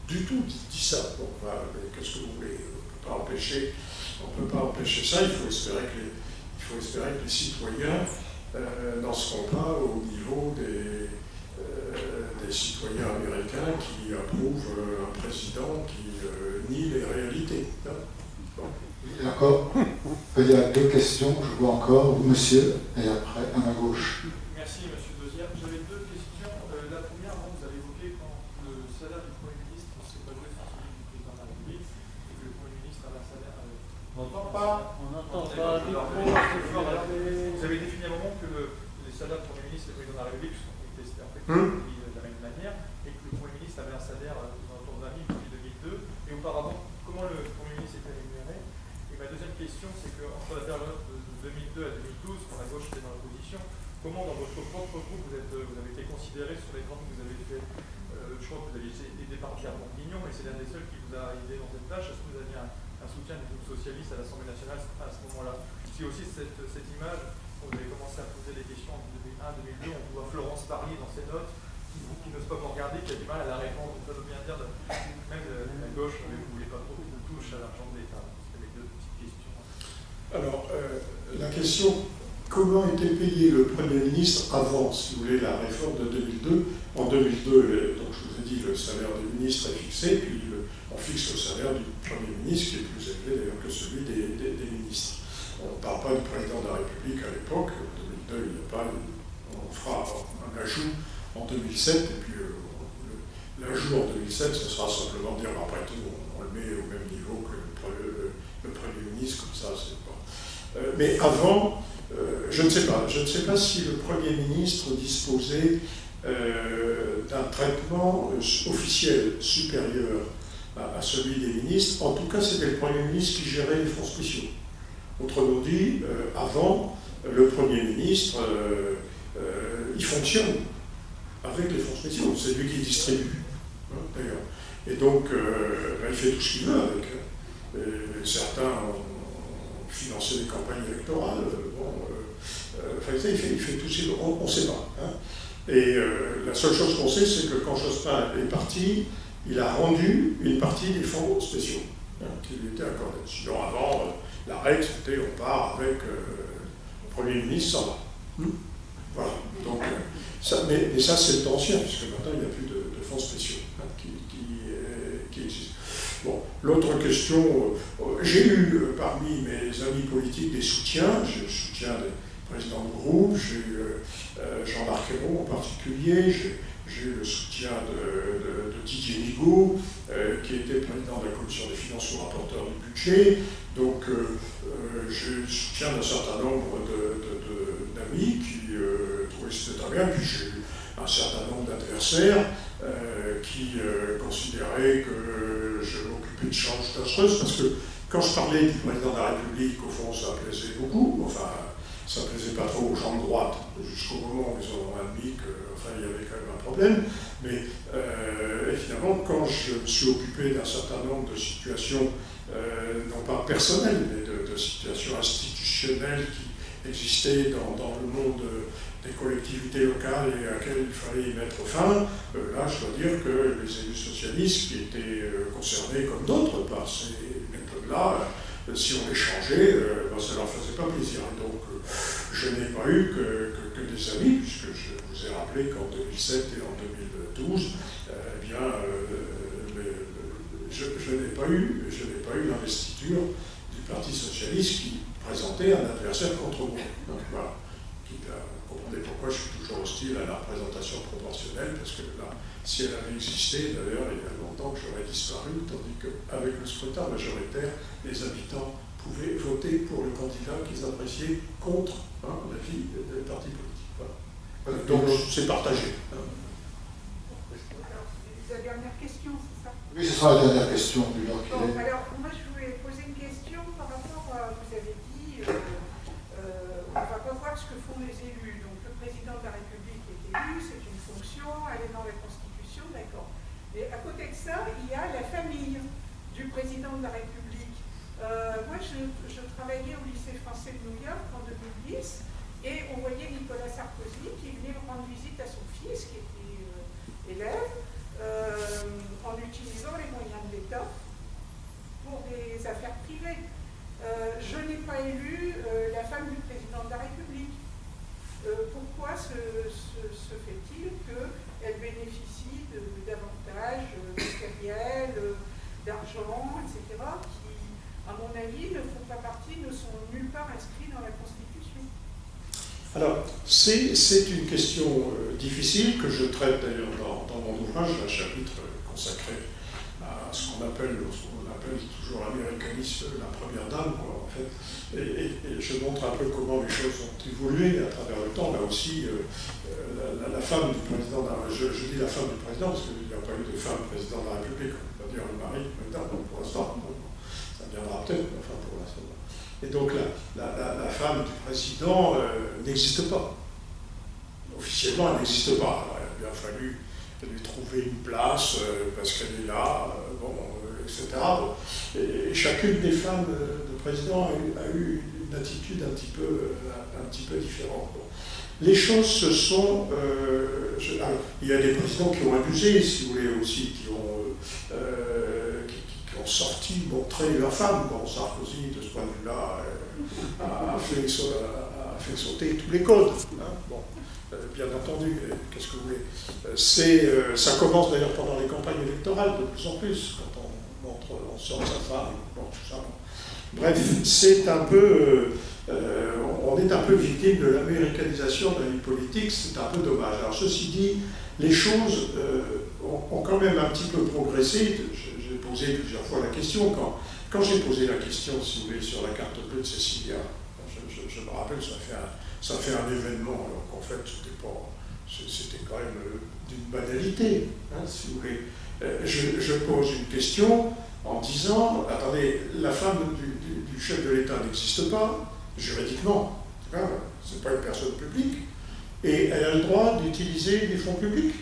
du tout dit ça. Bon, voilà, mais qu'est-ce que vous voulez? On ne peut pas empêcher ça. Il faut espérer que les citoyens n'en seront pas au niveau des citoyens américains qui approuvent un président qui nie les réalités. Bon. D'accord. Il y a deux questions, je vois encore, monsieur, et après, à ma gauche. Merci, monsieur Dosière. J'avais deux questions. La première, vous avez évoqué quand le salaire du Premier ministre ne s'est pas joué sur celui du président de la République, et que le Premier ministre avait un salaire... On n'entend pas. Vous avez défini à un moment que les salaires du Premier ministre et du président de la République sont contestés en fait de la même manière, et que le Premier ministre avait un salaire autour de 20 000 depuis 2002, et auparavant, comment le Premier ministre était rémunéré? Et ma deuxième question, c'est qu'entre la période de 2002 à 2012, quand la gauche était dans l'opposition, comment dans votre propre groupe vous avez été considéré sur les grands que vous avez fait le choix que vous aviez aidé par Pierre Bourguignon, et c'est l'un des seuls qui vous a aidé dans cette tâche? Est-ce que vous aviez un soutien du groupe socialiste à l'Assemblée nationale à ce moment-là? C'est aussi cette image, quand vous avez commencé à poser des questions en 2001-2002, on voit Florence Parly dans ses notes, qui n'ose pas vous regarder, qui a du mal à la répondre. Ça veut bien dire, même la gauche, vous ne voulez pas trop qu'on touche à l'argent de l'État. Alors, la question, comment était payé le Premier ministre avant, si vous voulez, la réforme de 2002? En 2002, donc je vous ai dit, le salaire du ministre est fixé, puis on fixe le salaire du Premier ministre, qui est plus élevé d'ailleurs que celui des ministres. On ne parle pas du président de la République à l'époque, en 2002, il n'y a pas, on fera un ajout en 2007, et puis l'ajout en 2007, ce sera simplement dire, après tout, on le met au même niveau que le Premier ministre, comme ça, c'est pas... mais avant, je ne sais pas si le Premier ministre disposait d'un traitement officiel supérieur à celui des ministres. En tout cas, c'était le Premier ministre qui gérait les fonds spéciaux. Autrement dit, avant, le Premier ministre, il fonctionne avec les fonds spéciaux. C'est lui qui distribue, d'ailleurs. Et donc, il fait tout ce qu'il veut avec. Et certains ont financé des campagnes électorales. Il fait tout ce qu'il veut. On ne sait pas. Hein. Et la seule chose qu'on sait, c'est que quand Jospin est parti, il a rendu une partie des fonds spéciaux qui lui étaient accordés. Sinon, avant, la règle, c'était on part avec le Premier ministre, ça va. Voilà. Donc, mais ça, c'est ancien, puisque maintenant, il n'y a plus de fonds spéciaux. existe. Bon, l'autre question, j'ai eu parmi mes amis politiques des soutiens, j'ai le soutien des présidents de groupe, j'ai eu Jean-Marc Ayrault en particulier, j'ai eu le soutien de Didier Migaud, qui était président de la commission des finances ou rapporteur du budget. Donc j'ai eu le soutien d'un certain nombre d'amis qui trouvaient que c'était très bien. Puis j'ai eu un certain nombre d'adversaires qui considéraient que je m'occupais de choses dangereuses, parce que quand je parlais du président de la République, au fond, ça plaisait beaucoup. Enfin, ça ne plaisait pas trop aux gens de droite, jusqu'au moment où ils ont admis qu'il y avait quand même un problème. Mais évidemment, quand je me suis occupé d'un certain nombre de situations, non pas personnelles, mais de situations institutionnelles qui existaient dans le monde des collectivités locales et à laquelle il fallait y mettre fin, là, je dois dire que les élus socialistes qui étaient concernés comme d'autres par ces méthodes-là, si on les changeait, ça ne leur faisait pas plaisir. Et donc, je n'ai pas eu que des amis, puisque je vous ai rappelé qu'en 2007 et en 2012, je n'ai pas eu l'investiture du Parti socialiste qui présentait un adversaire contre moi. Donc, voilà. Vous comprenez pourquoi je suis toujours hostile à la représentation proportionnelle, parce que là, si elle avait existé, d'ailleurs, il y a longtemps que j'aurais disparu, tandis qu'avec le scrutin majoritaire, les habitants pouvaient voter pour le candidat qu'ils appréciaient contre l'avis des partis politiques. Voilà. Donc c'est partagé. Alors, c'est la dernière question, c'est ça? Oui, ce sera la dernière question du genre qu'il est. Alors, moi je voulais poser une question par rapport à, vous avez dit, on va pas voir ce que font les élus. Donc le président de la République est élu, c'est une fonction, elle est dans la Constitution, d'accord. Et à côté de ça, il y a la famille du président de la République. Moi, je travaillais au lycée français de New York en 2010 et on voyait Nicolas Sarkozy qui venait rendre visite à son fils qui était élève en utilisant les moyens de l'État pour des affaires privées. Je n'ai pas élu la femme du président de la République. Pourquoi se fait-il qu'elle bénéficie d'avantages matériels, d'argent, etc., qui, à mon avis, ne font pas partie, ne sont nulle part inscrits dans la Constitution? Alors, c'est une question difficile que je traite d'ailleurs dans mon ouvrage, un chapitre consacré à ce qu'on appelle toujours l'américanisme, la première dame, quoi, en fait. Et je montre un peu comment les choses ont évolué à travers le temps. Là aussi, la femme du président, je dis la femme du président parce qu'il n'y a pas eu de femme président de la République, on va dire le mari du président, donc pour l'instant, ça viendra peut-être, mais enfin pour l'instant. Et donc la femme du président n'existe pas. Officiellement, elle n'existe pas. Alors, il a bien fallu lui trouver une place parce qu'elle est là, etc. Et chacune des femmes de président a eu une attitude un petit peu différente. Bon. Les choses se sont... il y a des présidents qui ont abusé, si vous voulez, aussi, qui ont sorti, montré leur femme. Bon, Sarkozy, de ce point de vue-là, a fait sauter tous les codes. Hein. Bon, bien entendu, qu'est-ce que vous voulez. Ça commence d'ailleurs pendant les campagnes électorales, de plus en plus, quand on sort sa femme, bon, tout ça. Bref, c'est un peu... on est un peu victime de l'américanisation de la vie politique, c'est un peu dommage. Alors ceci dit, les choses ont quand même un petit peu progressé. J'ai posé plusieurs fois la question. Quand j'ai posé la question, si vous voulez, sur la carte bleue de Cécilia, je me rappelle, ça fait un événement, alors qu'en fait, c'était quand même d'une banalité, hein, si vous voulez. Je pose une question en disant, attendez, la femme du chef de l'État n'existe pas, juridiquement, c'est pas une personne publique, et elle a le droit d'utiliser des fonds publics.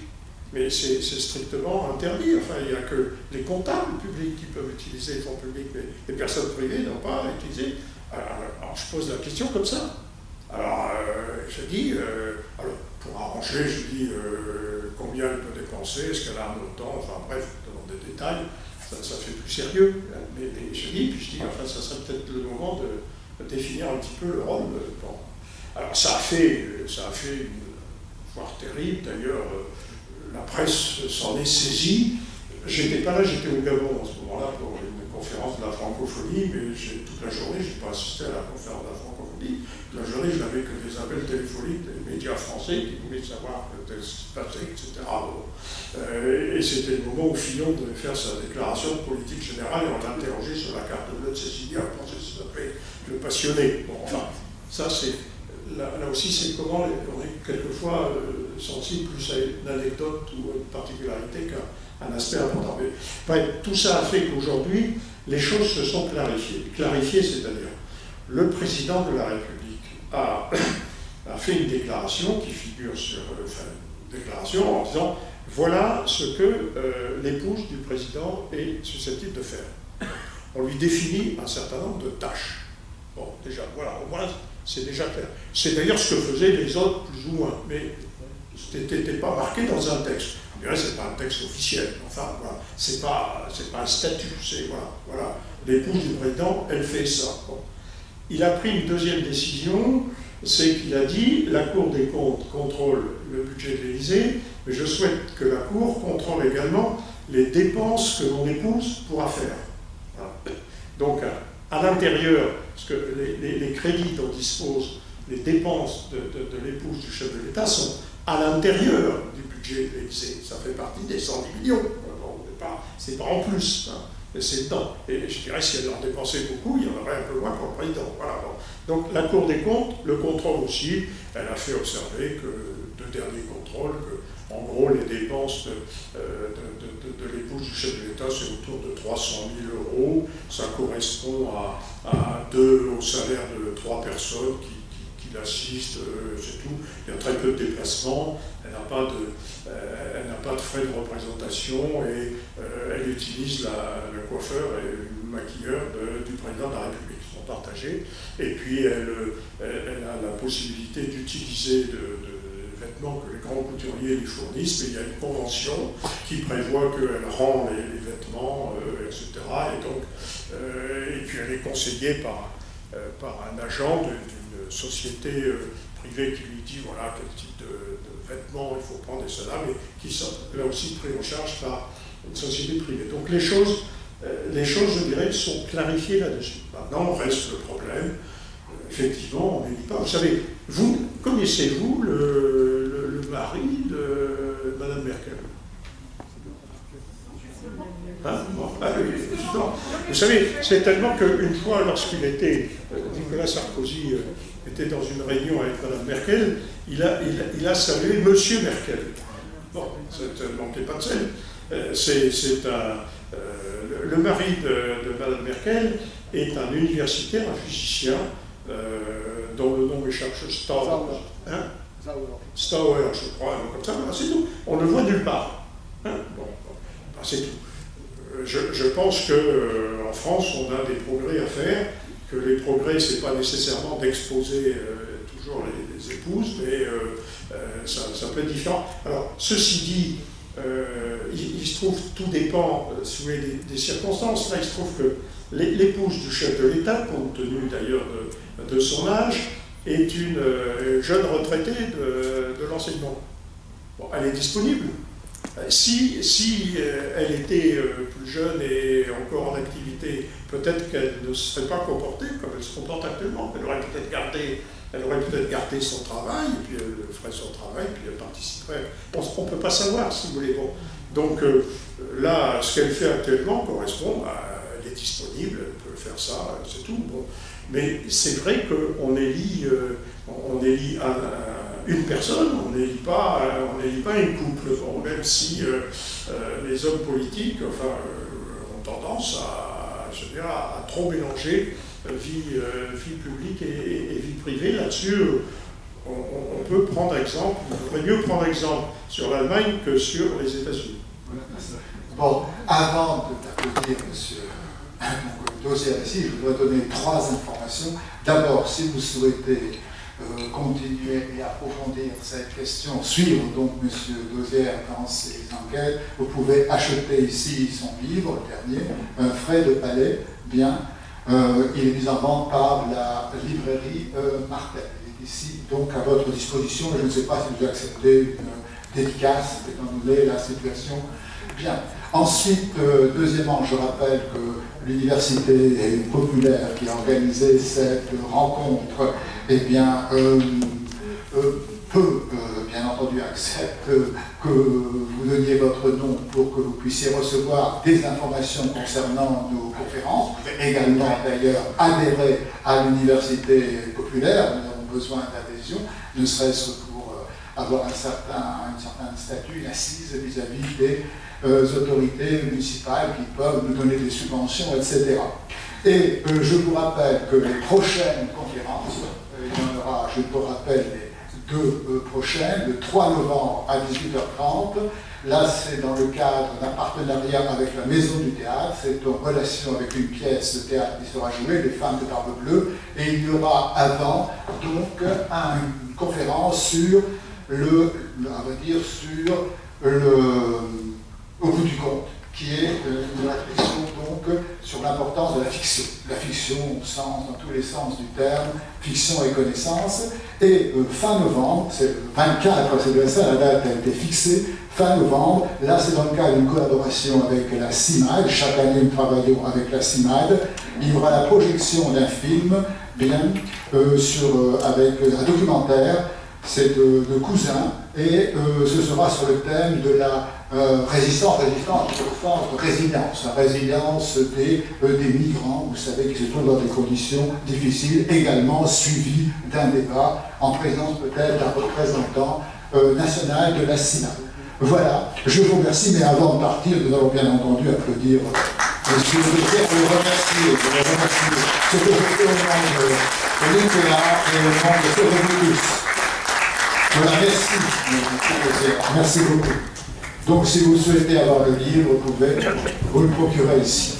Mais c'est strictement interdit. Enfin, il n'y a que les comptables publics qui peuvent utiliser les fonds publics, mais les personnes privées n'ont pas à utiliser. Alors, je pose la question comme ça. Alors, je dis, alors, pour arranger, je dis combien elle peut dépenser, est-ce qu'elle a un montant, enfin bref, je demande des détails, ça fait plus sérieux. Mais je dis, enfin, ça serait peut-être le moment de définir un petit peu le rôle. Bon. Alors, ça a fait une foire terrible, d'ailleurs. La presse s'en est saisie, j'étais pas là, j'étais au Gabon en ce moment-là pour une conférence de la francophonie, mais toute la journée, je n'ai pas assisté à la conférence de la francophonie. Toute la journée, je n'avais que des appels téléphoniques des médias français qui voulaient savoir ce qui se passait, etc. Et c'était le moment où Fillon devait faire sa déclaration de politique générale et on l'a interrogé sur la carte bleue de Cécilia, on pensait que ça s'appelait le passionné. Bon, enfin, ça c'est... Là aussi, c'est comment on est quelquefois sensible plus à une anecdote ou à une particularité qu'à un aspect important. Mais, bref, tout ça a fait qu'aujourd'hui, les choses se sont clarifiées. Clarifiées, c'est-à-dire, le président de la République a fait une déclaration qui figure sur... une déclaration en disant voilà ce que l'épouse du président est susceptible de faire. On lui définit un certain nombre de tâches. Bon, déjà, voilà, au moins... C'est déjà clair. C'est d'ailleurs ce que faisaient les autres, plus ou moins, mais ce n'était pas marqué dans un texte. On dirait que ce n'est pas un texte officiel. Enfin, voilà, c'est pas un statut. C'est voilà. L'épouse du président, elle fait ça. Bon. Il a pris une deuxième décision, c'est qu'il a dit la Cour des comptes contrôle le budget de l'Élysée, mais je souhaite que la Cour contrôle également les dépenses que mon épouse pourra faire. Voilà. Donc, à l'intérieur, parce que les crédits dont disposent les dépenses de l'épouse du chef de l'État sont à l'intérieur du budget de l'Élysée. Ça fait partie des 110 millions. C'est pas en plus, hein, mais c'est dedans. Et je dirais, si elle en dépensait beaucoup, il y en aurait un peu moins pour le président. Voilà, bon. Donc la Cour des comptes, le contrôle aussi, elle a fait observer que, de derniers contrôles, que, en gros, les dépenses de l'épouse du chef de l'État, c'est autour de 300 000 €. Ça correspond au salaire de 3 personnes qui l'assistent, c'est tout. Il y a très peu de déplacements, elle n'a pas de frais de représentation et elle utilise le coiffeur et le maquilleur du président de la République. Ils sont partagés. Et puis elle a la possibilité d'utiliser vêtements que les grands couturiers lui fournissent, mais il y a une convention qui prévoit qu'elle rend les vêtements, etc. Et puis elle est conseillée par un agent d'une société privée qui lui dit voilà quel type de vêtements il faut prendre et cela, mais qui sont là aussi pris en charge par une société privée. Donc les choses, je dirais, sont clarifiées là-dessus. Maintenant, reste le problème. Effectivement, on n'élit pas. Vous savez, connaissez-vous le mari de Mme Merkel? Hein? Bon, vous savez, c'est tellement qu'une fois, lorsqu'il était, Nicolas Sarkozy était dans une réunion avec Mme Merkel, il a salué Monsieur Merkel. Bon, ça ne manquait pas de sel. Le mari de Mme Merkel est un universitaire, un physicien, dont le nom m'échappe, Stauer, hein? Stauer, je crois, comme ça, c'est tout. On ne le voit nulle part. Hein? Bon, c'est tout. Je pense qu'en France, on a des progrès à faire, que les progrès, ce n'est pas nécessairement d'exposer toujours les épouses, mais ça peut être différent. Alors, ceci dit, il se trouve, tout dépend sous des circonstances. Là, il se trouve que l'épouse du chef de l'État, compte tenu d'ailleurs de son âge, est une jeune retraitée de l'enseignement. Bon, elle est disponible. Si elle était plus jeune et encore en activité, peut-être qu'elle ne se serait pas comportée comme elle se comporte actuellement. Elle aurait peut-être gardé son travail, et puis elle ferait son travail, puis elle participerait. On ne peut pas savoir, si vous voulez. Bon. Donc là, ce qu'elle fait actuellement correspond à... Elle est disponible, elle peut faire ça, c'est tout. Bon. Mais c'est vrai qu'on élit une personne, on n'élit pas une couple, bon, même si les hommes politiques ont tendance à trop mélanger vie publique et vie privée. Là-dessus, on peut prendre exemple, il faudrait mieux prendre exemple sur l'Allemagne que sur les États-Unis. Bon, avant d'applaudir M. Dozier ici, je voudrais donner 3 informations. D'abord, si vous souhaitez continuer et approfondir cette question, suivre donc M. Dozier dans ses enquêtes, vous pouvez acheter ici son livre, le dernier, Un frais de palais, bien. Il est mis en vente par la librairie Martel. Il est ici donc à votre disposition. Je ne sais pas si vous acceptez une dédicace, étant donné la situation. Bien. Ensuite, deuxièmement, je rappelle que l'université populaire qui a organisé cette rencontre, eh bien, peut, bien entendu, accepte que vous donniez votre nom pour que vous puissiez recevoir des informations concernant nos conférences. Vous pouvez également, d'ailleurs, adhérer à l'université populaire. Nous avons besoin d'adhésion, ne serait-ce que pour avoir un certain statut, une assise vis-à-vis des autorités municipales qui peuvent nous donner des subventions, etc. Et je vous rappelle que les prochaines conférences, il y en aura, je vous rappelle, les 2 prochaines, le 3 novembre à 18h30. Là, c'est dans le cadre d'un partenariat avec la Maison du Théâtre. C'est en relation avec une pièce de théâtre qui sera jouée, Les Femmes de Barbe Bleue. Et il y aura avant, donc, une conférence sur au bout du compte, qui est une réflexion donc sur l'importance de la fiction. La fiction dans tous les sens du terme, fiction et connaissance. Et fin novembre, c'est le 24, c'est bien ça, la date a été fixée, fin novembre, là c'est dans le cadre d'une collaboration avec la CIMAD, chaque année nous travaillons avec la CIMAD, il y aura la projection d'un film, avec un documentaire, c'est de Cousin, et ce sera sur le thème de la résilience, la résilience des migrants, vous savez, qui se trouvent dans des conditions difficiles, également suivi d'un débat en présence peut-être d'un représentant national de la CIMAD. Voilà, je vous remercie, mais avant de partir, nous allons bien entendu applaudir Monsieur le Président, pour le remercier. Ce que je fais au nom de l'IPA et au nom de Sovereignus. Voilà, merci beaucoup. Donc si vous souhaitez avoir le livre, vous pouvez vous le procurer ici.